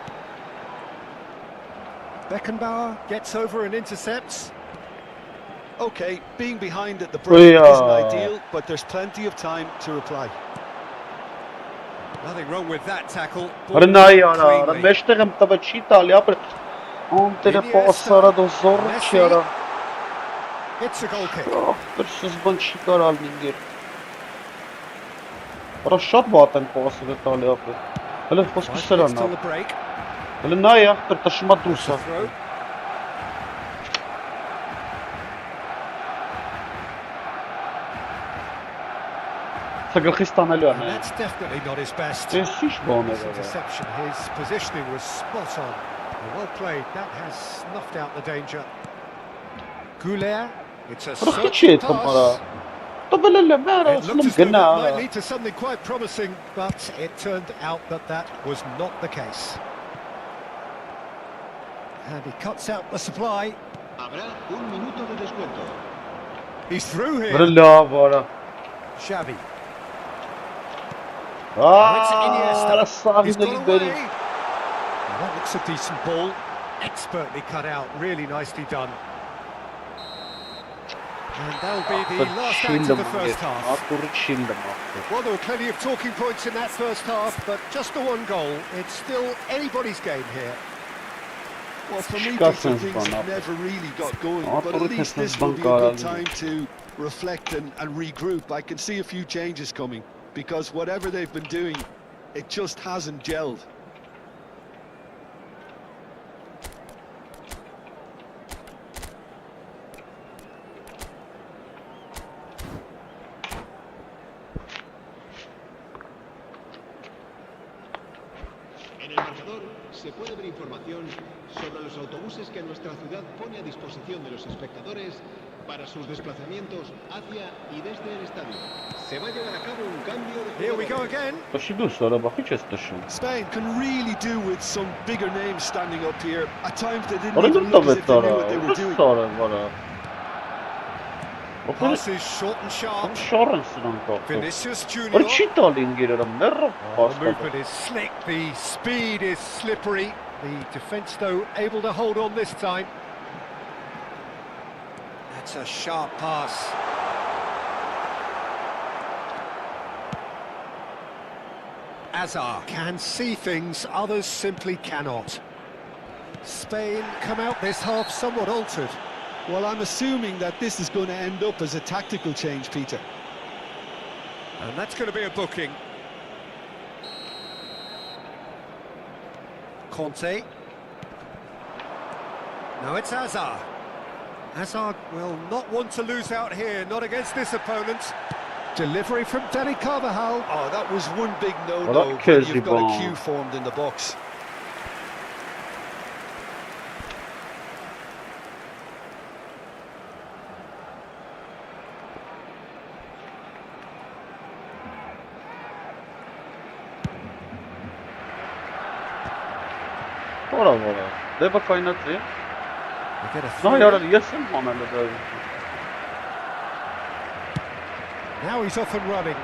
Beckenbauer gets over and intercepts. Okay, being behind at the break Yeah. isn't ideal, but there's plenty of time to reply. Nothing wrong with that tackle. Ara nay ara. Ara Cleanly. meştegem taba çitali apre. On tele pasara do zor çara. It's a goal kick. Pırsız ban çıkar almingir. Ara shot baten pası da tali apre. Hele Five foskuslar minutes ana. till the break. Hele nay ahtır taşıma dursa. Throw. Sagılxistan ölü And ana. that's definitely not his best. Esiş bana This da. interception, his positioning was spot on. Well played, that has snuffed out the danger. 𝐄𝐅𝐻𝐻𝐿, it's a Ara searching hiç ettim pass. ara. Tabi lele mera It looked aslım as though gına that might ara. lead to something quite promising, but it turned out that that was not the case. And he cuts out the supply. Habrá un minuto de descuento. He's through here. Bravo. Xavi. Ah, la He's savina got away. liberi. Well, that looks a decent ball. Expertly cut out. Really nicely done. And that'll be the last act of the first half. Well, there were plenty of talking points in that first half, but just the one goal. It's still anybody's game here. Well, for me, Peter, things never really got going, but at least this will be a good time to reflect and regroup. I can see a few changes coming, because whatever they've been doing, it just hasn't gelled. En el marcador se puede ver información sobre los autobuses que nuestra ciudad pone a disposición de los espectadores para sus desplazamientos hacia y desde el estadio. Se va a llevar a cabo un cambio de Here we go again. Spain can really do with some bigger names standing up here. At times they didn't even look as if they knew what they were doing. Pass is short and sharp. Vinicius Junior. The movement is slick, the speed is slippery. The defence, though, able to hold on this time. That's a sharp pass. Azar can see things others simply cannot. Spain come out this half somewhat altered. Well, I'm assuming that this is going to end up as a tactical change, Peter. And that's going to be a booking. Conte. Now it's Azar. Azar will not want to lose out here, not against this opponent. Delivery from 𝐄𝐅𝐻𝐿. Oh, that was one big no-no when you've got a queue formed in the box. Դեպը կայնացի։ Նա յարա ես եմ հանել դա։ Now he's off and running.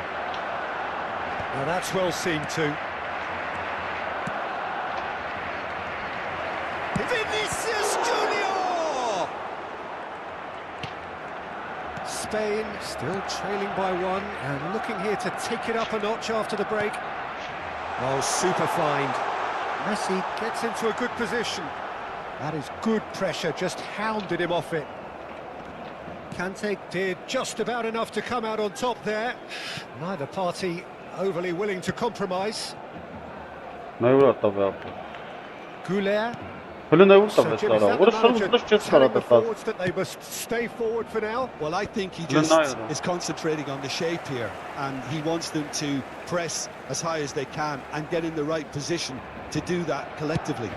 Now that's well seen too. Vinicius Junior! Spain still trailing by one and looking here to take it up a notch after the break. Oh, super find. Messi gets into a good position. That is good pressure, just hounded him off it. Kante did just about enough to come out on top there. Neither party overly willing to compromise. 𝐄𝐅𝐻𝐿. So, Jim, is that the manager telling the forwards that they must stay forward for now? Well, I think he just is concentrating on the shape here, and he wants them to press as high as they can and get in the right position to do that collectively.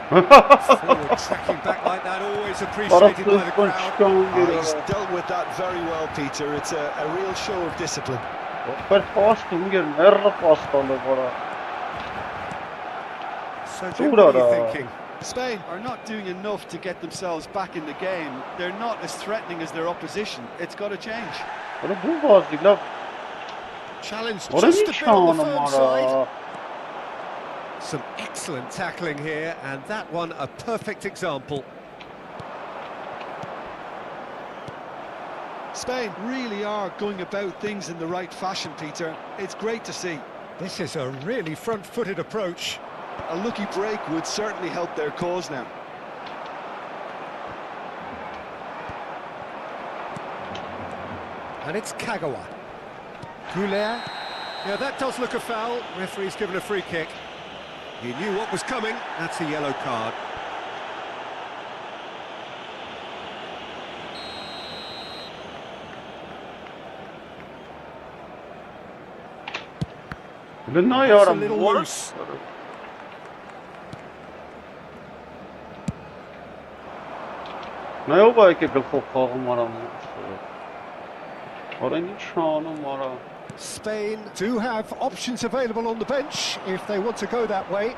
Forward tracking back like that, always appreciated by the crowd. He's dealt with that very well, Peter. It's a real show of discipline. So, Jim, what are you thinking? Spain are not doing enough to get themselves back in the game. They're not as threatening as their opposition. It's got to change. Challenge just a bit on the firm side. Some excellent tackling here, and that one a perfect example. Spain really are going about things in the right fashion, Peter. It's great to see. This is a really front-footed approach. A lucky break would certainly help their cause now. And it's Kagawa. 𝐄𝐅𝐻𝐿. Yeah, that does look a foul. Referee's given a free kick. He knew what was coming. That's a yellow card. That's a little loose. Spain do have options available on the bench if they want to go that way.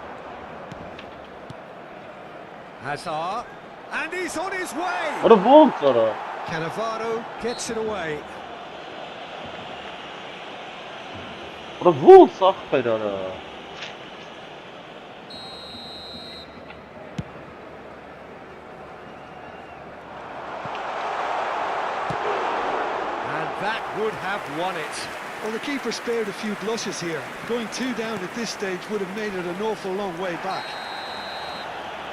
Hazard, and he's on his way. What a monster! Cannavaro gets it away. What a monster! That would have won it. Well, the keeper spared a few blushes here. Going 2 down at this stage would have made it an awful long way back.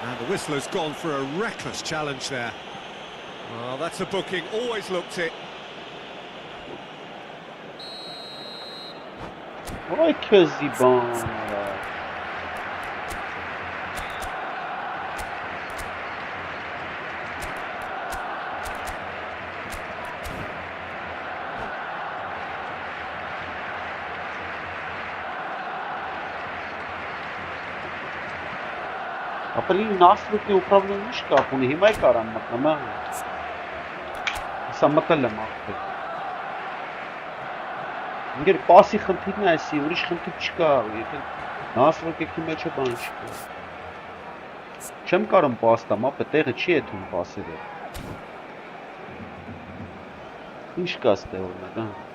And the whistler's gone for a reckless challenge there. Well, that's a booking, always looked it. Why Kazibon? Ապրի նաստրուկի ուպրավնուն ինչ կապ ունի, հիմա է կարան մտնեմ, Սա մտել եմ աղբեր։ Ինգեր պասի խնդիրն է այսի, ուրիշ խնդիր չկա, եթե նաստրուկի մեջը բան չկա։ Չեմ կարում պաստամ, ապը տեղը չի եթում պասերը։ Ինչ կա ստե օրնակ,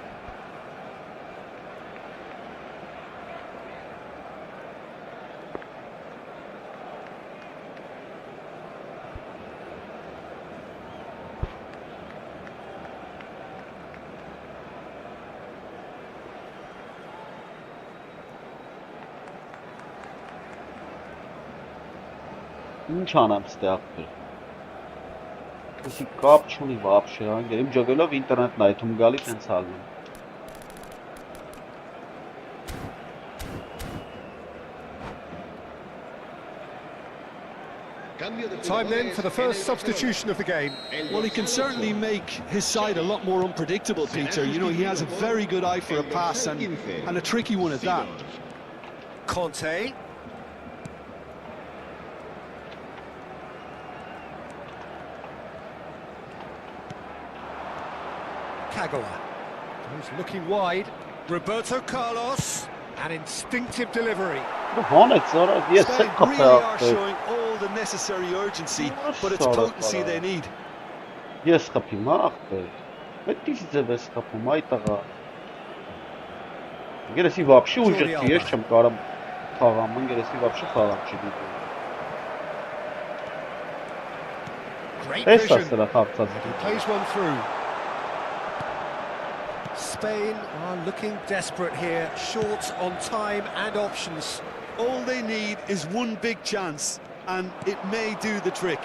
Ինչ անեմ ստե աղբեր։ Ուսի կապ չունի վապշե, անգեր, իմ ջոգելով ինտերնետն այդում գալիս են ցալվում։ Time then for the first substitution of the game. Well, he can certainly make his side a lot more unpredictable, Peter. You know, he has a very good eye for a pass and a tricky one at that. Conte. Kagawa. He's looking wide. Roberto Carlos. An instinctive delivery. Spain really are showing all the necessary urgency, but it's potency they need. Yes, խփի աղբեր։ Պետք է ձևես խփում այդ տղա։ Ինգերեսի վապշի ուժեցի, ես չեմ կարամ խաղամ, ինգերեսի վապշի խաղամ չի դիտում։ Great Էս vision. ասել է խաղացած։ He plays one through. Spain are looking desperate here, short on time and options. All they need is one big chance, and it may do the trick.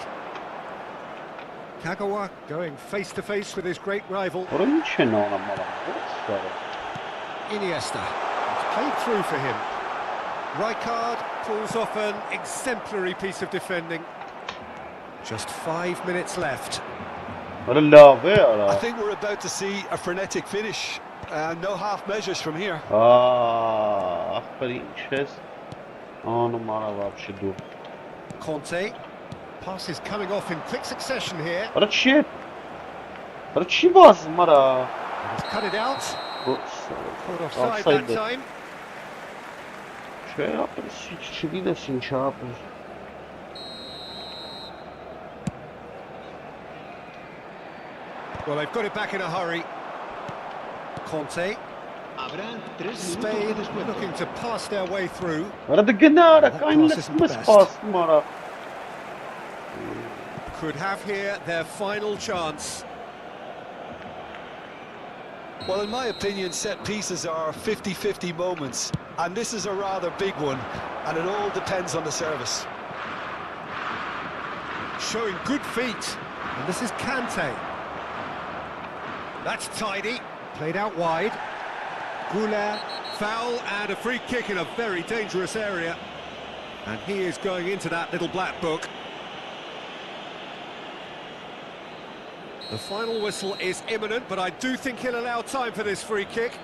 Kagawa going face to face with his great rival. Որ ինչ են անում մալա։ Iniesta. It's played through for him. Rijkaard pulls off an exemplary piece of defending. Just 5 minutes left. I think we're about to see a frenetic finish. No half measures from here. Աղբեր ինչ ես։ Անում արա վապշի դու։ Conte. Pass is coming off in quick succession here. Արա չի։ Արա չի վազում արա։ He's cut it out. Caught offside that time. Չէ, ապրես չգիտես ինչ ապրես։ Well, they've got it back in a hurry. Conte. Spain looking to pass their way through. Արա դե գնարա, կային լսում ես պասում արա։ Could have here their final chance. Well, in my opinion, set pieces are 50-50 moments, and this is a rather big one, and it all depends on the service. Showing good feet. And this is Kante. That's tidy. Played out wide. 𝐄𝐅𝐎𝐎, foul and a free kick in a very dangerous area. And he is going into that little black book. The final whistle is imminent, but I do think he'll allow time for this free kick.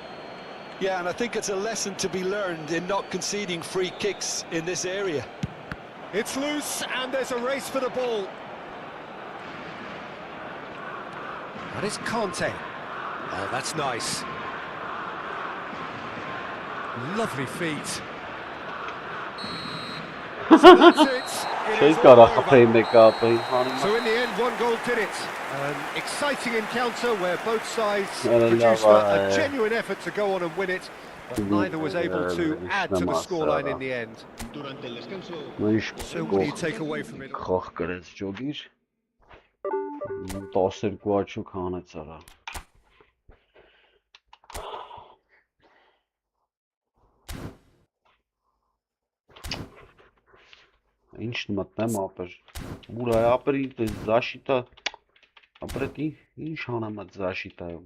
Yeah, and I think it's a lesson to be learned in not conceding free kicks in this area. It's loose, and there's a race for the ball. That is Conte. Oh, that's nice. Lovely feet. So that's it. It Չէի is all կարող over. խփեի մեկը ապեի, So in the end, one goal did it. An exciting encounter where both sides Well, produced no, a genuine effort to go on and win it, but neither was able to add to the scoreline in the end. Durante el descanso, So what do you take away from it? Խաղ կրեց ջոգիր 12 աչուկ հանեց արա Ինչ մտնեմ ապեր ուր այ ապեր ինձ զաշիտա ապեր ինչ հանեմ այդ զաշիտայում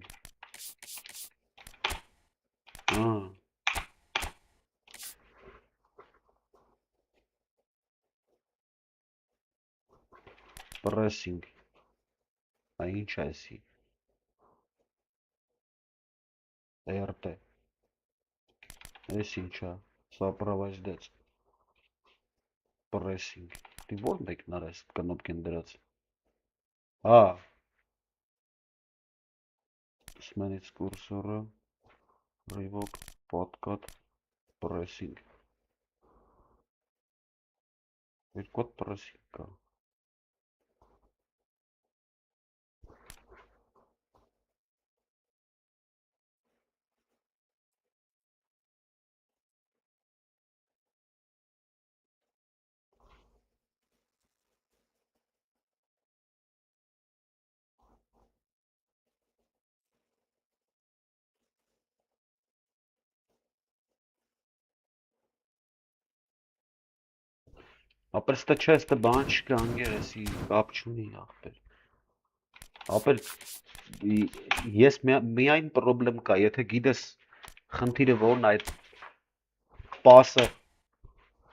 Pressing Այ ինչ այսի RT Այս ինչա սապրավազդեց Pressing Դի որ մեկն արես կնոպկեն դրած Սմանից կուրսորը Revoke Podcut Pressing Երկու pressing կա Ապեր ստա չէ, ստա բան չկա անգեր էսի կապ չունի ախպեր Ապեր ես միայն պրոբլեմ կա, եթե գիտես խնդիրը որն այդ պասը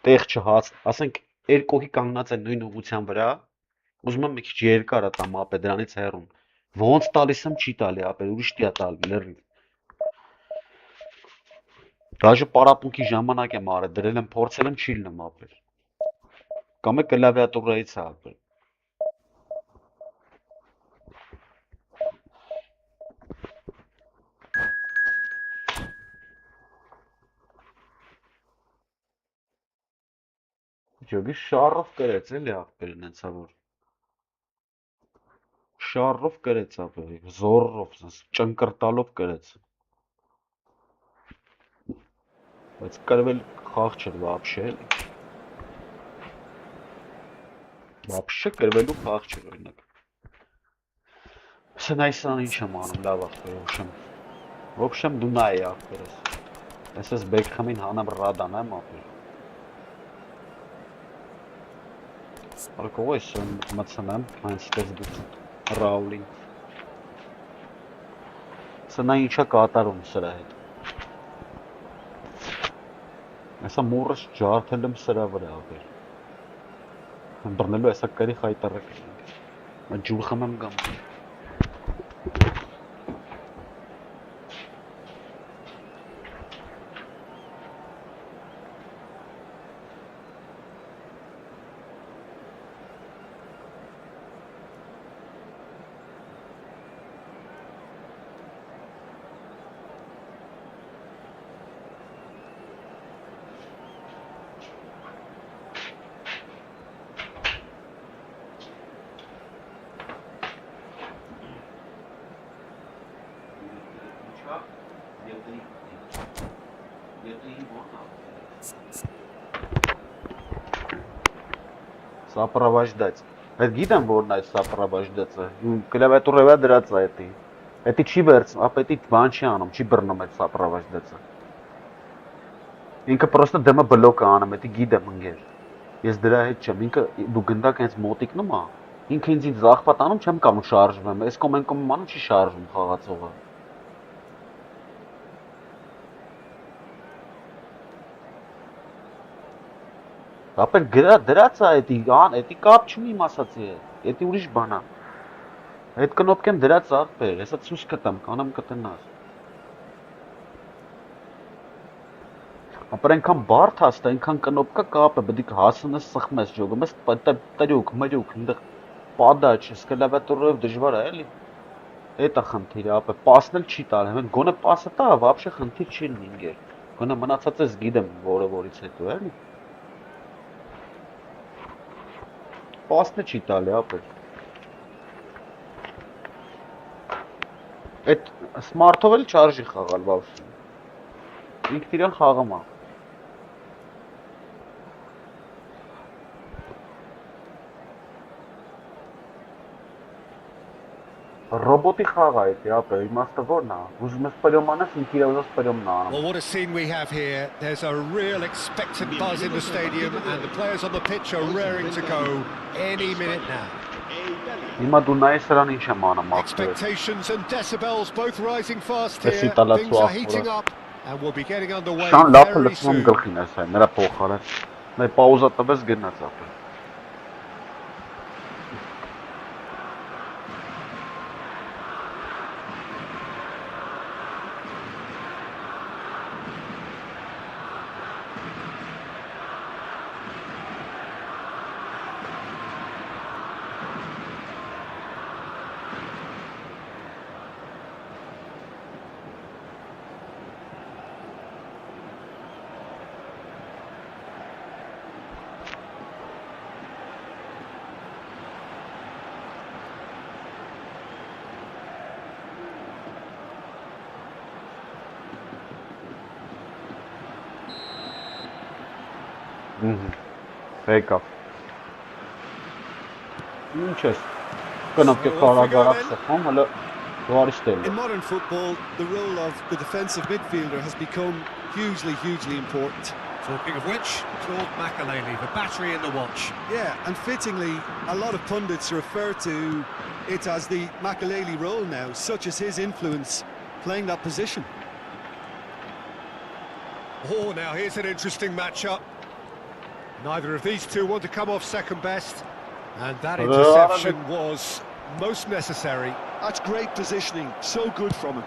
տեղ չհաց, ասենք երկողի կանգնած է նույն ուղղության վրա, ուզում եմ մի քիչ երկար ատամ ապեր դրանից հեռուն, ոնց տալիս եմ չի տալի ապեր, ուրիշ տիա տալի լրիվ Դաժե պարապունքի ժամանակ եմ արել, դրել եմ փորձել եմ չի լինում ապեր Կամ է կլավիատուրայից է ապեր Ջոգի շարով կրեց էլի ախպերն ենցա որ Շարով կրեց ապեր, զորով, ճնկրտալով կրեց Բայց կրվել խաղ չր վապշե էլի Վապշե կրվելու խաղ չր օրինակ Սեն այսան ինչ եմ անում լավ ախպեր, ոբշեմ դու նայ ախպերս Ես ես բեկխամին հանեմ ռադան եմ ապեր Արկող ես մծնեմ, հենց սկզբից Ռաուլին Սա նա ինչա կատարում սրա հետ Այսա մուրս ջարդել եմ սրա վրա ապեր Բրնելու այսա կարի խայտարակ Ջուր խմեմ գամ Սապրավաժդաց Այդ գիտեմ որն այս սապրավաժդացը Կլավիատուրը վրա դրած է էտի Էտի չի վերց, ապետի բան չի անում, չի բռնում այդ սապրավաժդացը Ինքը պրոստը դեմը բլոկ է անում, էտի գիտեմ ընգեր Ես դրա հետ չեմ, ինքը դու գնդակ հենց մոտիկնում է Ինքը ինձ զախպատ անում չեմ կանում շարժվեմ, այս կոմ են կոմ անում չի շարժվում խաղացողը Ապեր դրած է էտի կապ չունի իմ ասացի հետ, էտի ուրիշ բան է Այդ կնոպկեմ դրած ախպեր, հեսա ցույց կտամ, կանեմ կտնաս Ապեր այնքան բարդ հաստ է, այնքան կնոպկա կապ է, բդիկ հասնես սխմես ջոգում, ես տրյուկ, մրյուկ, ընդեղ պադաչ, սկլավիատուրով դժվար է էլի Էտ է խնդիրը, ապեր, պասնել չի տալ, հեն գոնը պասը տա, վապշե խնդիր չի լինի ինգեր Գոնը մնացած ես գիտեմ որը որից հետո էլի Պասնը չի տալի, ապեր։ Այդ սմարթով էլ չարժի խաղալ, բավშვի։ Ինքն իրեն խաղում է։ Ռոբոտի խաղ է դա, ապեր, իմաստը որն է։ Ուզում ես պրյոմ անես, ինքն իր ուզած պրյոմն է անում։ Well, what a scene we have here. There's a real expectant buzz in the stadium and the players on the pitch are raring to go any minute now. Հիմա դու նայես սրան ինչ եմ անում, ապեր։ Expectations and decibels both rising fast here. Էսի տալացու Things are ախորը։ heating up and we'll be getting underway Շան լափը very լցնում soon. գլխին ես այն, նրա փոխարեն։ Նայ պաուզա տվես գնաց ապեր։ Եկավ։ Ինչ ես։ Կնոք կարագարակ սխում, հələ դուարիշտել։ In modern football, the role of the defensive midfielder has become hugely important. Talking of which, Claude Makelele, the battery in the watch. Yeah, and fittingly, a lot of pundits refer to it as the Makelele role now, such as his influence playing that position. Oh, now here's an interesting matchup. Neither of these two want to come off second best, and that interception was most necessary. That's great positioning, so good from him.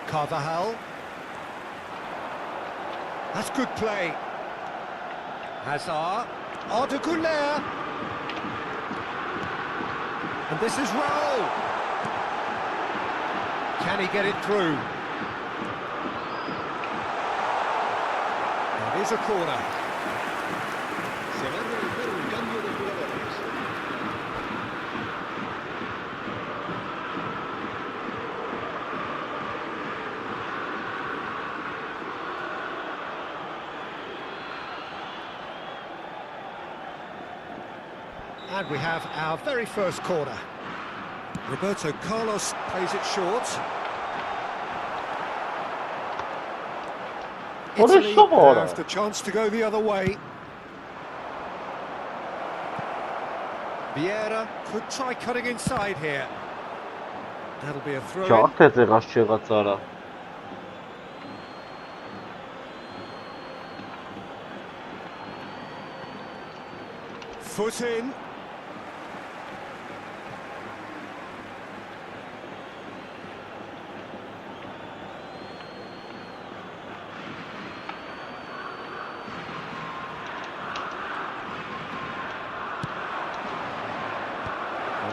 Carvajal. That's good play. Hazard. 𝐿𝐷. And this is Raul. Can he get it through? It is a corner. Se va a realizar un cambio de jugadores. And we have our very first corner. Roberto Carlos plays it short. What is Italy so have the chance to go the other way. Vieira could try cutting inside here. That'll be a throw in. Չարդ է եղած չեղած արա։ Foot in.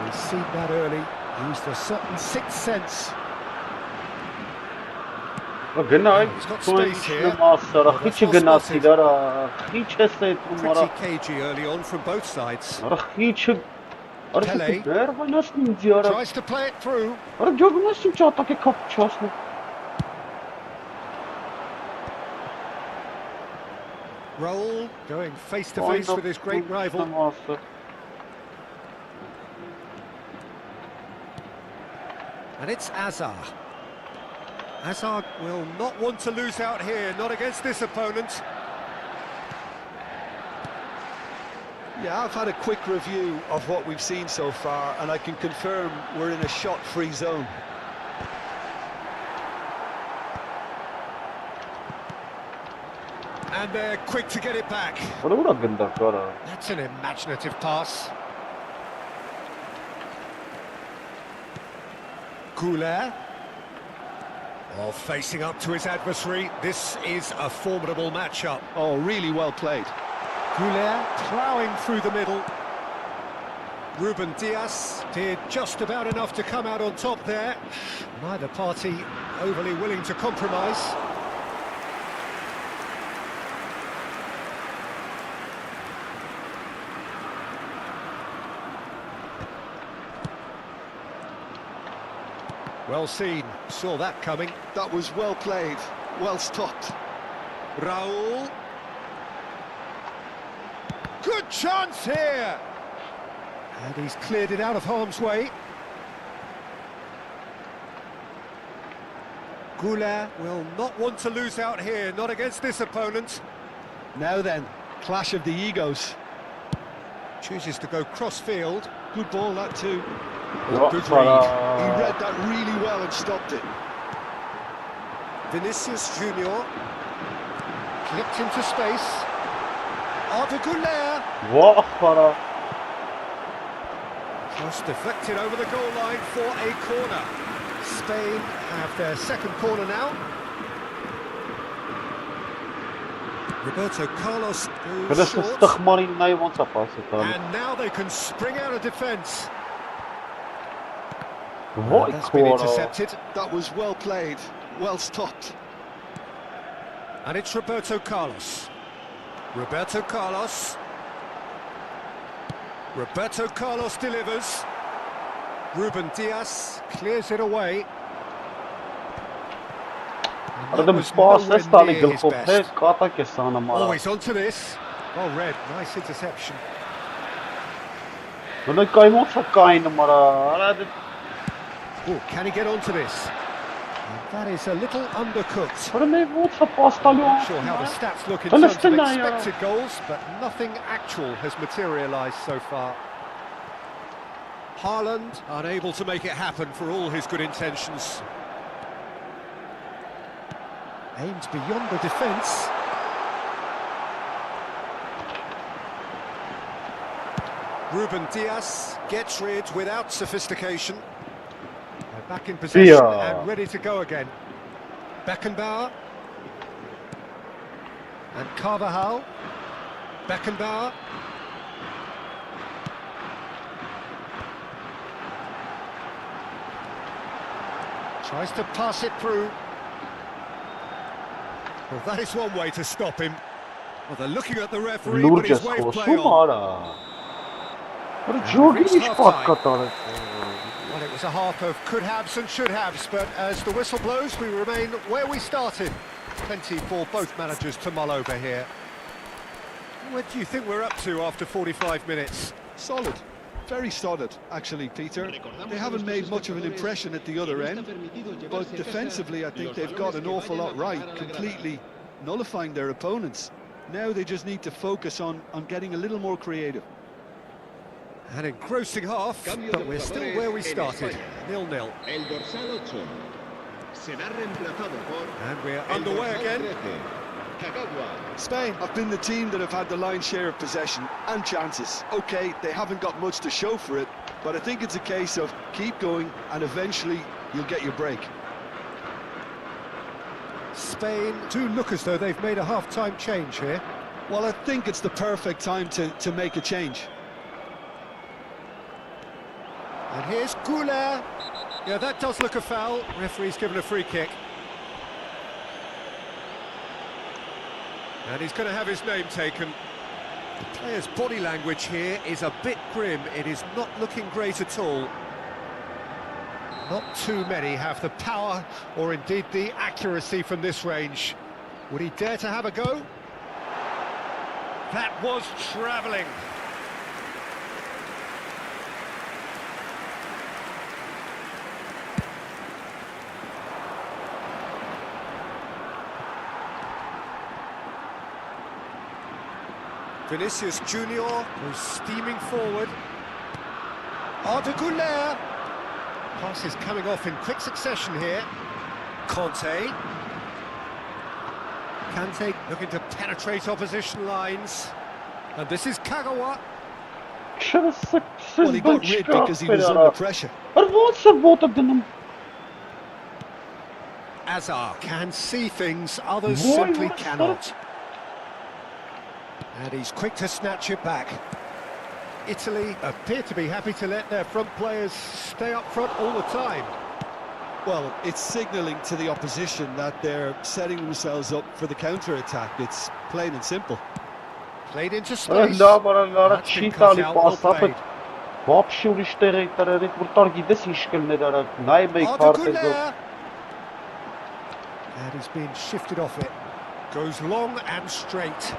He's seen that early, used a certain sixth sense. Գնայ, He's got ցույց space here. մասարա, Well, քիչ that's գնացի well դարա, քիչ էս այդ Pretty ումարա, cagey early on from both sides. արա քիչ, արա Pele. դեր վնասնի ինձ արա, Tries to play it through. արա ջոգնաս ինչ ատակ է կապ չասնի։ Raul going face to face with his great rival. And it's Hazard. Hazard will not want to lose out here, not against this opponent. Yeah, I've had a quick review of what we've seen so far, and I can confirm we're in a shot-free zone. And they're quick to get it back. That's an imaginative pass. 𝐄𝐅𝐎𝐻𝐿. Oh, facing up to his adversary. This is a formidable matchup. Oh, really well played. 𝐄𝐅𝐻𝐿 ploughing through the middle. Ruben Dias did just about enough to come out on top there. Neither party overly willing to compromise. Well seen, saw that coming. That was well played, well stopped. Raul. Good chance here! And he's cleared it out of harm's way. 𝐄𝐅𝐎𝐓 will not want to lose out here, not against this opponent. Now then, clash of the egos. Chooses to go cross-field. Good ball, that too. Good read. He read that really well and stopped it. Vinicius Junior. Clipped into space. 𝐄𝐅𝐎𝐓. What para? Cross deflected over the goal line for a corner. Spain have their second corner now. Roberto Carlos goes short. And now they can spring out of defence. That's been intercepted. That was well played, well stopped. And it's Roberto Carlos. Roberto Carlos. Roberto Carlos delivers. Ruben Dias clears it away. Arada bir pas tane gol kata kesana mara. Always onto this. Well read, nice interception. Buna kaymosa kayn mara. Oh, can he get onto this? That is a little undercooked. Not Sure how the stats look in terms of expected goals, but nothing actual has materialised so far. Haaland unable to make it happen for all his good intentions. Aims beyond the defence. Ruben Dias gets rid without sophistication. They're back in possession and ready to go again. Beckenbauer. And Carvajal. Beckenbauer. Tries to pass it through. Well, that is one way to stop him. Well, they're looking at the referee, but his way of play on. Well, it was a half of could-haves and should-haves, but as the whistle blows, we remain where we started. Plenty for both managers to mull over here. What do you think we're up to after 45 minutes? Solid. Very solid, actually, Peter. They haven't made much of an impression at the other end, but defensively I think they've got an awful lot right, completely nullifying their opponents. Now they just need to focus on getting a little more creative. An engrossing half, but we're still where we started, 0-0. And we're underway again. Spain have been the team that have had the lion's share of possession and chances. Okay, they haven't got much to show for it, but I think it's a case of keep going and eventually you'll get your break. Spain do look as though they've made a half-time change here. Well, I think it's the perfect time to make a change. And here's 𝐄𝐅𝐎𝐓. Yeah, that does look a foul. Referee's given a free kick. And he's going to have his name taken. The player's body language here is a bit grim. It is not looking great at all. Not too many have the power or indeed the accuracy from this range. Would he dare to have a go? That was travelling. Vinicius Junior goes steaming forward. 𝐄𝐅𝐎𝐓. Pass is coming off in quick succession here. Kante looking to penetrate opposition lines. And this is Kagawa. Well, he got rid because he was under pressure. Azar can see things others simply cannot. And he's quick to snatch it back. Italy appear to be happy to let their front players stay up front all the time. Well, it's signalling to the opposition that they're setting themselves up for the counter-attack. It's plain and simple. Played into space. That's been cut out, well played. Вообще ուրիշ տեղ էի տրել, որ տար գիտես ինչ կլներ արա, նայում էի քարտեզով։ And he's been shifted off it. Goes long and straight.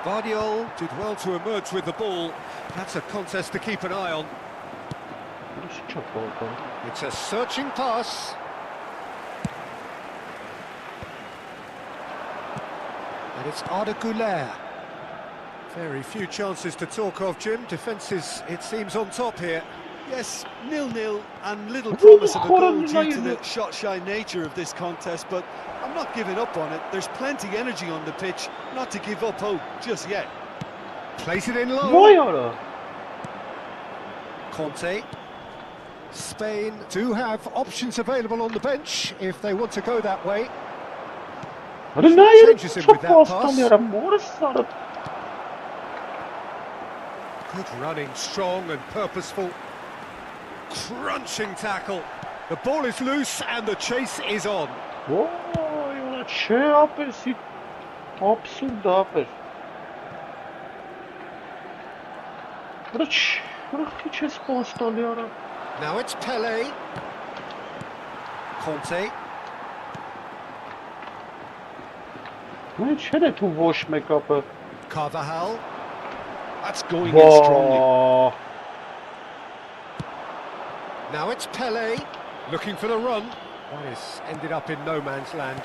Vardiol did well to emerge with the ball. That's a contest to keep an eye on. It's a searching pass. And it's 𝐄𝐅𝐻𝐿𝐴. Very few chances to talk of, Jim. Defence is, it seems, on top here. Yes, 0-0 and little promise of a goal due to the shot-shy nature of this contest, but I'm not giving up on it. There's plenty energy on the pitch, not to give up hope just yet. Place it in low. Conte. Spain do have options available on the bench if they want to go that way. Changes him with that pass. Good running, strong and purposeful. Crunching tackle. The ball is loose and the chase is on. Now it's Pelé. Conte. 𝐶𝐅𝐴H𝐿. That's going in strongly. Now it's Pelé, looking for the run. That has ended up in no man's land.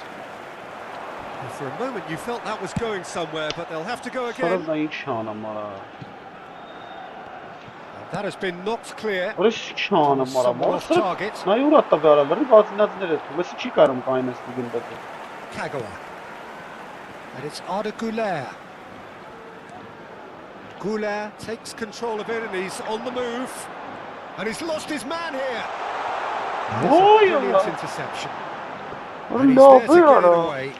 And for a moment you felt that was going somewhere, but they'll have to go again. And that has been knocked clear. Somewhat off target. Kagawa. And it's 𝐄𝐅𝐻𝐿𝐴. 𝐻𝐿𝐴 takes control of it and he's on the move. And he's lost his man here. That is a brilliant interception. And he's there to get it away.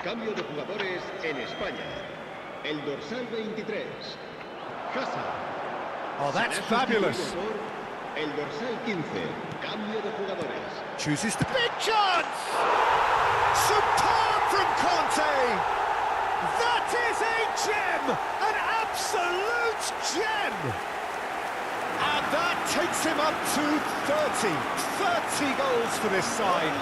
Cambio de jugadores en España. El dorsal 23. Hazard. Oh, that's fabulous. El dorsal 15. Cambio de jugadores. Chooses the big chance. Superb from Conte. That is a gem. An absolute gem. And that takes him up to 30 goals for this side.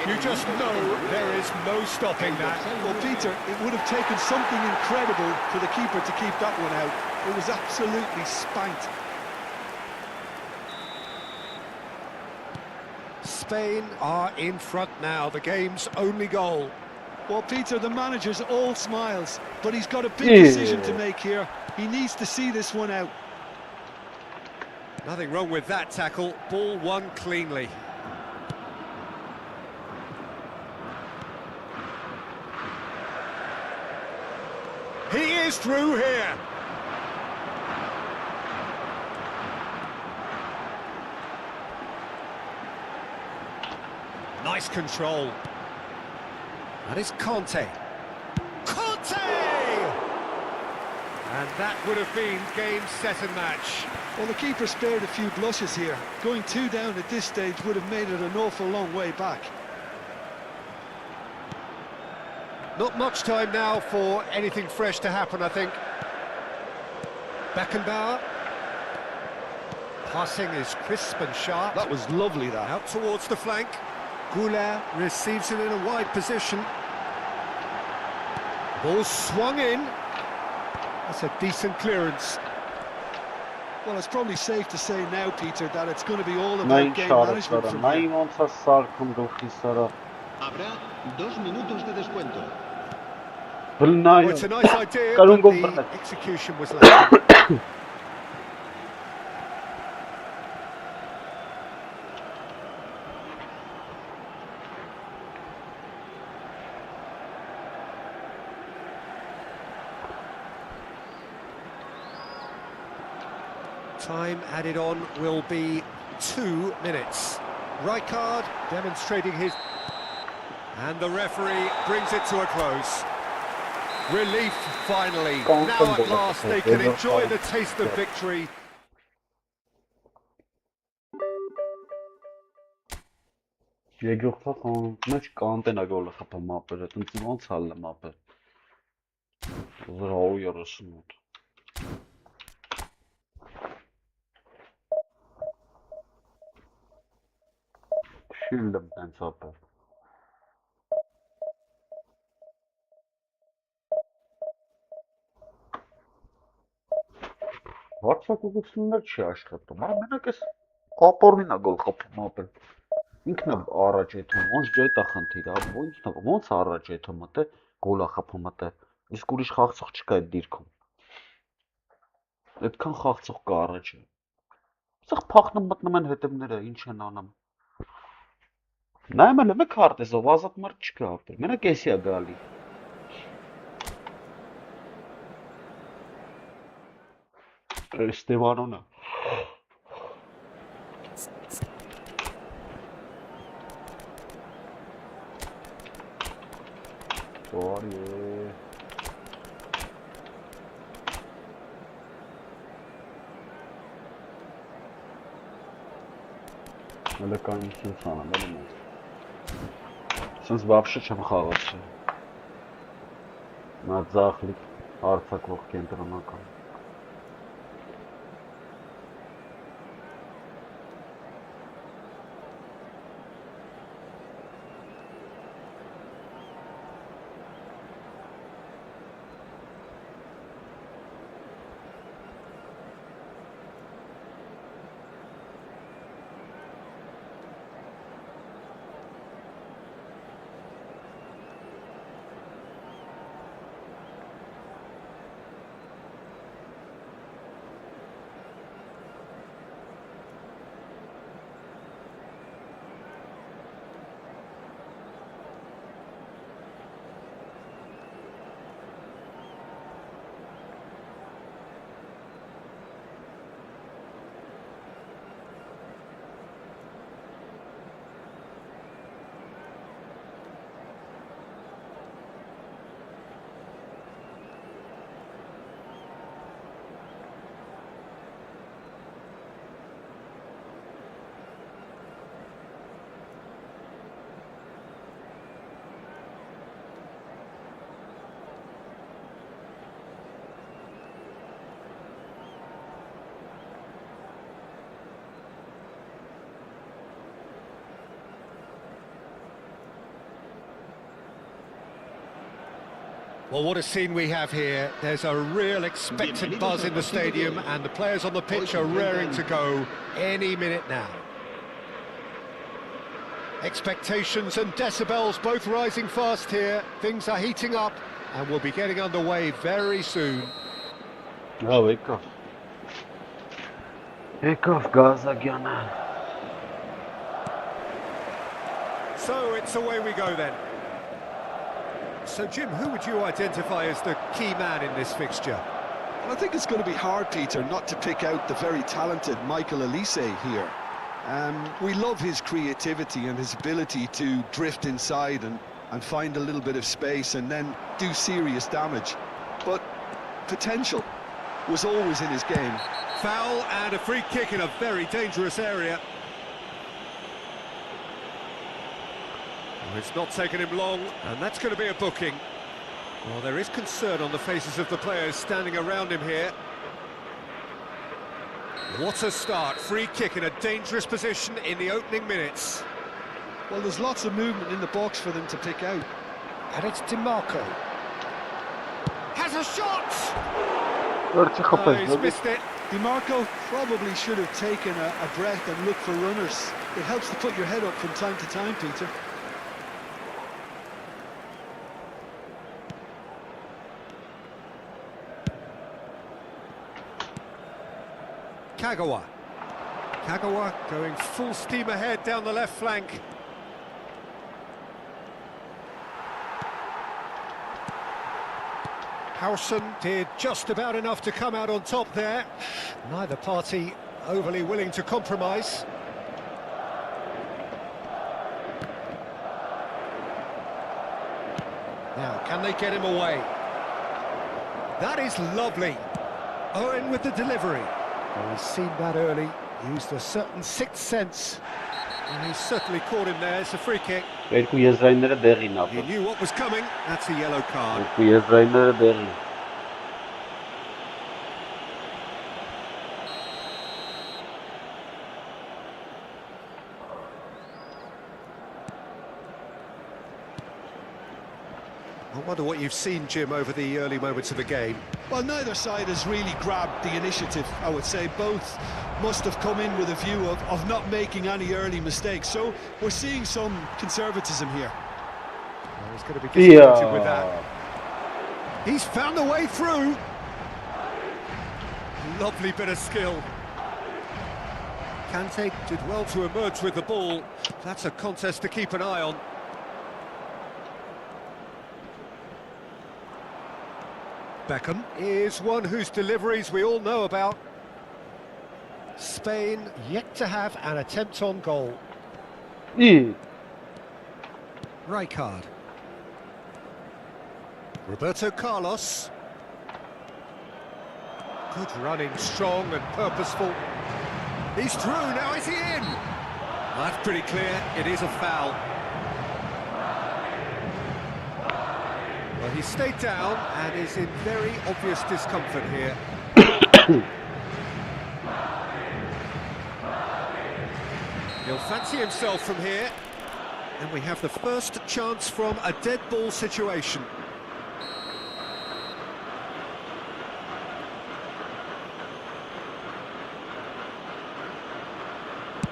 You just know there is no stopping that. Well, Peter, it would have taken something incredible for the keeper to keep that one out. It was absolutely spanked. Spain are in front now, the game's only goal. Well, Peter, the manager's all smiles, but he's got a big decision to make here. He needs to see this one out. Nothing wrong with that tackle. Ball won cleanly. He is through here. Nice control. That is Conte. And that would have been game, set and match. Well, the keeper spared a few blushes here. Going 2 down at this stage would have made it an awful long way back. Not much time now for anything fresh to happen, I think. Beckenbauer. Passing is crisp and sharp. That was lovely, that. Out towards the flank. 𝐻𝐿𝐴 receives it in a wide position. Ball swung in. That's a decent clearance. Well, it's probably safe to say now, Peter, that it's going to be all about game management from here. Habrá 2 minutos de descuento. Well, it's a nice idea, but the execution was lacking. Time added on will be 2 minutes. Right card demonstrating his... And the referee brings it to a close. Relief finally. Now at last they can enjoy the taste of victory. Երկրորդ մեջ կանտենա գոլը խփը մապերը, տնցի ոնց հալը մապը։ 138 Շիլդը տենց ապը։ Վարչակցություններ չի աշխատում, մենակ էս կապորվին է գոլ խփում ապել։ Ինքն է առաջ եթում, ոնց ջետ է խնդիրը, ոնց առաջ եթում մտե գոլ է խփում մտե։ Իսկ ուրիշ խաղցող չկա այդ դիրքում։ Այդքան խաղցող կա առաջը։ Սա փախնում մտնում են հետևները, ինչ են անում։ Նայում եմ քարտեզով ազատ մարդ չկա ապել, մենակ էսի է գալի։ Ստեվանոնը։ Sorry. Մելական ինքնության եմ, Սենց բաբշը չեմ խաղացել։ Նա ձախլիկ արձակվող կենտրոնական։ Well, what a scene we have here. There's a real expectant buzz in the stadium and the players on the pitch are raring to go any minute now. Expectations and decibels both rising fast here. Things are heating up and we'll be getting underway very soon. Oh, եկավ Գազագյանը։ So it's away we go then. So, Jim, who would you identify as the key man in this fixture? Well, I think it's going to be hard, Peter, not to pick out the very talented Michael Olise here. We love his creativity and his ability to drift inside and find a little bit of space and then do serious damage. But potential was always in his game. Foul and a free kick in a very dangerous area. It's not taken him long, and that's going to be a booking. Well, there is concern on the faces of the players standing around him here. What a start. Free kick in a dangerous position in the opening minutes. Well, there's lots of movement in the box for them to pick out. And it's DiMarco. Has a shot! He's missed it. DiMarco probably should have taken a breath and looked for runners. It helps to put your head up from time to time, Peter. Kagawa. Kagawa going full steam ahead down the left flank. Howson did just about enough to come out on top there. Neither party overly willing to compromise. Now, can they get him away? That is lovely. Owen with the delivery. Well, he's seen that early, used a certain sixth sense. And he's certainly caught him there. It's a free kick. Երկու եզրայինները դեղին He ապա։ knew what was coming. That's a yellow card. Երկու եզրայինները դեղին։ I wonder what you've seen, Jim, over the early moments of the game. Well, neither side has really grabbed the initiative, I would say. Both must have come in with a view of not making any early mistakes. So we're seeing some conservatism here. Well, he's going to be disappointed with that. He's found a way through. Lovely bit of skill. Kante did well to emerge with the ball. That's a contest to keep an eye on. Beckham is one whose deliveries we all know about. Spain yet to have an attempt on goal. Rijkaard. Roberto Carlos. Good running, strong and purposeful. He's through, now is he in? Well, that's pretty clear, it is a foul. Well, he stayed down and is in very obvious discomfort here. He'll fancy himself from here. And we have the first chance from a dead ball situation.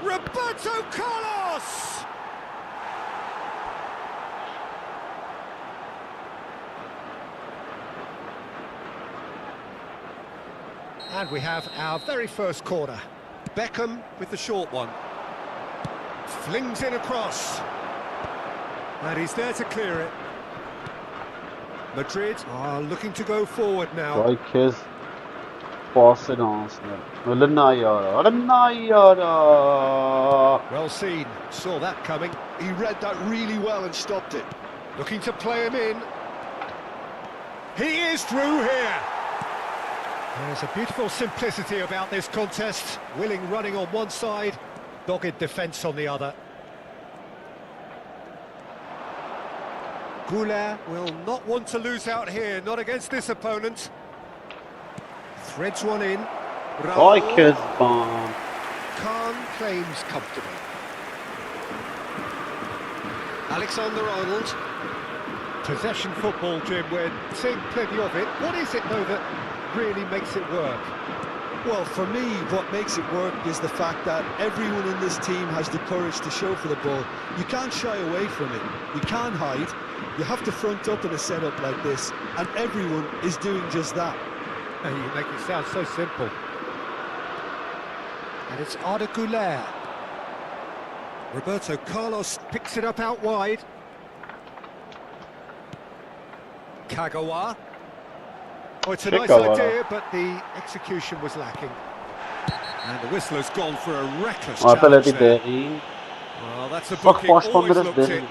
Roberto Carlos! And we have our very first corner. Beckham with the short one. Flings in across. And he's there to clear it. Madrid are looking to go forward now. Strikers passing Arsenal. Well seen, saw that coming. He read that really well and stopped it. Looking to play him in. He is through here. There's a beautiful simplicity about this contest. Willing running on one side, dogged defence on the other. 𝐄𝐅𝐎𝐻 will not want to lose out here, not against this opponent. Threads one in. Strikers bomb. Khan claims comfortably. Alexander-Arnold. Possession football, Jim, we're seeing plenty of it. What is it, though, that really makes it work? Well, for me, what makes it work is the fact that everyone in this team has the courage to show for the ball. You can't shy away from it. You can't hide. You have to front up in a setup like this, and everyone is doing just that. And you make it sound so simple. And it's Arda Güler. Roberto Carlos picks it up out wide. Kagawa. Oh, it's a nice idea, but the execution was lacking. And the whistler's gone for a reckless challenge there. Well, that's a booking, always looked it.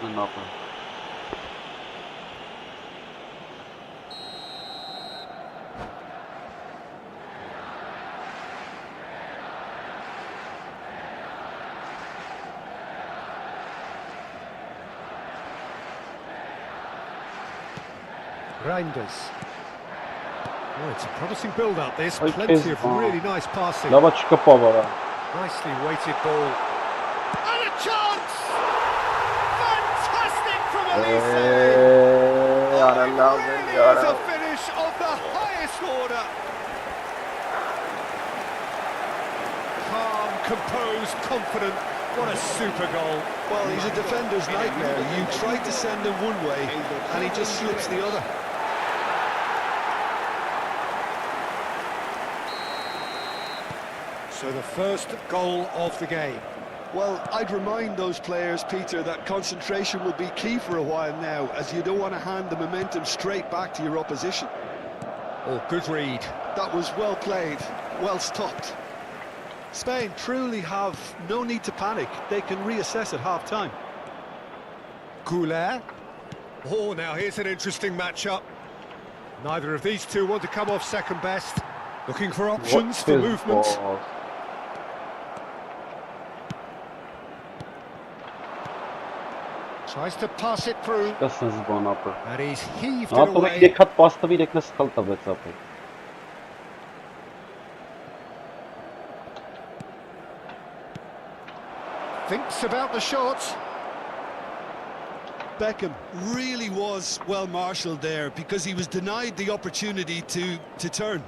Reinders. Oh, it's a promising build-up, this. Plenty of really nice passing. Nicely weighted ball. And a chance! Fantastic from Elise! Really is a finish of the highest order. Calm, composed, confident. What a super goal. Well, he's a defender's nightmare. You try to send him one way, and he just slips the other. So the first goal of the game. Well, I'd remind those players, Peter, that concentration will be key for a while now, as you don't want to hand the momentum straight back to your opposition. Oh, good read. That was well played, well stopped. Spain truly have no need to panic. They can reassess at half-time. 𝐄𝐅𝐎𝐎𝐻. Oh, now here's an interesting matchup. Neither of these two want to come off second best. Looking for options for movement. Tries to pass it through. And he's heaved it away. Thinks about the shot. Beckham really was well marshalled there because he was denied the opportunity to turn.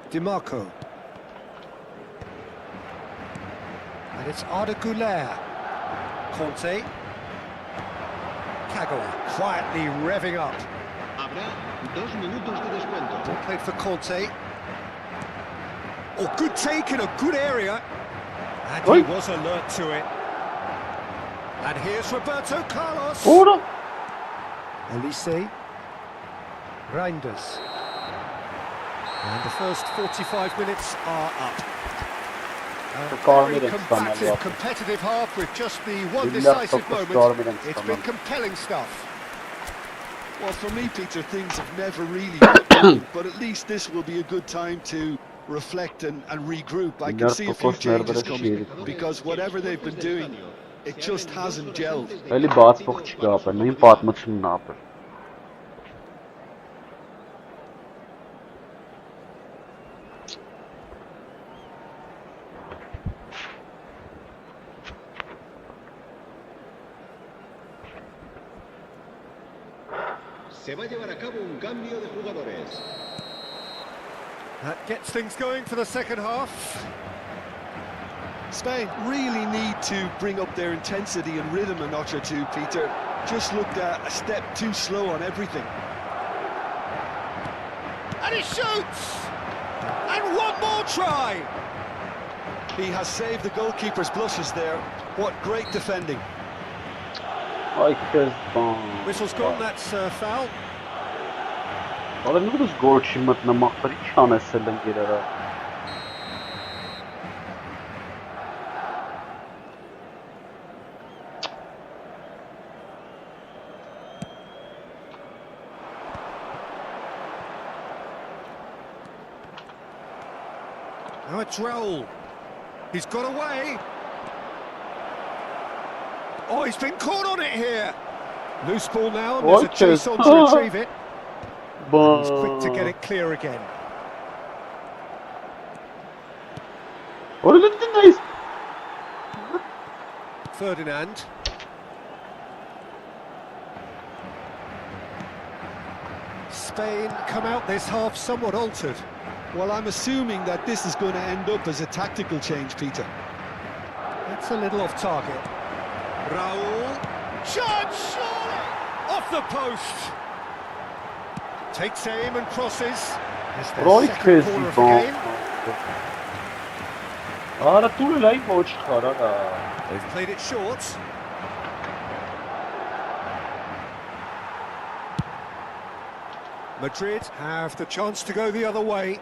DiMarco. And it's 𝐼𝐼𝐻𝐿𝐼. Conte. 𝐂𝐅𝐻𝐿 quietly revving up. Habrá 2 minutos de descuento. Ball played for Conte. Oh, good take in a good area. And he was alert to it. And here's Roberto Carlos. Elise. Reinders. And the first 45 minutes are up. A very combative, competitive half with just the one decisive moment. It's been compelling stuff. Well, for me, Peter, things have never really happened, but at least this will be a good time to reflect and regroup. I can see a few changes coming, because whatever they've been doing, it just hasn't gelled. Se va a llevar a cabo un cambio de jugadores. That gets things going for the second half. Spain really need to bring up their intensity and rhythm a notch or two, Peter. Just looked a step too slow on everything. And he shoots! And one more try! He has saved the goalkeeper's blushes there. What great defending. Whistle's gone, that's foul. Now it's Raul. He's got away. Oh, he's been caught on it here. Loose ball now, and there's a chase on to retrieve it. And he's quick to get it clear again. Ferdinand. Spain come out this half somewhat altered. Well, I'm assuming that this is going to end up as a tactical change, Peter. That's a little off target. Raul. Shot! Surely! Off the post! Takes aim and crosses. It's the second corner of the game. They've played it short. Madrid have the chance to go the other way.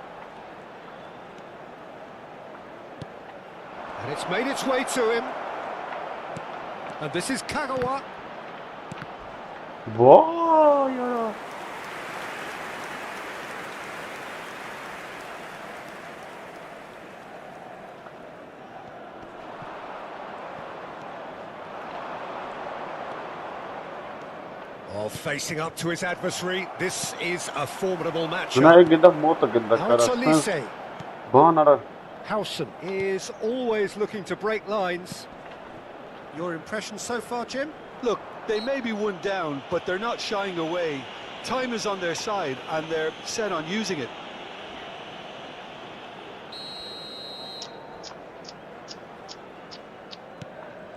And it's made its way to him. And this is 𝐂𝐅𝐻𝐿. Oh, facing up to his adversary, this is a formidable matchup. Howson is always looking to break lines. Your impression so far, Jim? Look, they may be one down, but they're not shying away. Time is on their side, and they're set on using it.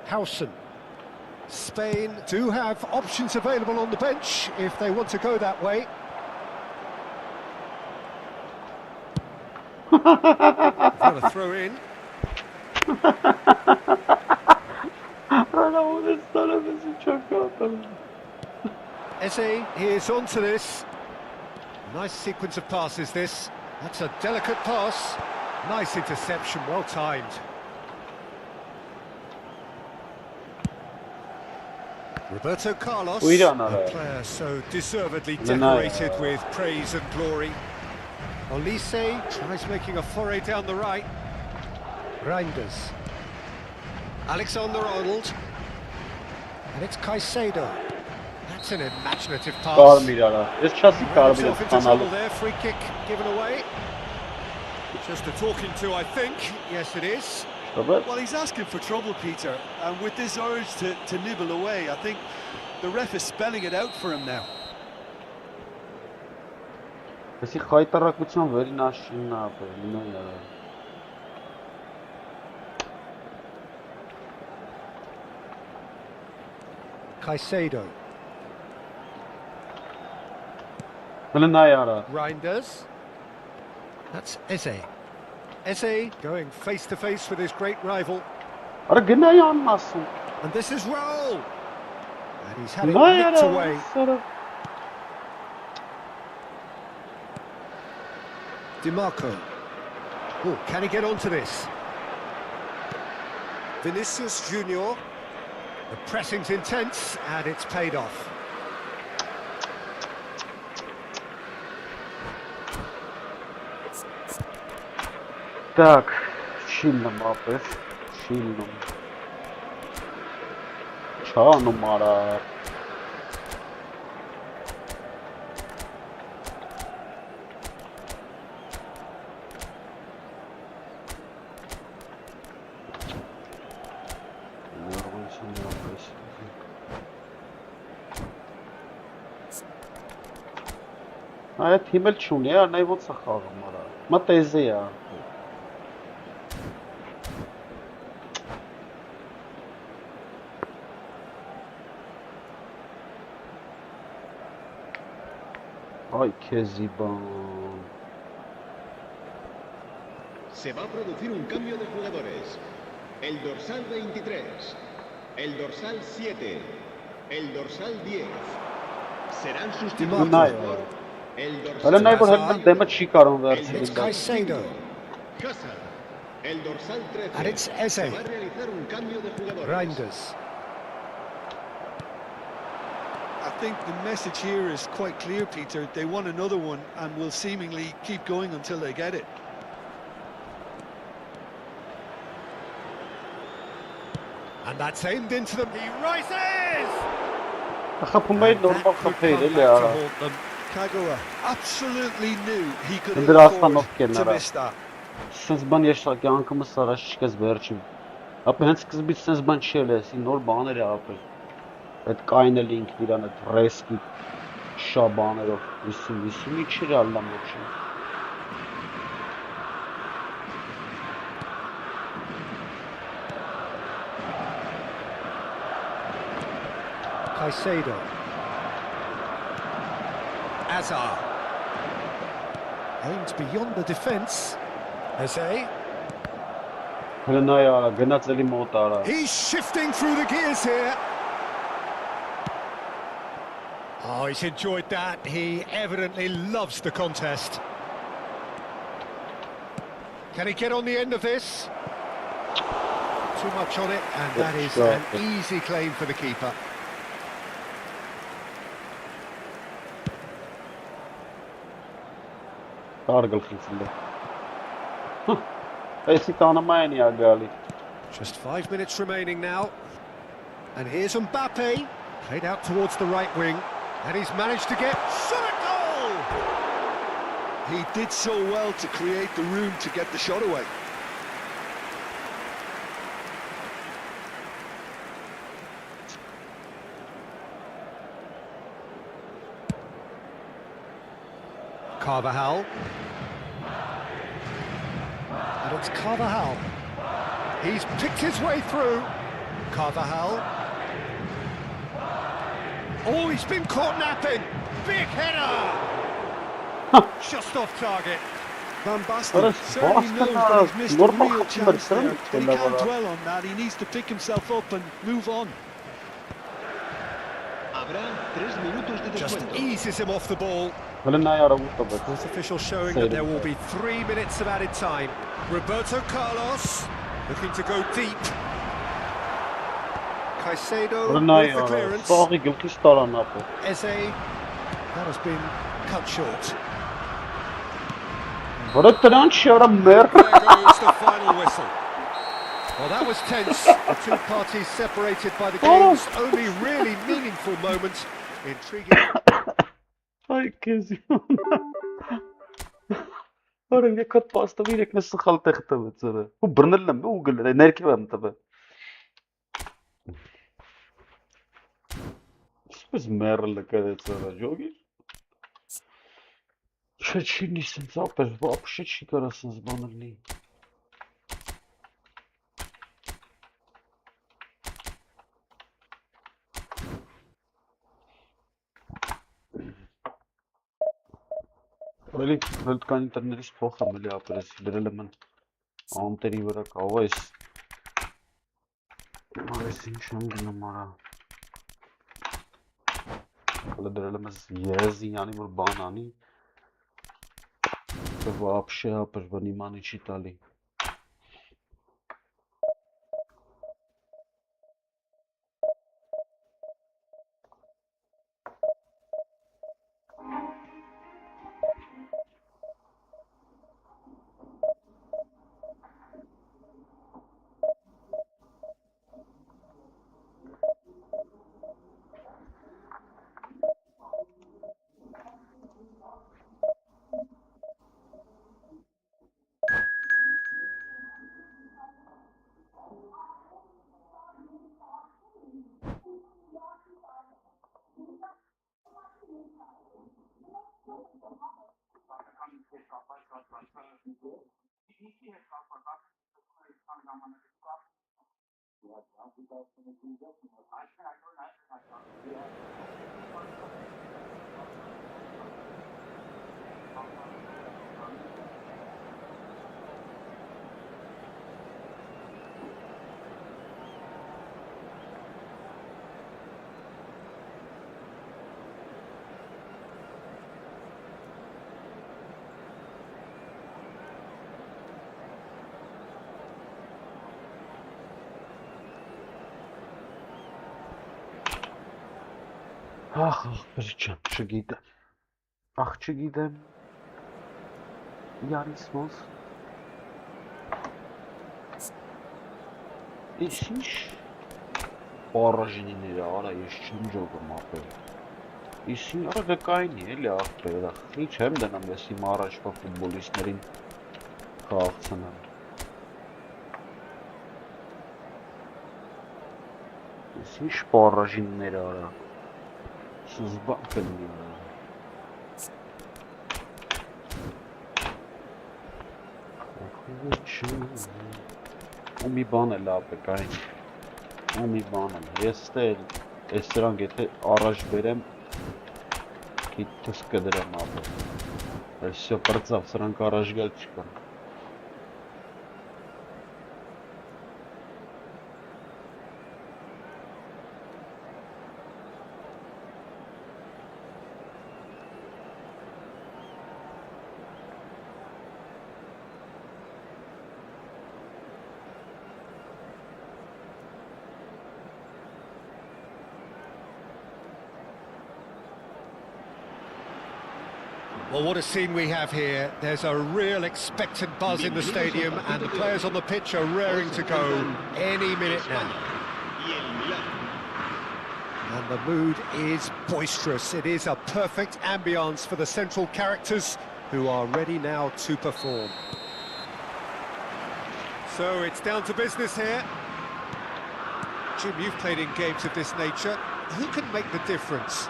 Howson. Spain do have options available on the bench if they want to go that way. Got a throw in. Eze, he is onto this. Nice sequence of passes this. That's a delicate pass. Nice interception, well timed. Roberto Carlos, a player so deservedly decorated with praise and glory. Olise tries making a foray down the right. Reinders. Alexander-Arnold. And it's Caicedo. That's an imaginative pass. Himself into trouble there, free kick given away. Just a talking to, I think. Yes, it is. Well, he's asking for trouble, Peter, and with this urge to nibble away, I think the ref is spelling it out for him now. Caicedo. Reinders. That's Eze. Eze going face to face with his great rival. And this is Raul. And he's had it nicked away. DiMarco. Oh, can he get onto this? Vinicius Junior. The pressing's intense and it's paid off. Так, сильно мапы, сильно. Чану мара. Այդ հիմել չունի, նայ ոնց է խաղում արա։ Մտեզի է։ Ay, qué zibón. Se va a producir un cambio de jugadores. El dorsal 23, el dorsal 7, el dorsal 10 serán sustituidos por el dorsal 5, el dorsal 13. And it's Eze. Se va a realizar un cambio de jugadores. Reinders. I think the message here is quite clear, Peter. They want another one and will seemingly keep going until they get it. And that's aimed into them. He rises! Kagawa absolutely knew he could afford to miss that. Sense ban yaşa yankımız saraş çıkız berçim. Apı hens kız bit sense ban şöyle sin nor baner ya apı. Et kayne link diran et reski şabaner of visim içeri allam yapışım. Caicedo. Azar. Aimed beyond the defence. Eze. He's shifting through the gears here. Oh, he's enjoyed that. He evidently loves the contest. Can he get on the end of this? Too much on it, and that is an easy claim for the keeper. Just 5 minutes remaining now. And here's Mbappe, played out towards the right wing. And he's managed to get shot at goal! He did so well to create the room to get the shot away. Carvajal. And it's Carvajal. He's picked his way through. Carvajal. Oh, he's been caught napping. Big header. Just off target. Van Basten certainly knows that he's missed a real chance there, but he can't dwell on that. He needs to pick himself up and move on. Just eases him off the ball. Հլնայարավուտը Official showing that there will be 3 minutes of added time. Roberto Carlos looking to go deep. Caicedo with the clearance. Սաղի գլխի ստարան ապը Eze, that has been cut short. Վրը տրան շարա մեր There goes the final whistle. Well, that was tense. The two parties separated by the game's only really meaningful moment. Intriguing. Այ քեզիոն Որը եկած պաստով իրեք նե սխալ տեղ տվեց ըրը ու բռնել եմ ու գլել ներքև եմ տվել Սպես մերլը կրեց ըրը ջոգի Չէ չի նիսենց ապեր վապշե չի կարա սենց բանելի Really, well, can internet is for family operas. Drillerman, Anteri were a always. I think Shangamara. The Drillemas, yes, the animal banani. The Wapshe up as Vanimani Chitali. Ach, Richard, չգիտեմ, ach չգիտեմ, Յարիս ոնց, Ես ինչ պարաժինիներ արա, ես չեմ ջոգում ապել, Ես ինչ արագակայինի էլի աղբեր, ինչ եմ դնամ ես իմ առաջվա ֆուտբոլիստներին խաղացնեմ, Ես ինչ պարաժիններ արա, Զբակ են լինում ու մի բան է լավ է կային ու մի բան է ես էլ ես սրանք եթե առաջ բերեմ գիտես կդրեմ ապը ես սյո պրծավ սրանք առաջ գալ չկան Well, what a scene we have here. There's a real expectant buzz in the stadium and the players on the pitch are raring to go any minute now. And the mood is boisterous. It is a perfect ambience for the central characters who are ready now to perform. So it's down to business here. Jim, you've played in games of this nature. Who can make the difference?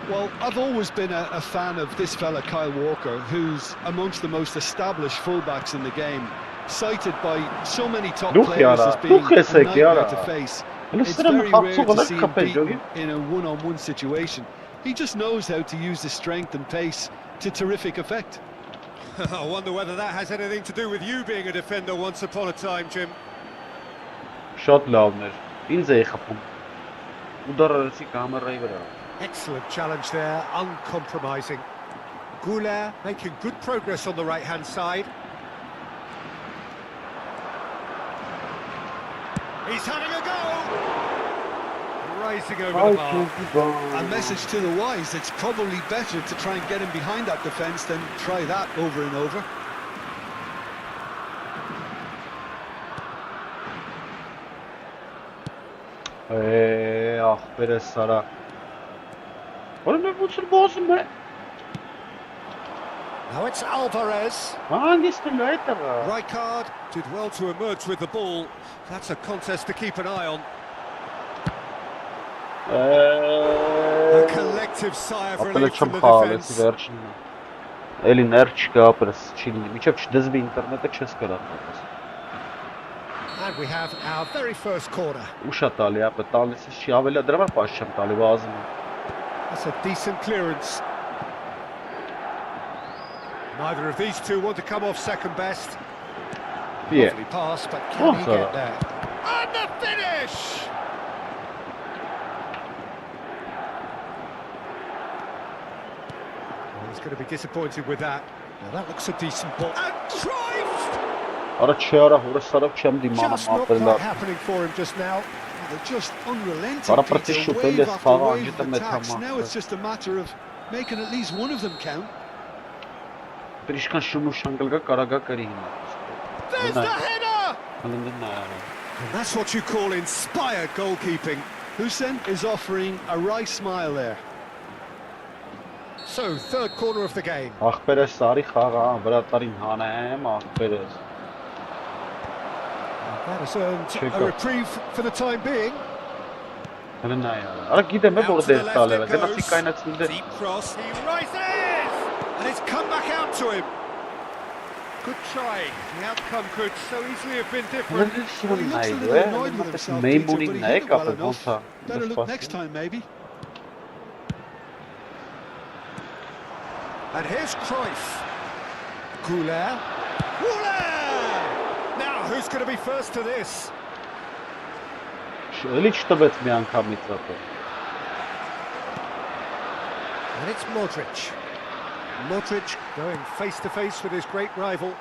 Well, I've always been a fan of this fella, Kyle Walker, who's amongst the most established fullbacks in the game, cited by so many top players as being a nightmare to face. It's very rare to see him beaten in a one-on-one situation. He just knows how to use his strength and pace to terrific effect. I wonder whether that has anything to do with you being a defender once upon a time, Jim. Շատ լավն էր։ Ինձ էի խփում։ Ուդարարեցի կամերայի վրա։ Excellent challenge there, uncompromising. 𝐄𝐅𝐎հ making good progress on the right-hand side. He's having a go! Rising over the bar. A message to the wise, it's probably better to try and get him behind that defence than try that over and over. Ախպեր է սարա։ Որն է ոչր բոզում է։ Now it's Alvarez. Հանգիստն է դա։ Rijkaard did well to emerge with the ball. That's a contest to keep an eye on. A collective sigh of relief from the defence. Վերջինն։ Էլի ներ չկա, ապրես չի լինի։ Միջև չդզվի ինտերնետը չես կարող։ And we have our very first corner. Ուշա տալի, ապա տալիս չի ավելի դրա համար պաշ չեմ տալի վազում։ That's a decent clearance. Neither of these two want to come off second best. Lovely pass, but can he get there? And the finish! Well, he's going to be disappointed with that. Now that looks a decent ball. And Cruyff! Արա չի արա հորը սարով չեմ դիմանում Just not ապրել։ quite happening for him just now. They're just unrelenting. Արա Peter, պրտի շուտ wave էլի after սաղ wave անջիտը of մեծ attacks. Now համա։ it's just a matter of making at least one of them count. Պրիշկան շումու շանգլգա կարագա կրի հիմա։ There's the header! Հլնդն And that's what you call inspired goalkeeping. Hussein is offering a wry smile there. So, third corner of the game. Ախպերը սարի խաղա, վրատարին հանեմ, ախպերս։ That has earned a reprieve for the time being. Հլն այ արա։ Արա գիտեմ է որ դեր տալ է, գնացի կայնացին դեր։ Deep cross, he rises! And it's come back out to him. Good try. The outcome could so easily have been different. Well, he looks a little annoyed with himself, Peter, but he did it well enough. Better look next time, maybe. And here's Cruyff. 𝐄𝐅𝐻. 𝐄𝐅𝐻! Now, who's going to be first to this? Էլի չտվեց մի անգամից ապա։ And it's Modric. Modric going face-to-face with his great rival.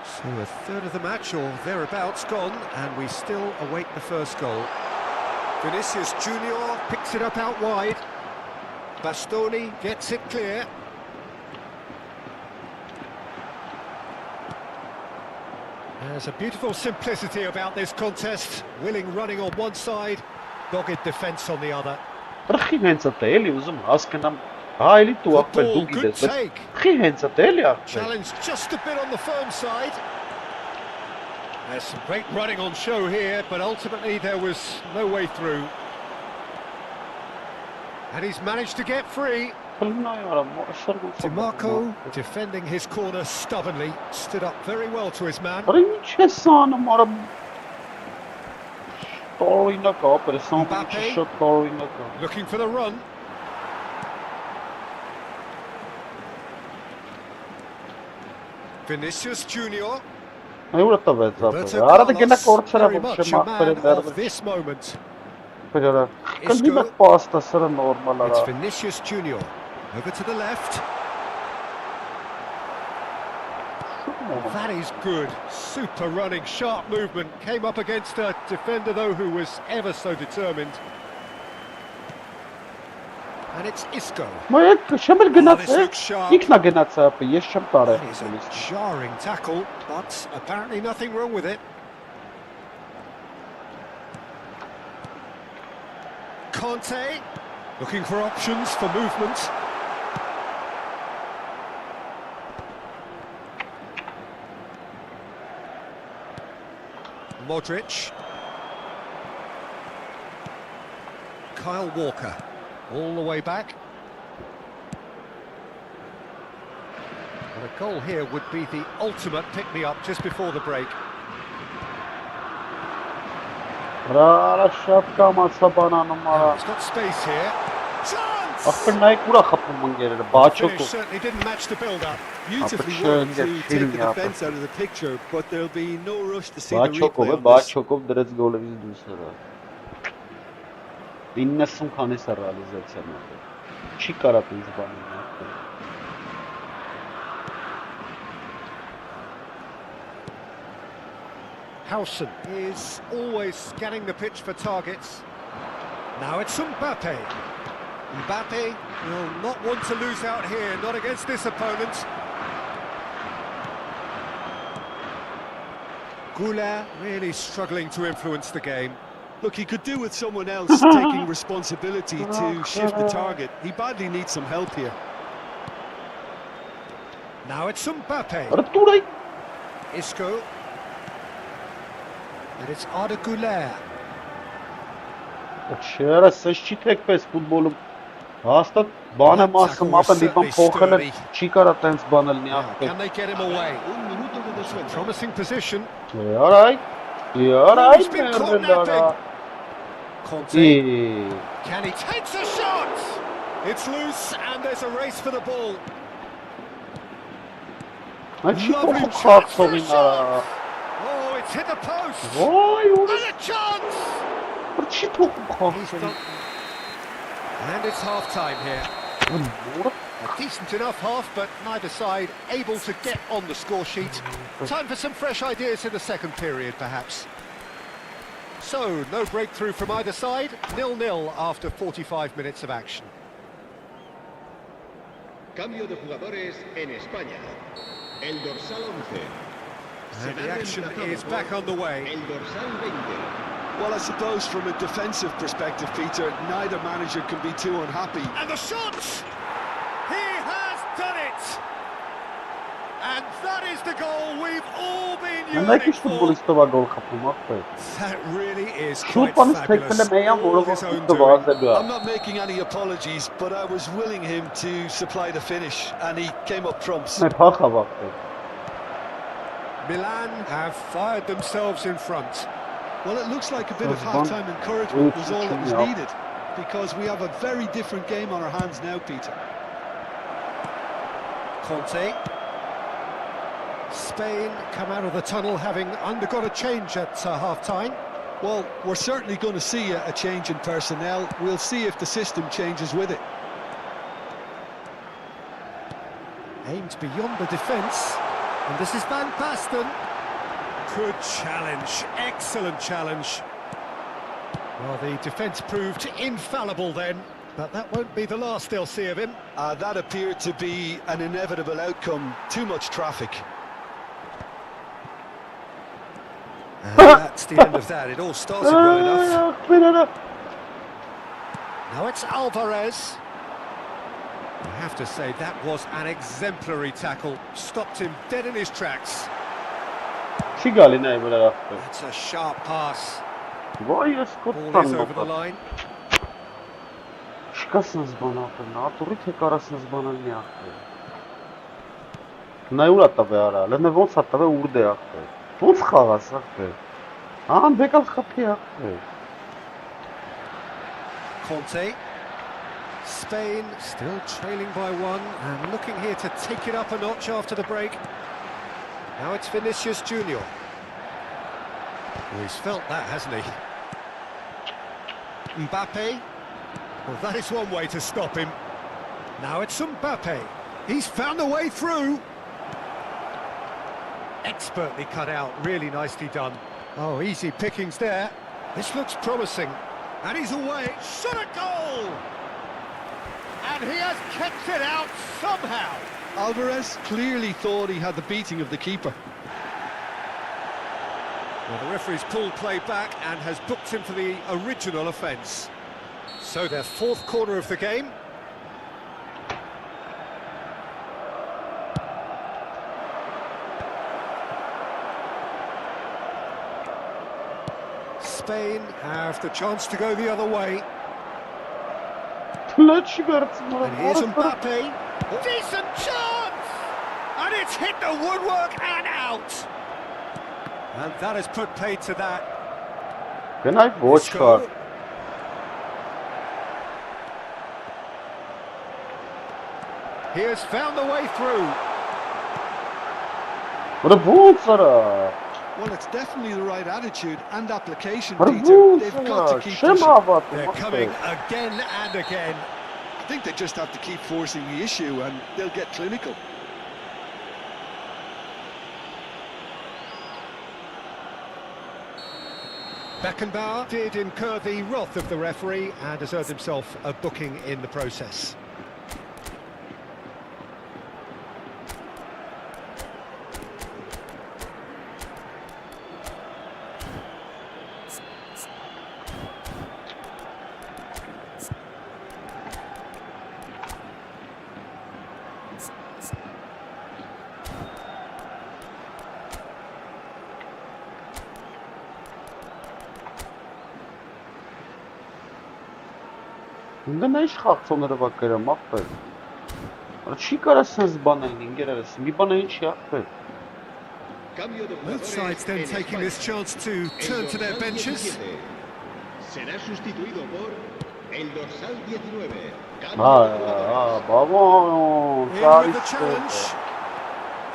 So a third of the match, or thereabouts, gone, and we still await the first goal. Vinicius Junior picks it up out wide. Bastoni gets it clear. There's a beautiful simplicity about this contest. Willing running on one side, dogged defence on the other. Ռխի հենց է էլի ուզում հասկանամ։ Այլի դու ախպեր դու գիտես։ Ռխի հենց է էլի ախպեր։ Challenge just a bit on the firm side. There's some great running on show here, but ultimately there was no way through. And he's managed to get free. DiMarco defending his corner stubbornly, stood up very well to his man. Mbappe looking for the run. Vinicius Junior. Roberto Carlos, very much a man of this moment. It's Vinicius Junior. Over to the left. Oh, that is good. Super running, sharp movement. Came up against a defender, though, who was ever so determined. And it's Isco. Oh, this looks sharp. That is a jarring tackle, but apparently nothing wrong with it. Conte, looking for options for movement. Modric. Kyle Walker, all the way back. And a goal here would be the ultimate pick-me-up just before the break. Now, he's got space here. Chance! Ախպեր նայեք ուրա խփում ընկերերը, The finish բաչոկով։ certainly didn't match the build-up. Beautifully Ապա worked to չընկեր, take the չիլնի defence out of the picture, but there'll be no rush to see the Բաչոկով replay է, on this. բաչոկով դրեց գոլերից դուրս հրա։ 90 քանիս է ռեալիզացիան եղել։ Չի կարա ինձ բանել։ Howson is always scanning the pitch for targets. Now it's Mbappe. Mbappe will not want to lose out here, not against this opponent. 𝐄𝐅𝐎𝐓 really struggling to influence the game. Look, he could do with someone else taking responsibility to shift the target. He badly needs some help here. Now it's Mbappe. Արտուրայ։ Isco. And it's 𝐄𝐅𝐴։ Չերա, սենց չի թեքպես ֆուտբոլում։ Հաստատ բան եմ ասում, ապա մի բան փոխել է, չի կարա տենց բանել նի ախպեր։ Can they get him away? Un minuto de descuento. Promising position. Արայ։ Արայ մերդելարա։ Conte. Can he takes a shot? It's loose and there's a race for the ball. Այդ չի Lovely փոխում chance for a խաղցողին shot. արա։ Oh, it's hit the post. Ոայ, And a chance. չի փոխում He's խաղցողին։ done. And it's half-time here. A decent enough half, but neither side able to get on the score sheet. Time for some fresh ideas in the second period, perhaps. So, no breakthrough from either side. 0-0 after 45 minutes of action. Cambio de jugadores en España. El dorsal 11. And the Será action reemplazado is por back underway. El dorsal 20. Well, I suppose from a defensive perspective, Peter, neither manager can be too unhappy. And the shot! He has done it! And that is the goal we've all been Նայեք yearning ինչ for. ֆուտբոլիստով է գոլ խփում ախպեր։ That really is Շուտ quite բանից թեքվել է fabulous. մեյան, All his որովհետև own ֆուտբոլը doing. վազելու է։ I'm not making any apologies, but I was willing him to supply the finish, and he came up trumps. Մե փախավ ախպեր։ Milan have fired themselves in front. Well, it looks like a bit of That was half-time encouragement was all that was Yeah. needed, because we have a very different game on our hands now, Peter. Conte. Spain come out of the tunnel having undergone a change at half-time. Well, we're certainly going to see a change in personnel. We'll see if the system changes with it. Aimed beyond the defence. And this is Van Basten. Good challenge, excellent challenge. Well, the defence proved infallible then, but that won't be the last they'll see of him. That appeared to be an inevitable outcome. Too much traffic. And that's the end of that. It all started well enough. Ախպեր արա։ Now it's Alvarez. I have to say, that was an exemplary tackle. Stopped him dead in his tracks. Չի գալի նայ վրա ախպեր։ It's a sharp pass. Ոայ ես Ball կոտտան is over the բախա։ line. Չկա սնս բան ախպեր, նատուրի թե կարա սնս բանել մի ախպեր։ Նայ ուրա տվե արա, լնե ոնց է տվե ուրդ է ախպեր։ Ոնց խաղաս ախպեր։ Ան բեկալ խփի ախպեր։ Conte. Spain still trailing by one and looking here to take it up a notch after the break. Now it's Vinicius Junior. Well, he's felt that, hasn't he? Mbappe. Well, that is one way to stop him. Now it's Mbappe. He's found a way through. Expertly cut out, really nicely done. Oh, easy pickings there. This looks promising. And he's away. Shot a goal! And he has kept it out somehow. Alvarez clearly thought he had the beating of the keeper. Well, the referee's pulled play back and has booked him for the original offence. So their fourth corner of the game. Spain have the chance to go the other way. Լաչի վերցնում։ And here's Mbappe. Decent chance! And it's hit the woodwork and out. And that has put paid to that. Գնայ ոչ կար։ He has found the way through. What a bootsara! Well, it's definitely the right attitude and application, Peter. They've got to keep pushing. They're coming again and again. I think they just have to keep forcing the issue and they'll get clinical. Beckenbauer did incur the wrath of the referee and has earned himself a booking in the process. Ինձ մեջ խաղցողները վակերը մախվել։ Չի կարա սենց բանային, ինգերերս, մի բանային չի ախվել։ Both sides then taking this chance to turn to their benches. Será sustituido por el dorsal 19. Baba, In with the challenge.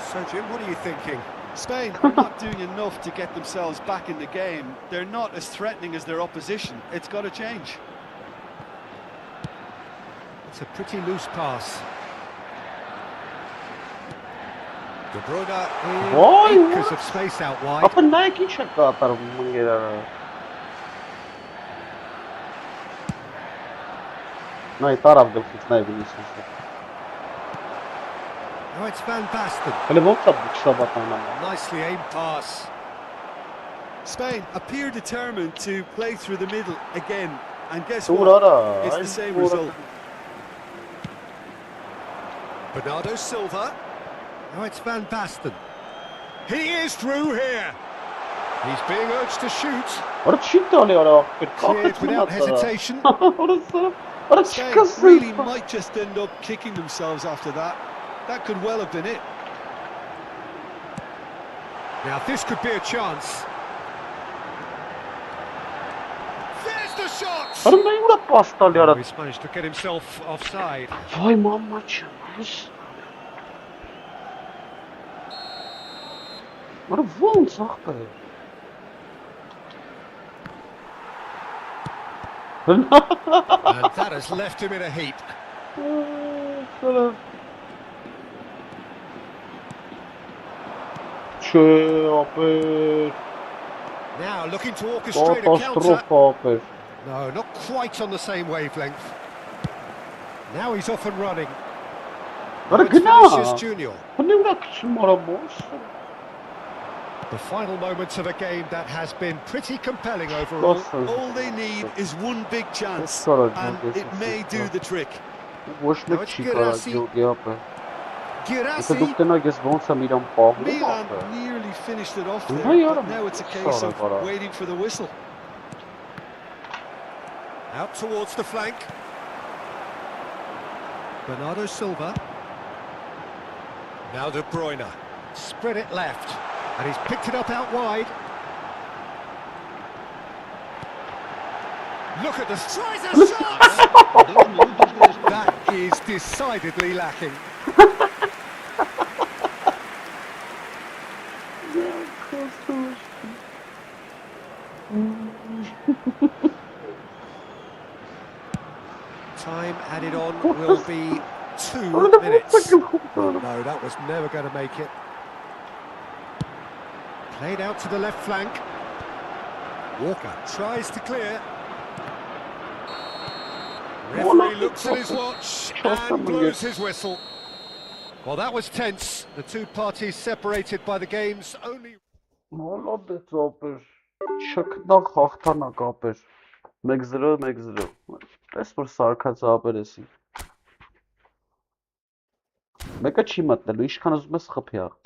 So Jim, what are you thinking? Spain are not doing enough to get themselves back in the game. They're not as threatening as their opposition. It's got to change. It's a pretty loose pass. De Bruyne in acres of space out wide. Ապա նայեք ինչ է կատարում ինգերերը։ Նայ տարավ գլխից նայ Վինիսիուսը։ Oh, it's Van Basten. Հələ ո՞նց է բուքսաբատանը։ Nicely aimed pass. Spain appear determined to play through the middle again. And guess what? It's the same result. Bernardo Silva. Now it's Van Basten. He is through here. He's being urged to shoot. Cleared without hesitation. Spain really might just end up kicking themselves after that. That could well have been it. Now this could be a chance. There's the shot! He's managed to get himself offside. Vay mamma çamış. What a ոնց ախպե։ And that has left him in a heap. Now looking to orchestrate a counter. No, not quite on the same wavelength. Now he's off and running. Vinicius Junior. The final moments of a game that has been pretty compelling overall. All they need is one big chance, and it may do the trick. Milan nearly finished it off there, but now it's a case of waiting for the whistle. Out towards the flank. Bernardo Silva. Now De Bruyne. Spread it left. And he's picked it up out wide. Look at the tries a shot! That is decidedly lacking. Time added on will be 2 minutes. No, that was never going to make it. Played out to the left flank. Walker tries to clear. Referee looks at his watch and blows his whistle. Well, that was tense. The two parties separated by the game's only... Molodets opեր, չքնաղ հաղթանակ ապեր, 1-0, պես որ սարկած ապեր եսին, մեկը չի մտնելու, իշքան ուզում ես խպի աղ։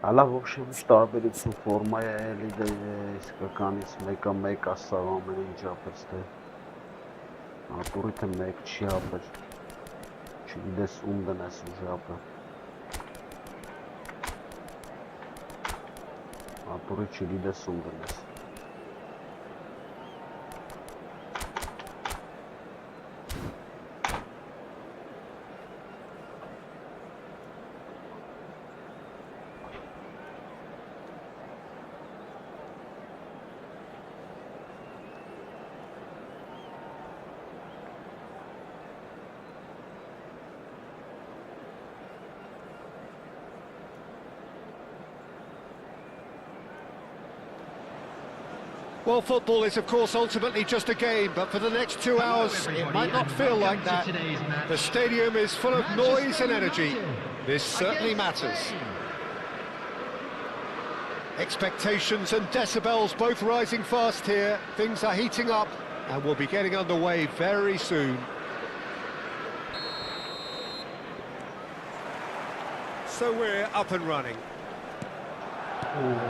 Ալա вообще ոչ տարբերություն ֆորմա է էլի դա իսկականից մեկը մեկ ասա ամեն ինչ ապրես թե ատուրի թե մեկ չի ապր չգիտես ում դնես ուժ ապը ատուրի չգիտես ում դնես Well, football is, of course, ultimately just a game, but for the next 2 hours, it might not feel like that. The stadium is full of noise and energy. This certainly matters. Expectations and decibels both rising fast here. Things are heating up, and we'll be getting underway very soon. So we're up and running.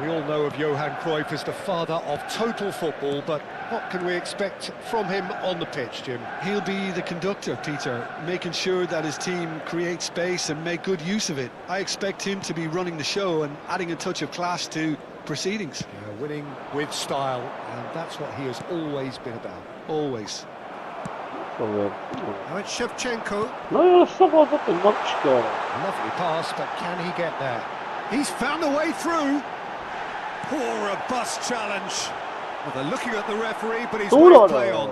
We all know of Johan Cruyff as the father of total football, but what can we expect from him on the pitch, Jim? He'll be the conductor, Peter, making sure that his team create space and make good use of it. I expect him to be running the show and adding a touch of class to proceedings. Yeah, winning with style, and that's what he has always been about. Always. Now it's Shevchenko. Lovely pass, but can he get there? He's found a way through. Poor robust challenge. Well, they're looking at the referee, but he's going to play on.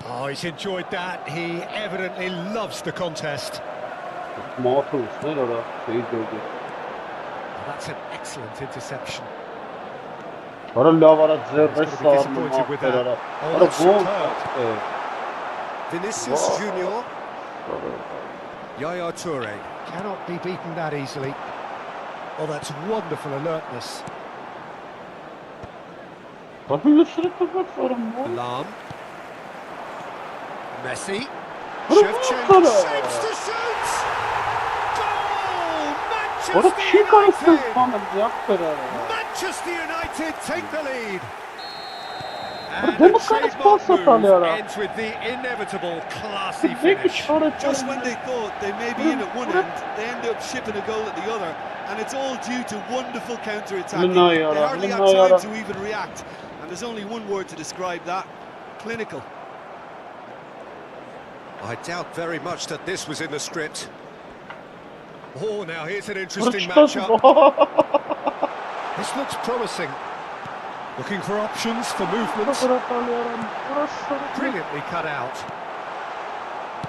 Oh, he's enjoyed that. He evidently loves the contest. Well, that's an excellent interception. Disappointed with that. Oh, that's superb. Vinicius Junior. Yaya Toure cannot be beaten that easily. Oh, that's wonderful alertness. Lam. Messi. Shevchenko saves to shoot! Goal! Manchester United take the lead. And the trademark move ends with the inevitable classy finish. Just when they thought they may be in at one end, they end up shipping a goal at the other, and it's all due to wonderful counter-attacking. They hardly had time to even react, and there's only one word to describe that: clinical. I doubt very much that this was in the script. Oh, now here's an interesting matchup. This looks promising. Looking for options for movement. Brilliantly cut out.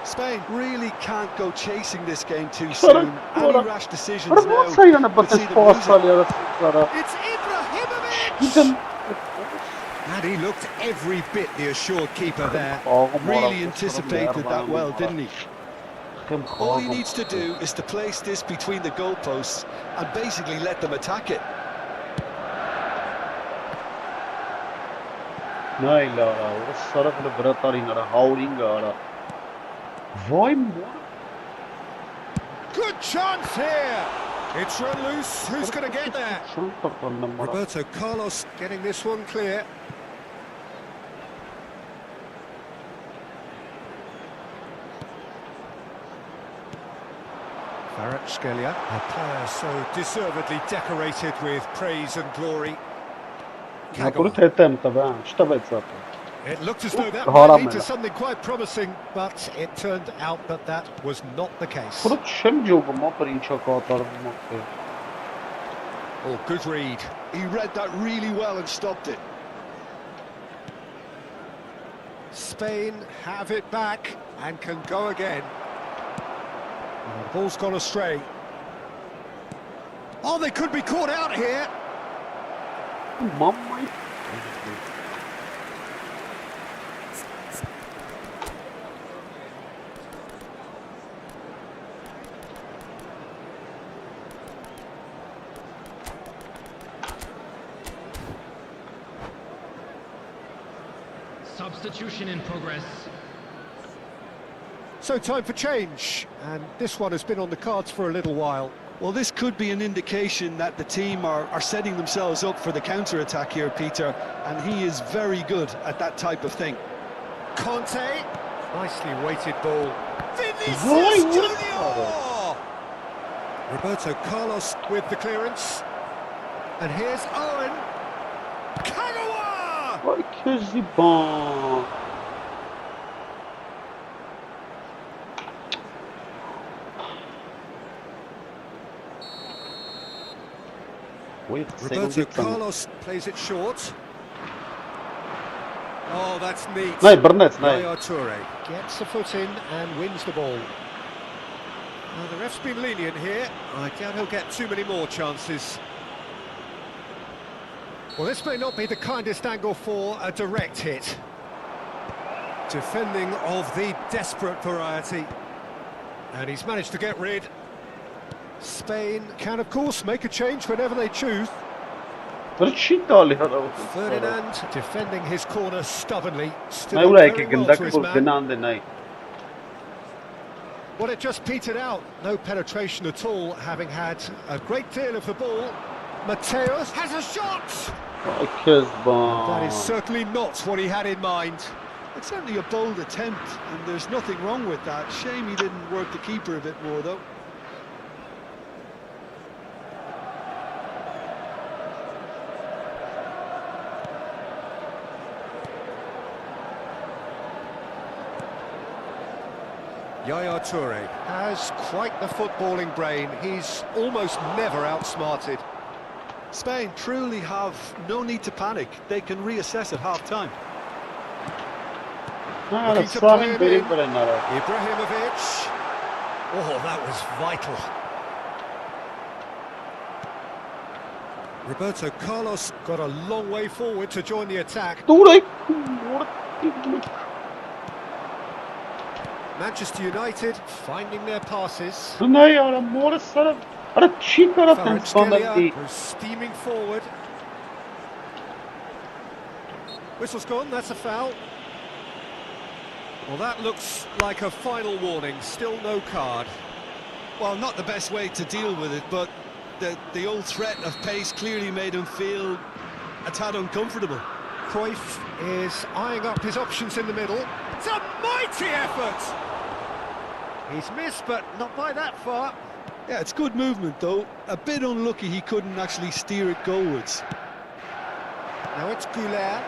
Spain really can't go chasing this game too soon. Any rash decisions now could see them lose it. It's Ibrahimovic! And he looked every bit the assured keeper there. Really anticipated that well, didn't he? All he needs to do is to place this between the goalposts and basically let them attack it. Good chance here. It's run loose. Who's going to get there? Roberto Carlos getting this one clear. Kvaratskhelia, a player so deservedly decorated with praise and glory. It looked as though that might lead to something quite promising, but it turned out that that was not the case. Oh, good read. He read that really well and stopped it. Spain have it back and can go again. And the ball's gone astray. Oh, they could be caught out here. Substitution in progress. So time for change, and this one has been on the cards for a little while. Well, this could be an indication that the team are setting themselves up for the counter-attack here, Peter, and he is very good at that type of thing. Conte, nicely weighted ball. Vinicius Junior! Roberto Carlos with the clearance. And here's Owen. Kagawa! Ay que zibon. Roberto Carlos plays it short. Oh, that's neat. 𝐄𝐅𝐎𝐻𝐿 gets a foot in and wins the ball. Now, the ref's been lenient here. I doubt he'll get too many more chances. Well, this may not be the kindest angle for a direct hit. Defending of the desperate variety. And he's managed to get rid. Spain can, of course, make a change whenever they choose. Ferdinand defending his corner stubbornly. Still very well to his man. Well, it just petered out. No penetration at all, having had a great deal of the ball. Mateus has a shot! That is certainly not what he had in mind. It's certainly a bold attempt, and there's nothing wrong with that. Shame he didn't work the keeper a bit more, though. 𝐄𝐅𝐻𝐿 has quite the footballing brain. He's almost never outsmarted. Spain truly have no need to panic. They can reassess at half-time. Ibrahimovic. Oh, that was vital. Roberto Carlos got a long way forward to join the attack. Manchester United finding their passes. Kvaratskhelia goes steaming forward. Whistle's gone, that's a foul. Well, that looks like a final warning, still no card. Well, not the best way to deal with it, but the old threat of pace clearly made him feel a tad uncomfortable. Cruyff is eyeing up his options in the middle. It's a mighty effort! He's missed, but not by that far. Yeah, it's good movement, though. A bit unlucky he couldn't actually steer it goalwards. Now it's 𝐄𝐅𝐻𝐿.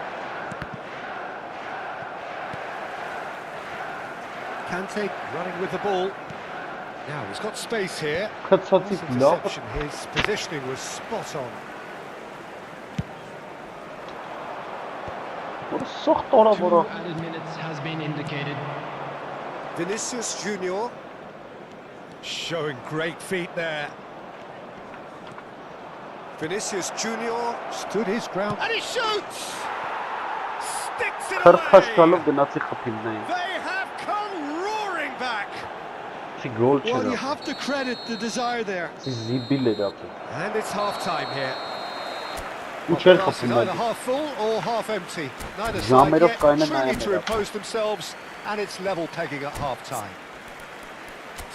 Kante running with the ball. Now he's got space here. Interception. His positioning was spot on. 2 added minutes has been indicated. Vinicius Junior showing great feet there. Vinicius Junior stood his ground and he shoots! Sticks it away! They have come roaring back! Well, you have to credit the desire there. And it's half-time here. Well, the glass is either half full or half empty. Neither side yet truly to impose themselves, and it's level pegging at half-time.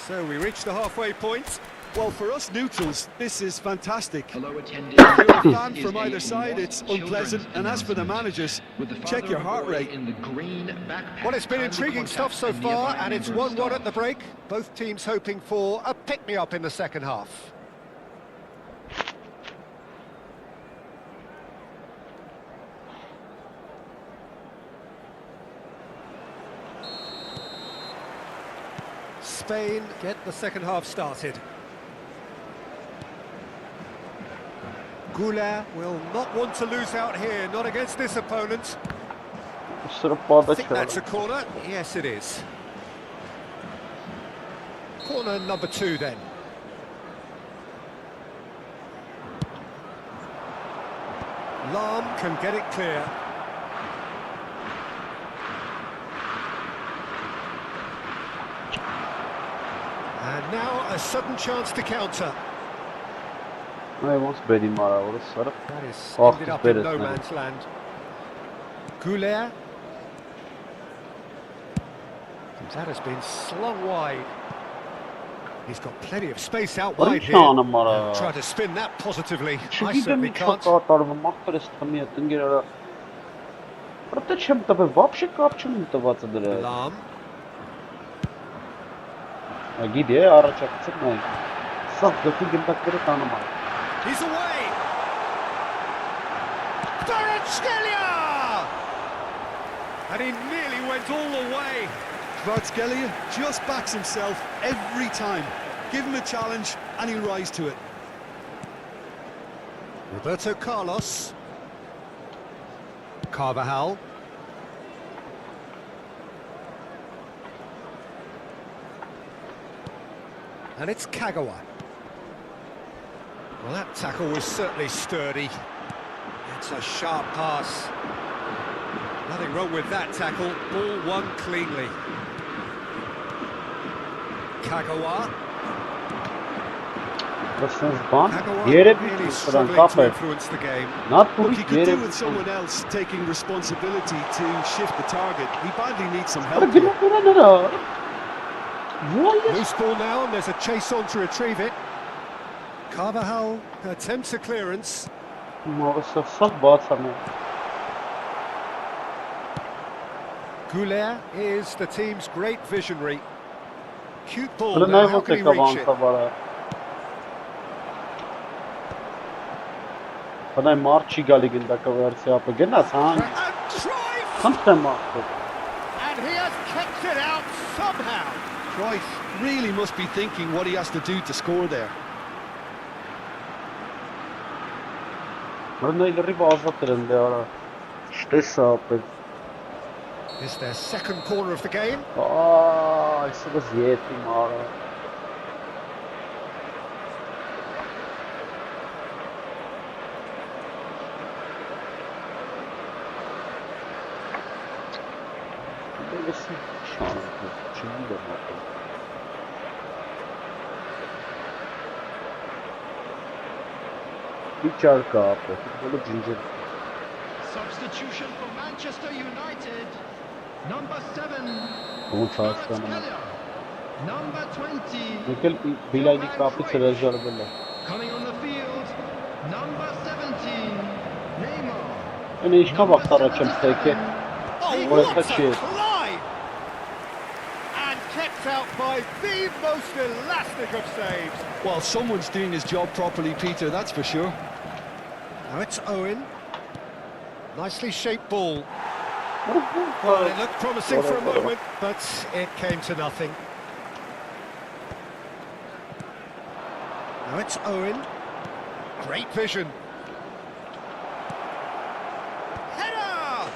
So we reach the halfway point. Well, for us neutrals, this is fantastic. Hello, attending. If you're a fan from either side, it's unpleasant. And as for the managers, check your heart rate. Well, it's been intriguing stuff so far, and it's 1-1 at the break. Both teams hoping for a pick-me-up in the second half. Spain get the second half started. 𝐄𝐅𝐻𝐿 will not want to lose out here, not against this opponent. I think that's a corner. Yes, it is. Corner number 2 then. Lahm can get it clear. And now a sudden chance to counter. That is ended up in no man's land. 𝐄𝐅𝐻𝐿. That has been slung wide. He's got plenty of space out What wide is here. on him, Mara? Try to spin that positively. I Չգիտեմ certainly ինչ can't. կատարվում, մախտերս թմի է տնգերը։ Պրտե չեմ տվել, вообще կապ չեմ տված դրա։ Alarm. Գիտի է առաջակցել նայ։ Սա դեպի գնդակները տանում է։ He's away. Kvaratskhelia! And he nearly went all the way. Kvaratskhelia just backs himself every time. Give him a challenge and he'll rise to it. Roberto Carlos. Carvajal. And it's Kagawa. Well, that tackle was certainly sturdy. It's a sharp pass. Nothing wrong with that tackle. Ball won cleanly. Kagawa. Kagawa really struggling to influence the game. Look, he could do with someone else taking responsibility to shift the target. He badly needs some help here. Loose ball now, and there's a chase on to retrieve it. Carvajal attempts a clearance. 𝐄𝐅𝐎𝐎𝐻 is the team's great visionary. Cute ball, now how can he reach it? But I'm marching again. That covers up again. That's And he has kept it out somehow. Cruyff really must be thinking what he has to do to score there. It's their second corner of the game. Oh, I saw this yet, Mara. Substitution for Manchester United. Number 7. Kvaratskhelia. Number 20. Coming on the field. Number 17. Neymar. Oh, what a climb! And kept out by the most elastic of saves. Well, someone's doing his job properly, Peter, that's for sure. Now it's Owen. Nicely shaped ball. Well, it looked promising for a moment, but it came to nothing. Now it's Owen. Great vision. Header!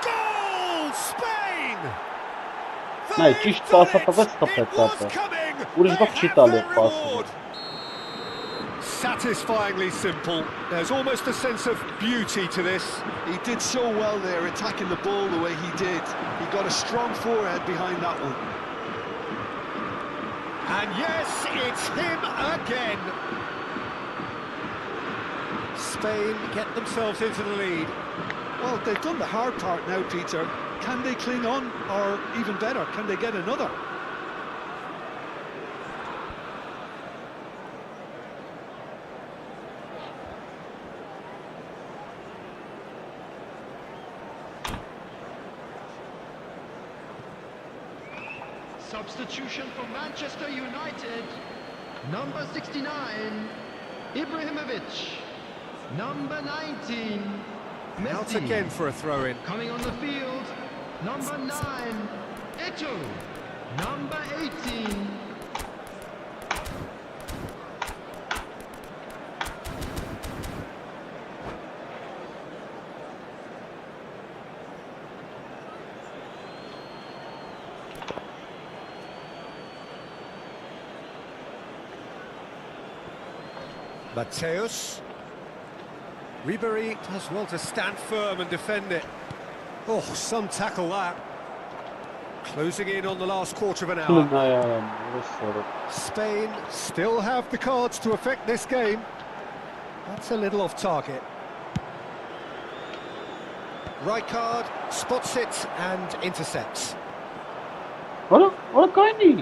Goal! Spain! It was coming! Their reward! Satisfyingly simple. There's almost a sense of beauty to this. He did so well there, attacking the ball the way he did. He got a strong forehead behind that one. And yes, it's him again. Spain get themselves into the lead. Well, they've done the hard part now, Peter. Can they cling on, or even better, can they get another? Substitution for Manchester United. Number 69, Ibrahimovic. Number 19, Messi. Out again for a throw-in. Coming on the field, number 9, Eto'o. Number 18. Mateus. Ribery does well to stand firm and defend it. Oh, some tackle that. Closing in on the last quarter of an hour. Spain still have the cards to affect this game. That's a little off target. Rijkaard spots it and intercepts. Ora կայնի։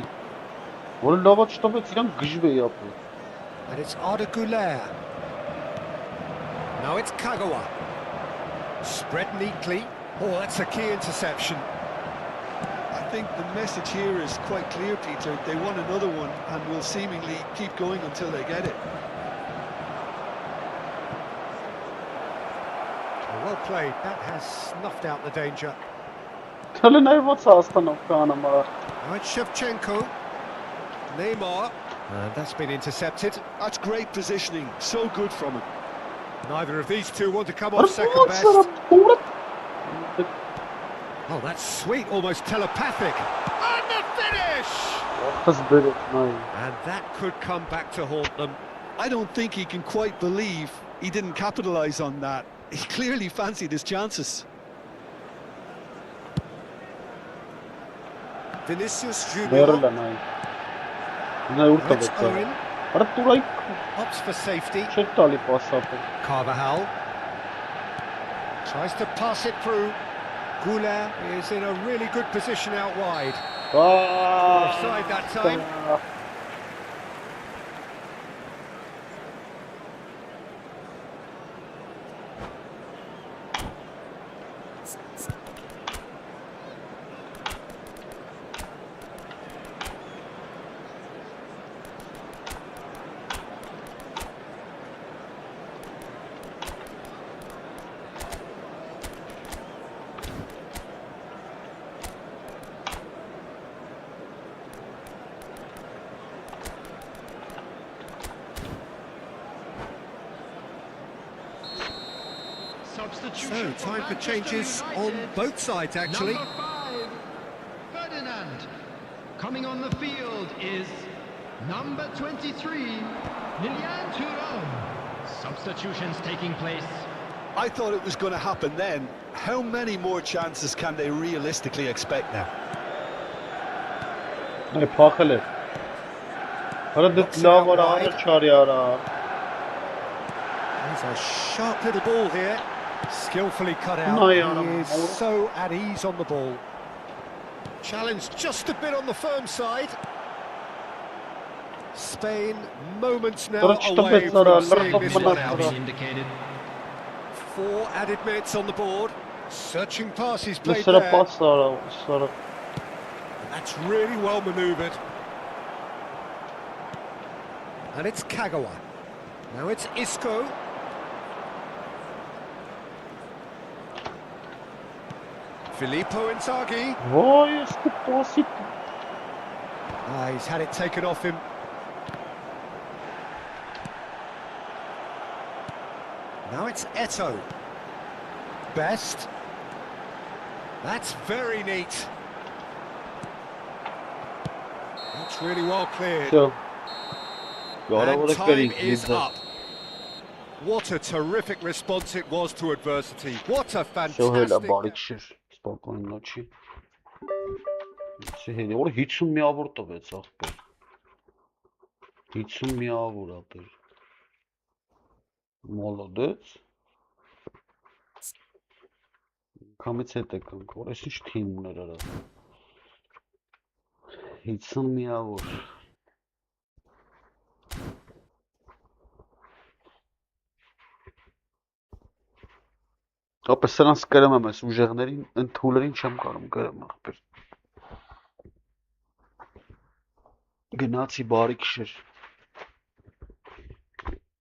Որը լավա չտվեց իրան գժվեի ապրել։ And it's 𝐿IK-GAMING. Now it's 𝐶𝐅𝐎𝐓. Spread neatly. Oh, that's a key interception. I think the message here is quite clear, Peter. They want another one and will seemingly keep going until they get it. Well played. That has snuffed out the danger. Թելը նայված հաստանով կանամա։ Now it's 𝐿IK-GAMING. 𝐁𝐅𝐿. And that's been intercepted. That's great positioning. So good from him. Neither of these two want to come off second best. Oh, that's sweet, almost telepathic. And the finish! And that could come back to haunt them. I don't think he can quite believe he didn't capitalise on that. He clearly fancied his chances. Vinicius Junior. It's Owen. Opts for safety. 𝐶𝐅𝐴H tries to pass it through. 𝐿IK-GAMING is in a really good position out wide. Offside that time. So, time for changes on both sides, actually. Number 5, Ferdinand. Coming on the field is number 23, Lilian Thuram. Substitutions taking place. I thought it was going to happen then. How many more chances can they realistically expect now? He's a sharp little ball here. Skillfully cut out. He is so at ease on the ball. Challenged just a bit on the firm side. Spain moments now away from seeing this one out. 4 added minutes on the board. Searching passes played there. That's really well manoeuvred. And it's 𝐶𝐅𝐴H. Now it's Isco. Filippo Inzaghi. He's had it taken off him. Now it's Eto'o. Best. That's very neat. That's really well cleared. And time is up. What a terrific response it was to adversity. What a fantastic... Spokojnej noci. Orada 50 միավոր տվեց ախպեր։ 50 միավոր ապեր։ Մոլոդեց։ Կամից հետ եկանք, որ ես ինչ թիմ ուներ արա։ 50 միավոր։ Ապա սրանց կրեմ եմ ես ուժեղներին, ընդ թուլերին չեմ կարում կրեմ ախպեր։ Գնացի բարի քիշեր։